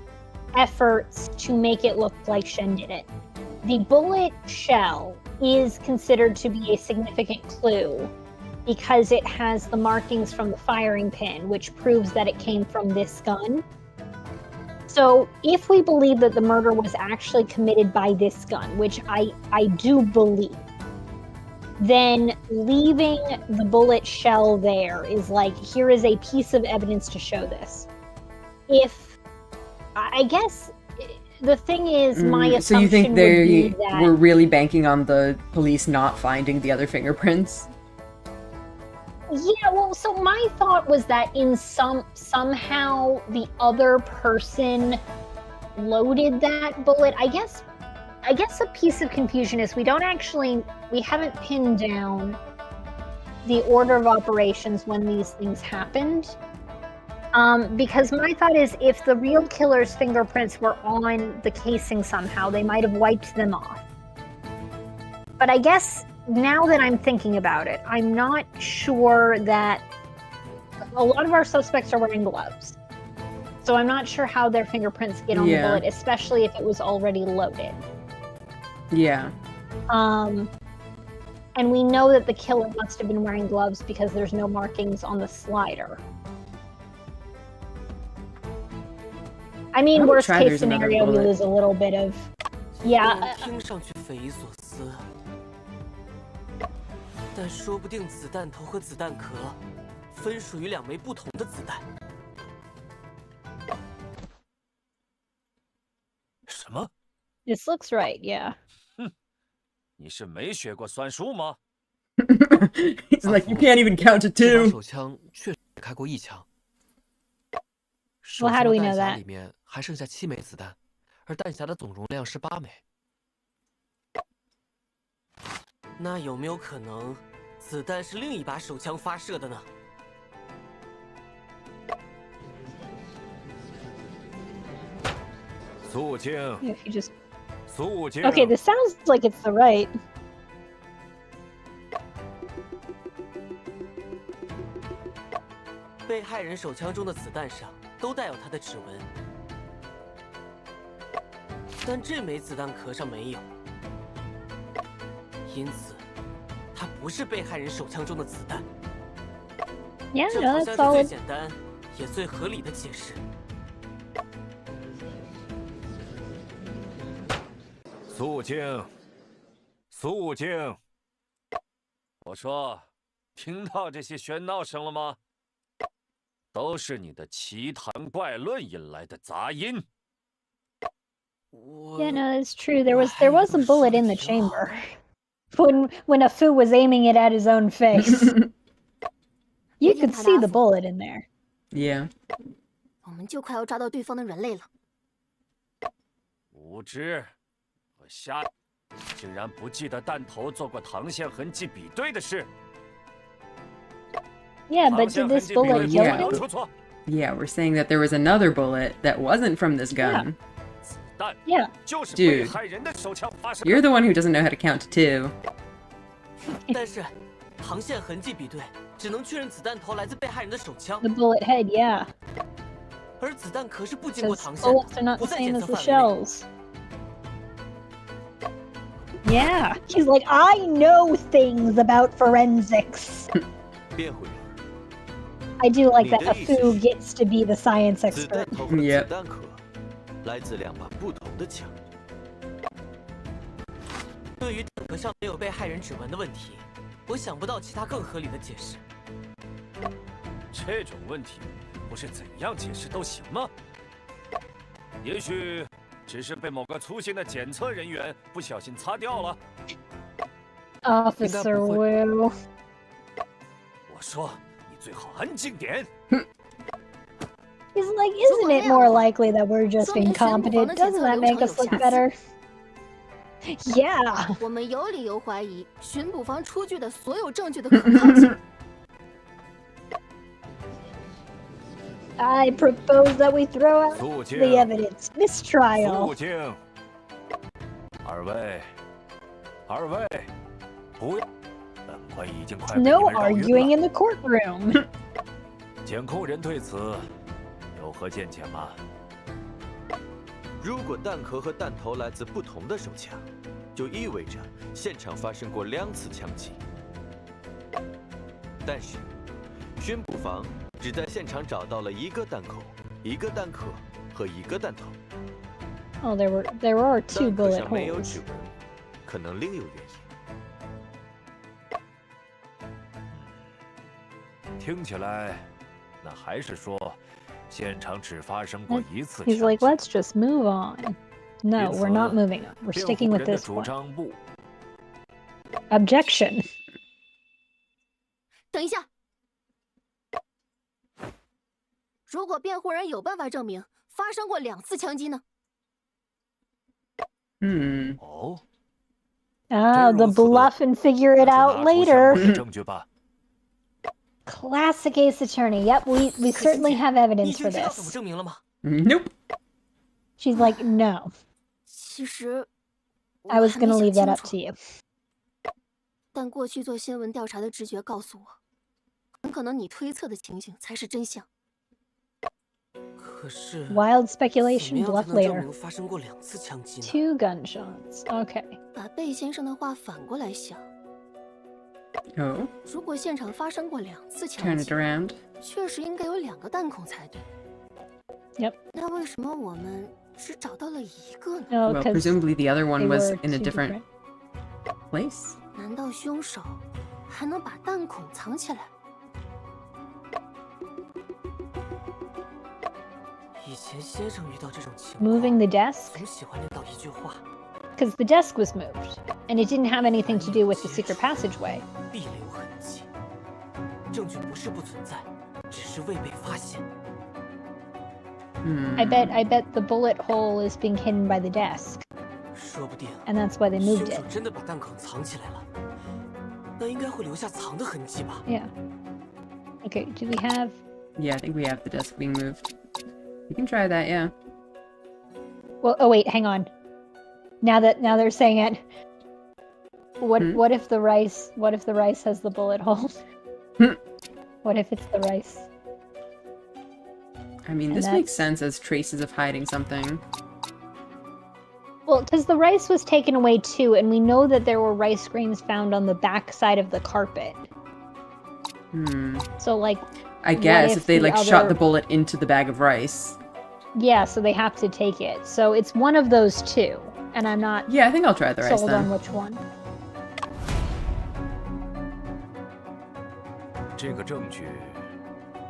efforts to make it look like Shen did it. The bullet shell is considered to be a significant clue because it has the markings from the firing pin, which proves that it came from this gun. So if we believe that the murder was actually committed by this gun, which I do believe, then leaving the bullet shell there is like, here is a piece of evidence to show this. If, I guess, the thing is, my assumption So you think would they be that... were really banking on the police not finding the other fingerprints? Yeah, well, so my thought was that somehow the other person loaded that bullet. I guess a piece of confusion is we haven't pinned down the order of operations when these things happened. Because my thought is if the real killer's fingerprints were on the casing somehow, they might have wiped them off. But I guess now that I'm thinking about it, I'm not sure that a lot of our suspects are wearing gloves. So I'm not sure how their fingerprints get on the bullet, especially if it was already loaded. Yeah. And we know that the killer must have been wearing gloves because there's no markings on the slider. I mean, worst case scenario, we lose a little bit of... Yeah. 听上去匪夷所思，但说不定子弹头和子弹壳分属于两枚不同的子弹。什么？ This looks right, yeah. 你是没学过算术吗？ He's like, you can't even count to 这把 two. 手枪确实开过一枪。 Well, how do we know 手枪的弹匣 that? 里面还剩下7枚子弹，而弹匣的总容量是8枚。那有没有可能，子弹是另一把手枪发射的呢？肃静， If you just... 肃静。 Okay, this sounds like it's the right. 被害人手枪中的子弹上都带有他的指纹，但这枚子弹壳上没有，因此，它不是被害人手枪中的子弹。 Yeah, 这 no, 好 that's 像是最 solid. 简单也最合理的解释。肃静，肃静。我说，听到这些喧闹声了吗？都是你的奇谈怪论引来的杂音。 Yeah, no, it's true. There was a bullet in the chamber when a Fu was aiming it at his own face. You could see the bullet in there. Yeah. 我们就快要抓到对方的人类了。无知和瞎，竟然不记得弹头做过膛线痕迹比对的事。 Yeah, but did this bullet kill Yeah. him? 出错。 Yeah, we're saying that there was another bullet that wasn't from this gun. 子弹 Yeah. 就是被 Dude. 害人的手枪发射。 You're the one who doesn't know how to count to two. 但是，膛线痕迹比对只能确认子弹头来自被害人的手枪， The bullet head, yeah. 而子弹壳是不经过 Says 膛线 bullets are 的， not 不 the 在 same 检 as 测 the 范围内。 shells. Yeah, he's like, I know things about forensics. 辩护人， I do like that 你的意思 Afu 是 gets to be the science 子 expert. 弹头和 Yep 子弹壳来自2把不同的枪。 对于弹壳上没有被害人指纹的问题，我想不到其他更合理的解释。这种问题不是怎样解释都行吗？也许只是被某个粗心的检测人员不小心擦掉了。 Officer Wu. 我说，你最好安静点。 He's like, isn't it more likely that we're just incompetent? Doesn't that make us look better? Yeah. 我们有理由怀疑巡捕房出具的所有证据的可靠性。 I propose that we throw out 肃静， the evidence. Mistrial. 肃静。二位，不要，本官已经快被你 No 们绕晕 arguing 了。 in the courtroom. 检控人对此有何见解吗？ 如果弹壳和弹头来自不同的手枪，就意味着现场发生过2次枪击。但是，巡捕房只在现场找到了1个弹孔、1个弹壳和1个弹头。 Oh, there are 2弹壳 bullet 上没有 holes. 指纹，可能另有原因。 听起来，那还是说，现场只发生过1次 He's 枪 like, 击。 let's just move on. No, we're not moving on. We're 辩 sticking 护 with 人的 this 主 one. 张不， Objection. 等一下，如果辩护人有办法证明发生过2次枪击呢？ 哦， Ah, the 如此， bluff and figure it 那就 out 拿出相 later. 关的证据吧。 Classic Ace Attorney. Yep, we 可欣 certainly 姐 have 你已 evidence 经 for 知道怎么 this. 证明了吗？ Nope. She's like, no. 其实 I 我 was 还没 gonna 想 leave that 清 up 楚 to you. 但过去做新闻调查的直觉告诉我，很可能你推测的情形才是真相。可是 Wild 怎么 speculation, 样才 bluff 能证 later. 明发生过2次枪击呢？ 2 gunshots. Okay. 把贝先生的话反过来想， Oh, 如果现场发生过2次枪 turn 击 it，around. 确实应该有2个弹孔才对。 Yep. 那为什么我们只找到了1个呢？ No, Well, because presumably the other one they was were in a two different place. 难道凶手还能把弹孔藏起来？以前先生遇到这种情 Moving 况， the desk? 总喜欢念叨一句话： Because the desk was moved, and it didn't have anything to do with the secret passageway. 必留痕迹。证据不是不存在，只是未被发现。 Hmm. I bet the bullet hole is being hidden by the desk, 说不定 and that's why they moved 凶手 it. 真的把弹孔藏起来了，那应该会留下藏的痕迹吧？ Yeah. Okay, do we have... Yeah, I think we have the desk being moved. You can try that, yeah. Well, oh wait, hang on. Now they're saying it. What if the rice has the bullet hole? What if it's the rice? I mean, And this that's- makes sense as traces of hiding something. Well, because the rice was taken away too, and we know that there were rice grains found on the back side of the carpet. Hmm. So, like, I guess if if they the like shot other- the bullet into the bag of rice. yeah, so they have to take it. So it's one of those two, and I'm not Yeah, I think I'll try the rice sold on then. which one. 这个证据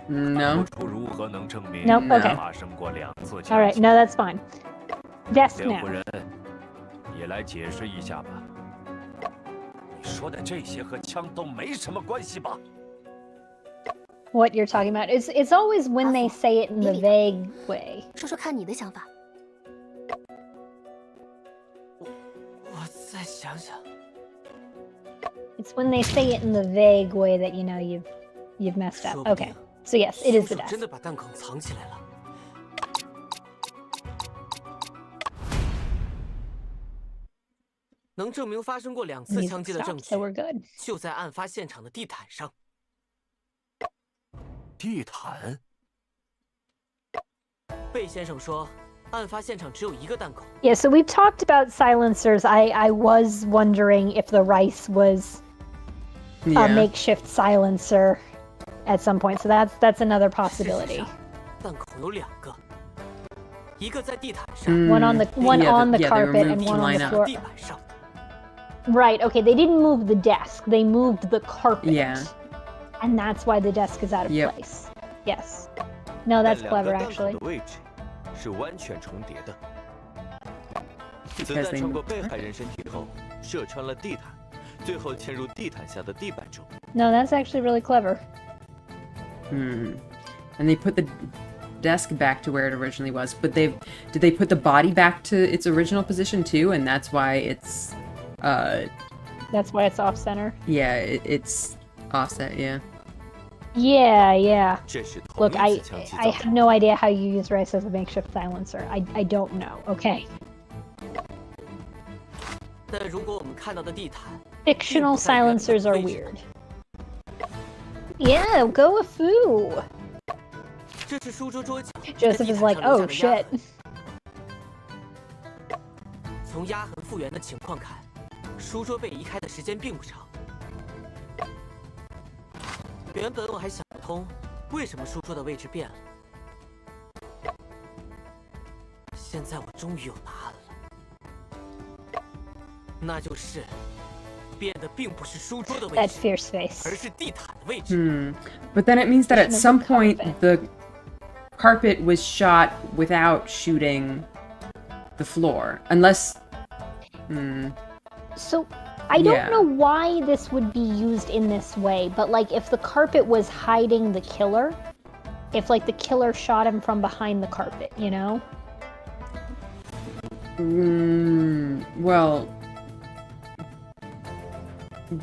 No. 不出如何能证明 Nope, okay. 发生过2次 All 枪 right, 击？ no, that's fine. Desk 辩护 now. 人，也来解释一下吧。你说的这些和枪都没什么关系吧？ What you're talking about? It's always when they say it in the vague way. 说说看你的想法。我再想想。 It's when they say it in the vague way that you know you've messed up. 说不定 Okay, so yes, it is the 凶手真 desk. 的把弹孔藏起来了。能证明发生过2次 Music 枪击的证 stopped, 据 so we're good. 就在案发现场的地毯上。地毯。贝先生说，案发现场只有一个弹孔。 Yeah, so we've talked about silencers. I was wondering if the rice was a Yeah. makeshift silencer at some point. So that's another 事实 possibility. 上，弹孔有2个，一个在地毯上， One on the one Yeah, on the they carpet removed and to one on line the up. floor. 地板上。 Right. Okay. They didn't move the desk. They moved the carpet. Yeah. And that's why the desk is out of Yep. place. Yes. No, 但 that's 两个 clever 弹孔 actually. 的位置是完全重叠的。子 Because 弹 they 穿过 moved 被 the 害人身体后，射穿了地毯，最后嵌入地毯下的地板中。 No, that's actually really clever. And they put the desk back to where it originally was, but did they put the body back to its original position too? And that's why it's That's why it's off center. yeah, it's offset. Yeah. Yeah, yeah. 这是同 Look, 一 I 次枪击 I 造 have 成。 no idea how you use rice as a makeshift silencer. I don't know. Okay. 但如果我们看到的地毯， Fictional silencers are weird. Yeah, go a foo. 这是书桌桌角。 Joseph is like, oh shit. 从压痕复原的情况看，书桌被移开的时间并不长。原本我还想不通，为什么书桌的位置变了。现在我终于有答案了，那就是变的并不是书桌的位 That 置， fierce face. 而是地毯的位置。But then it means that at Pushing some the point carpet. the carpet was shot without shooting the floor, unless. So I don't Yeah. know why this would be used in this way, but like if the carpet was hiding the killer, if like the killer shot him from behind the carpet, you know? Well,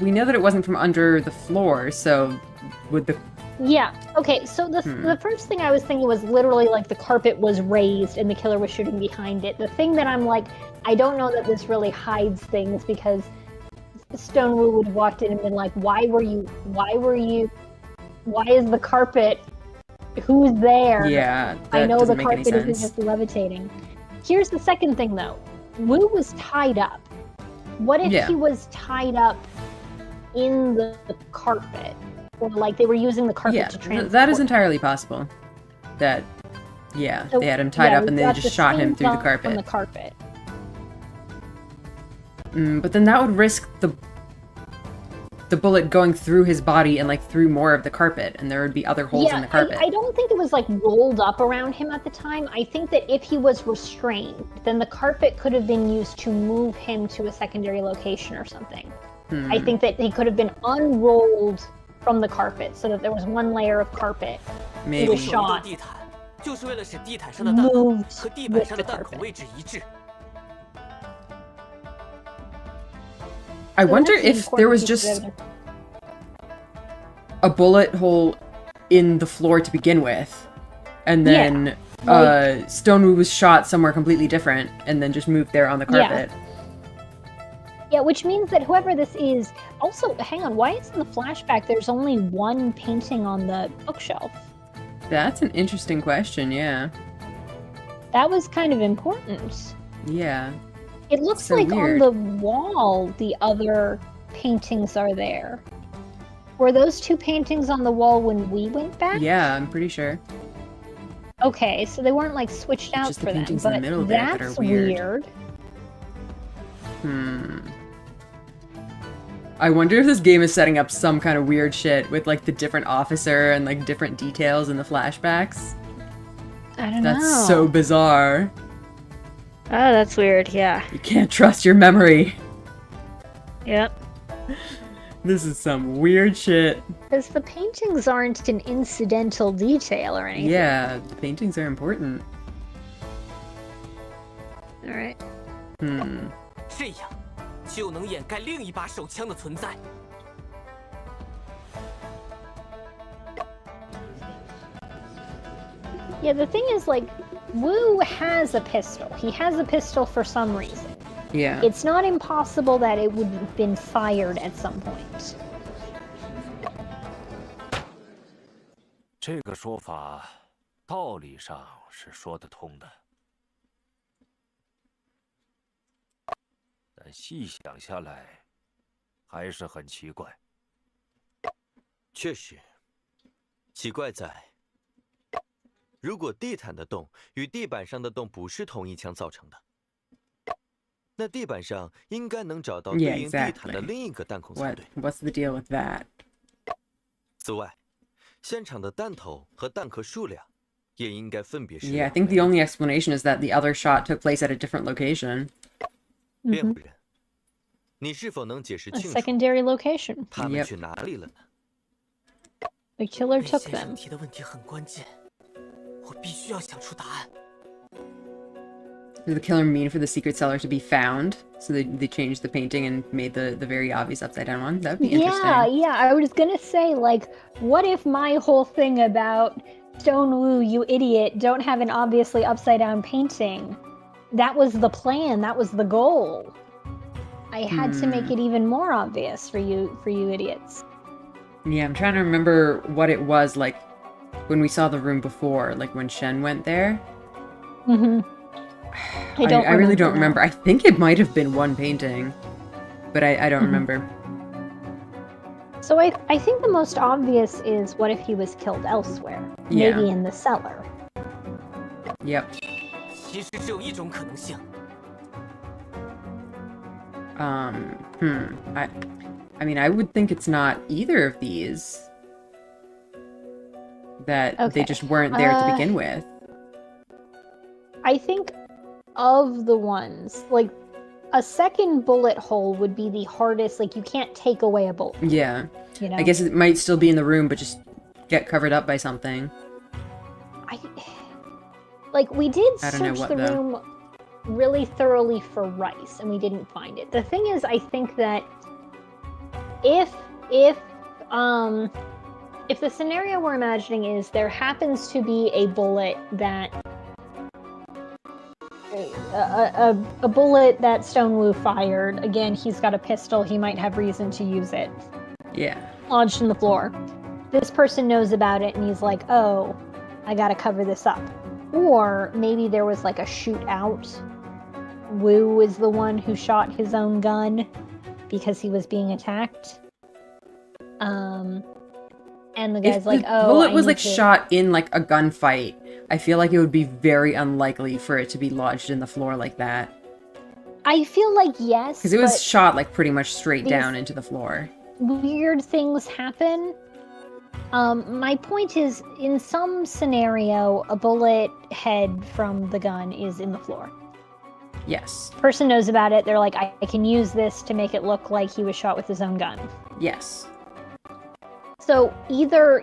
we know that it wasn't from under the floor, so would the Yeah. Okay. So the first thing I was thinking was literally like the carpet was raised and the killer was shooting behind it. The thing that I'm like, I don't know that this really hides things because Stonewu would have walked in and been like, why is the carpet? Who's there? yeah? I That know the doesn't make any carpet isn't sense. just levitating. Here's the second thing though. Wu was tied up. What if Yeah. he was tied up in the carpet? Or like they were using the carpet Yeah, to transport. that is entirely possible. That, yeah, So, they had him tied yeah, up and we've they got just the shot him same through the gun carpet. From the carpet. But then that would risk the bullet going through his body and like through more of the carpet, and there would be other holes in the carpet. I don't think it was like rolled up around him at the time. I think that if he was restrained, then the carpet could have been used to move him to a secondary location or something. I think that he could have been unrolled from the carpet so that there was one layer of carpet. Maybe. 我手移动地毯，就是为了使地毯上的弹孔 Moved 和地板 with 上 the 的弹孔 carpet. 位置一致。 I So wonder that's an if there important was piece of just evidence. a bullet hole in the floor to begin with, and then Stonewu was shot somewhere completely different, and then just moved there on the Yeah. carpet. Yeah, which means that whoever this is. Also, hang on. Why is in the flashback there's only one painting on the bookshelf? That's an interesting question. Yeah, That was kind of important. yeah. It looks So like weird. on the wall the other paintings are there. Were those two paintings on the wall when we went back? Yeah, I'm pretty sure. Okay, so they weren't like switched out just the for them, paintings in the but middle there that are that's weird. I wonder if this game is setting up some kind of weird shit with like the different officer and like different details in the flashbacks. I don't know. That's so bizarre. Oh, that's weird. Yeah. You can't trust your memory. Yep. This is some weird shit. Because the paintings aren't an incidental detail or anything. Yeah, the paintings are important. All right. 这样就能掩盖另一把手枪的存在。 Yeah, the thing is, like, Wu has a pistol. He has a pistol for some reason. Yeah. It's not impossible that it would have been fired at some point. 这个说法，道理上是说得通的，但细想下来，还是很奇怪。确实，奇怪在，如果地毯的洞与地板上的洞不是同一枪造成的，那地板上应该能找到对 Yeah, 应地毯 exactly. 的另一个弹孔才对。 What's the deal with that? 此外，现场的弹头和弹壳数量也应该分别是 Yeah, I 两 think 倍。 the only explanation is that the other shot took place at a different location. 辩护人，你是否能解释 A 清楚 secondary location. 他们 Yep. 去哪里了呢？ The killer 魏 took 先生 them. 提的问题很关键，我必须要想出答案。 Did the killer mean for the secret cellar to be found? So they changed the painting and made the very obvious upside down one? That would be interesting. Yeah. I was gonna say, like, what if my whole thing about Stone Wu, you idiot, don't have an obviously upside down painting? That was the plan. That was the goal. I had to make it even more obvious for you idiots. Yeah, I'm trying to remember what it was like when we saw the room before, like when Shen went there. Mm-hmm. I really don't remember. I think it might have been one painting, but I don't remember. So I think the most obvious is, what if he was killed elsewhere? Yeah. Maybe in the cellar. Yep. 其实只有一种可能性， I mean, I would think it's not either of these. That they Okay. just weren't there to begin with. I think of the ones, like, a second bullet hole would be the hardest. Like, you can't take away a bullet. Yeah. You know? I guess it might still be in the room, but just get covered up by something. We did I don't know search what, the though. room really thoroughly for rice, and we didn't find it. The thing is, I think that if the scenario we're imagining is there happens to be a bullet that a bullet that Stone Wu fired. Again, he's got a pistol. He might have reason to use it. Yeah. Lodged in the floor. This person knows about it, and he's like, "Oh, I gotta cover this up." Or maybe there was like a shootout. Wu is the one who shot his own gun because he was being attacked. And the guy's If like, the "Oh, bullet I was need like to-" shot in like a gunfight, I feel like it would be very unlikely for it to be lodged in the floor like that. I feel like yes, Because it was but shot like pretty much straight these- down into the floor. weird things happen. My point is, in some scenario, a bullet head from the gun is in the floor. Yes. Person knows about it. They're like, I can use this to make it look like he was shot with his own gun. Yes. So either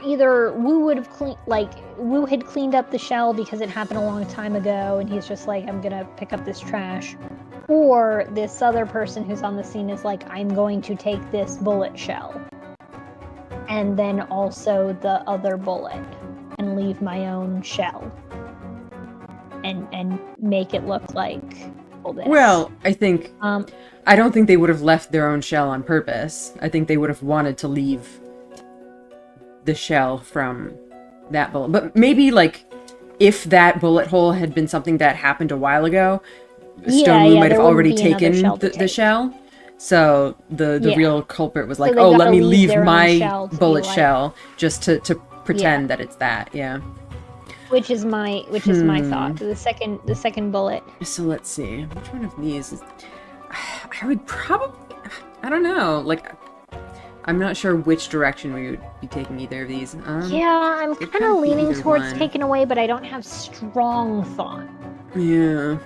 Wu would have Wu had cleaned up the shell because it happened a long time ago, and he's just like, I'm gonna pick up this trash, or this other person who's on the scene is like, I'm going to take this bullet shell, and then also the other bullet, and leave my own shell, and make it look like all this. Well, I think I don't think they would have left their own shell on purpose. I think they would have wanted to leave the shell from that bullet. But maybe, like, if that bullet hole had been something that happened a while ago, Stone Wu might have already taken the shell. So the real culprit was like, they oh, let gotta me leave leave their own my shell to be bullet like- shell just to pretend that it's that, yeah. Which is my thought. The second bullet. So let's see. Which one of these is... I would probably... I don't know. Like, I'm not sure which direction we would be taking either of these. Yeah, I'm it kind could of be leaning either towards one. taken away, but I don't have strong thought. Yeah.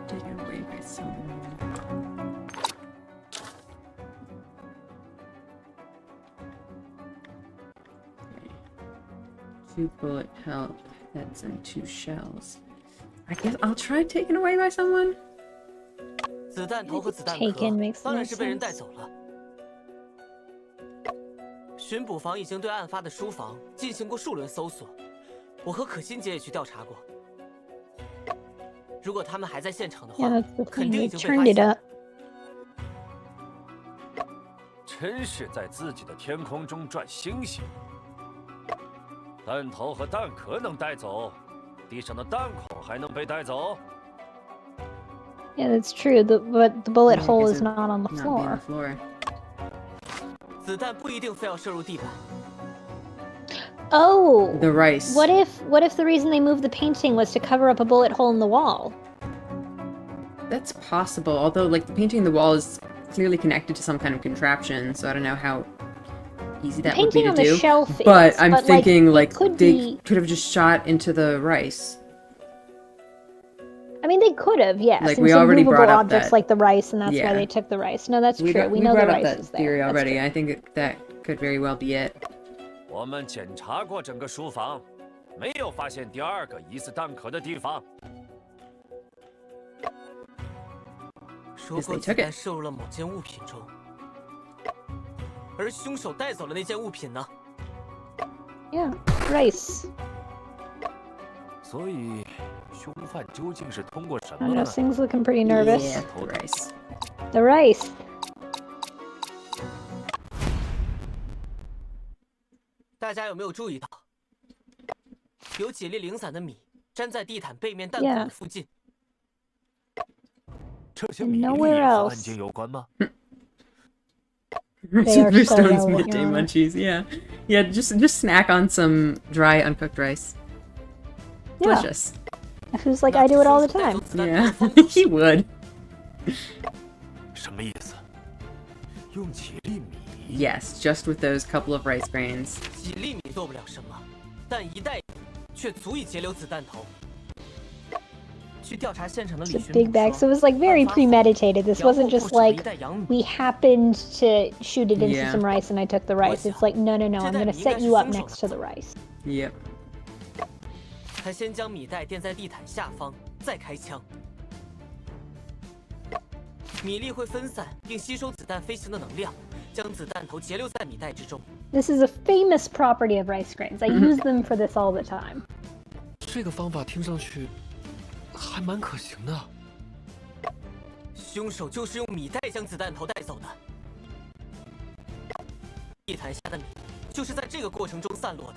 Taken away by someone. Okay. 2 bullet heads and 2 shells. I guess I'll try taken away by someone. 子弹头和子弹 Taken 壳 makes 当然 no 是被人 sense. 带走了。巡捕房已经对案发的书房进行过数轮搜索，我和可心姐也去调查过。如果他们还在现场的话， Yeah, that's the 肯 thing. 定 They 已经被 turned 发 it 现 up. 真是在自己的天空中转星星。弹头和弹壳能带走，地上的弹孔还能被带走？ Yeah, that's true. But the bullet Yeah, I hole guess is it not on the Not be on the floor. floor. 子弹不一定非要射入地板。 Oh, The rice. what if the reason they moved the painting was to cover up a bullet hole in the wall? That's possible, although, like, the painting on the wall is clearly connected to some kind of contraption, so I don't know how easy that would be painting to on the do. shelf But is, I'm but, thinking, like, like, they could have just shot into the rice. I mean, they could have, yes. Like, and we some already movable brought up objects that- like the rice, and that's Yeah. why they took the rice. No, that's true. We know brought the up rice that is there. theory That's already. true. I think that could very well be it. 我们检查过整个书房，没有发现第二个疑似弹壳的地方。说过子弹射入了某件物品中，而凶手带走了那件物品呢？ Yeah, rice. 所以，凶犯究竟是通过什 I 么 don't 呢 know, Sing's looking pretty nervous. Yeah, the rice. The rice. 大家有没有注意到，有几粒零散的米粘在地毯背面弹 Yeah. 孔附近？ 这些米粒 Nowhere 和 else. 案件有关吗？ They are so Stone's relevant, midday Your Honor. munchies, yeah. Yeah, just snack on some dry, uncooked rice. Yeah. Delicious. Who's like, I do it all the 带走 time. 子弹头 Yeah, 的方法 he would. 什么意思？用几粒米？ Yes, just with those couple of rice grains. 几粒米做不了什么，但一袋却足以截留子弹头。据调查现场的 It's 李 a 巡 big 捕 bag, 说 so it was like very 案发后 premeditated. This 洋货 wasn't 铺 just 只了一 like 袋洋米 we happened to shoot it into Yeah. some rice and I took the rice. It's like, no, I'm gonna set you up next to the rice. Yep. 他先将米袋垫在地毯下方，再开枪。米粒会分散并吸收子弹飞行的能量，将子弹头截留在米袋之中。 This is a famous property of rice grains. I use them for this all the time. 这个方法听上去还蛮可行的。凶手就是用米袋将子弹头带走的。地毯下的米就是在这个过程中散落的。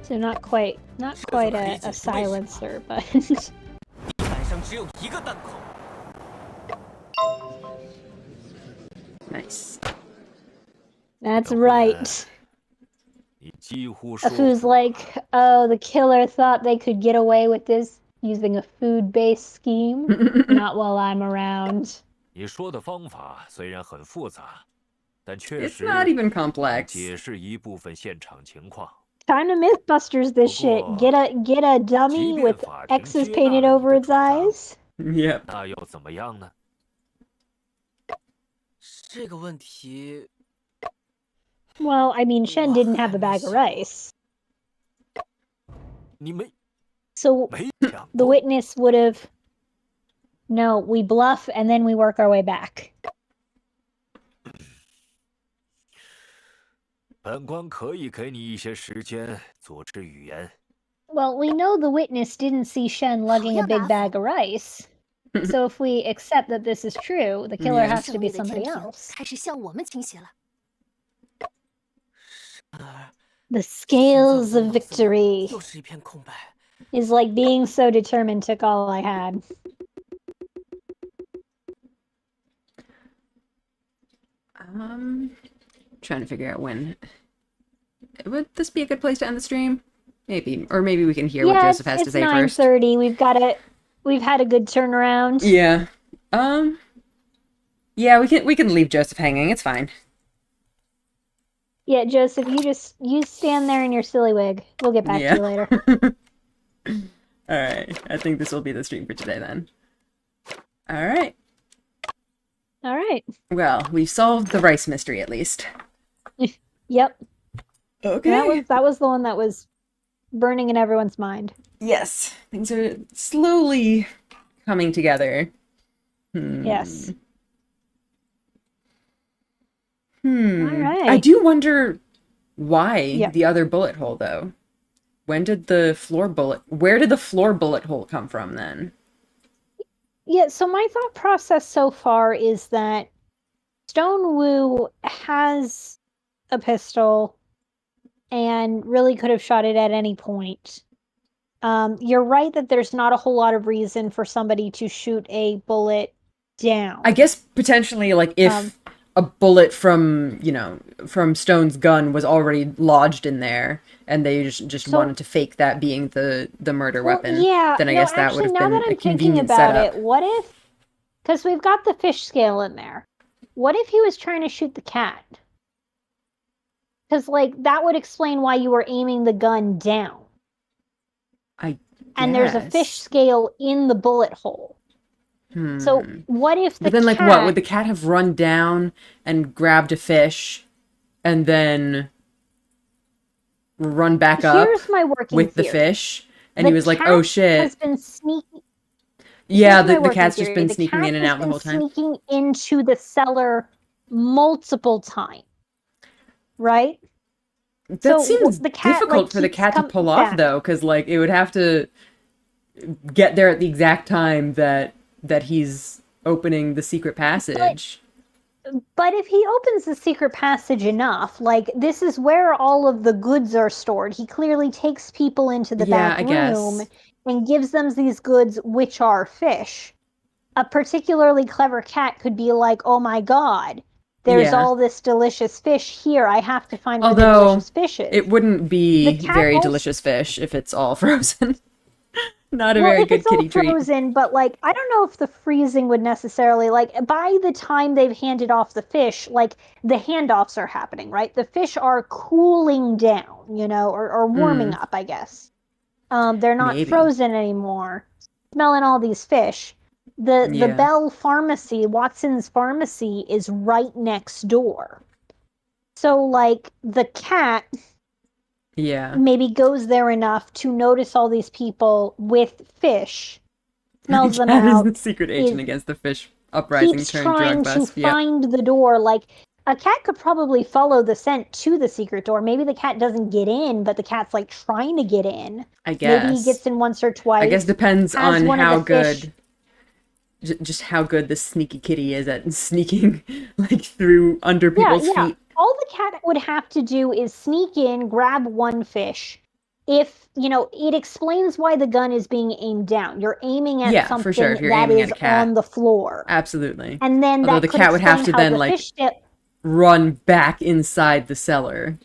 So not quite a silencer, but 地板上只有一个弹孔。 Nice. that's right. 你几乎说 Who's like, oh, the killer thought they could get away with this using a food-based scheme? Not while I'm around. 你说的方法虽然很复杂，但确 It's 实 not even complex. 解释一部分现场情况。 Time to Mythbusters this shit. Get a dummy with X's painted over its eyes. Yep. 那又怎么样呢？ 这个问题， Well, I mean, Shen didn't have a bag of rice. 你没 So 没想 the 过 witness would have... No, we bluff and then we work our way back. 本官可以给你一些时间组织语言。 Well, we know the witness didn't see Shen lugging a big bag of rice. So if we accept that this is true, the killer Yeah. has to be somebody else. 开始向我们倾斜了。 The scales of victory 又是一片空白。 is like being so determined took all I had. Trying to figure out when. Would this be a good place to end the stream? Maybe, or maybe we can hear what Yeah, Joseph has to it's say first. 9:30. We've had a good turnaround. Yeah. Yeah, we can leave Joseph hanging. It's fine. Yeah, Joseph, you stand there in your silly wig. We'll get back to you later. All right. I think this will be the stream for today then. All right. All right. Well, we solved the rice mystery at least. Yep. Okay. That was the one that was burning in everyone's mind. Yes, things are slowly coming together. Yes. All right. I do wonder why Yeah. the other bullet hole though. Where did the floor bullet hole come from then? Yeah, so my thought process so far is that Stonewu has a pistol and really could have shot it at any point. You're right that there's not a whole lot of reason for somebody to shoot a bullet down. I guess potentially, like, if a bullet from, you know, from Stone's gun was already lodged in there, and they just wanted to fake that being the murder weapon, then I guess that would have been a convenient setup. What if, because we've got the fish scale in there, what if he was trying to shoot the cat? Because, like, that would explain why you were aiming the gun down. And there's a fish scale in the bullet hole. So what if the But then, like, cat... what? Would the cat have run down and grabbed a fish and then run back up with the fish? And he was like, oh, shit. Has been sneaking... Yeah, the cat's just been sneaking in and out the whole time. Sneaking into the cellar multiple times. Right? That seems difficult for the cat to pull off, though, because, like, it would have to get there at the exact time that he's opening the secret passage. But if he opens the secret passage enough, like, this is where all of the goods are stored. He clearly takes people into the back room and gives them these goods, which are fish. A particularly clever cat could be like, oh my god, there's all this delicious fish here. I have to find where the delicious fish is. It wouldn't be very delicious fish if it's all frozen. Not a very good kitty treat. Frozen, but, like, I don't know if the freezing would necessarily, like, by the time they've handed off the fish, like, the handoffs are happening, right? The fish are cooling down, you know, or warming up, I guess. They're not frozen anymore. Smelling all these fish. The Bell Pharmacy, Watson's Pharmacy, is right next door. So, like, the cat maybe goes there enough to notice all these people with fish, smells them out. That is the secret agent against the fish uprising turned drug bust. Keeps trying to find the door. Like, a cat could probably follow the scent to the secret door. Maybe the cat doesn't get in, but the cat's, like, trying to get in. I guess. Maybe he gets in once or twice. I guess depends on how good... Just how good this sneaky kitty is at sneaking, like, through under people's feet. All the cat would have to do is sneak in, grab one fish. If, you know, it explains why the gun is being aimed down. You're aiming at something that is on the floor. Absolutely. And then although the cat would have to then, like, run back inside the cellar.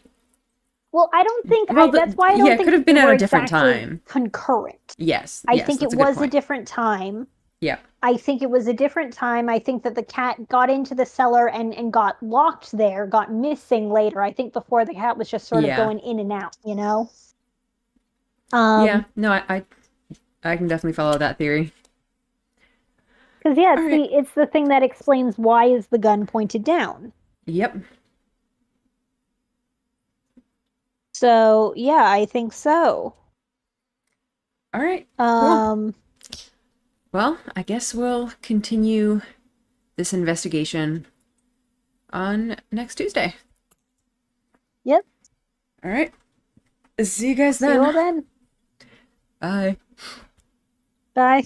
Well, I don't think... that's why I don't think it could have been at a different time. Concurrent. Yes. I think it was a different time. Yeah. I think it was a different time. I think that the cat got into the cellar and got locked there, got missing later. I think before the cat was just sort of going in and out, you know? Yeah, no, I can definitely follow that theory. Because, it's the thing that explains why is the gun pointed down. Yep. So, yeah, I think so. All right. Cool. Well, I guess we'll continue this investigation on next Tuesday. Yep. All right. See you guys then. See you all then. Bye. Bye.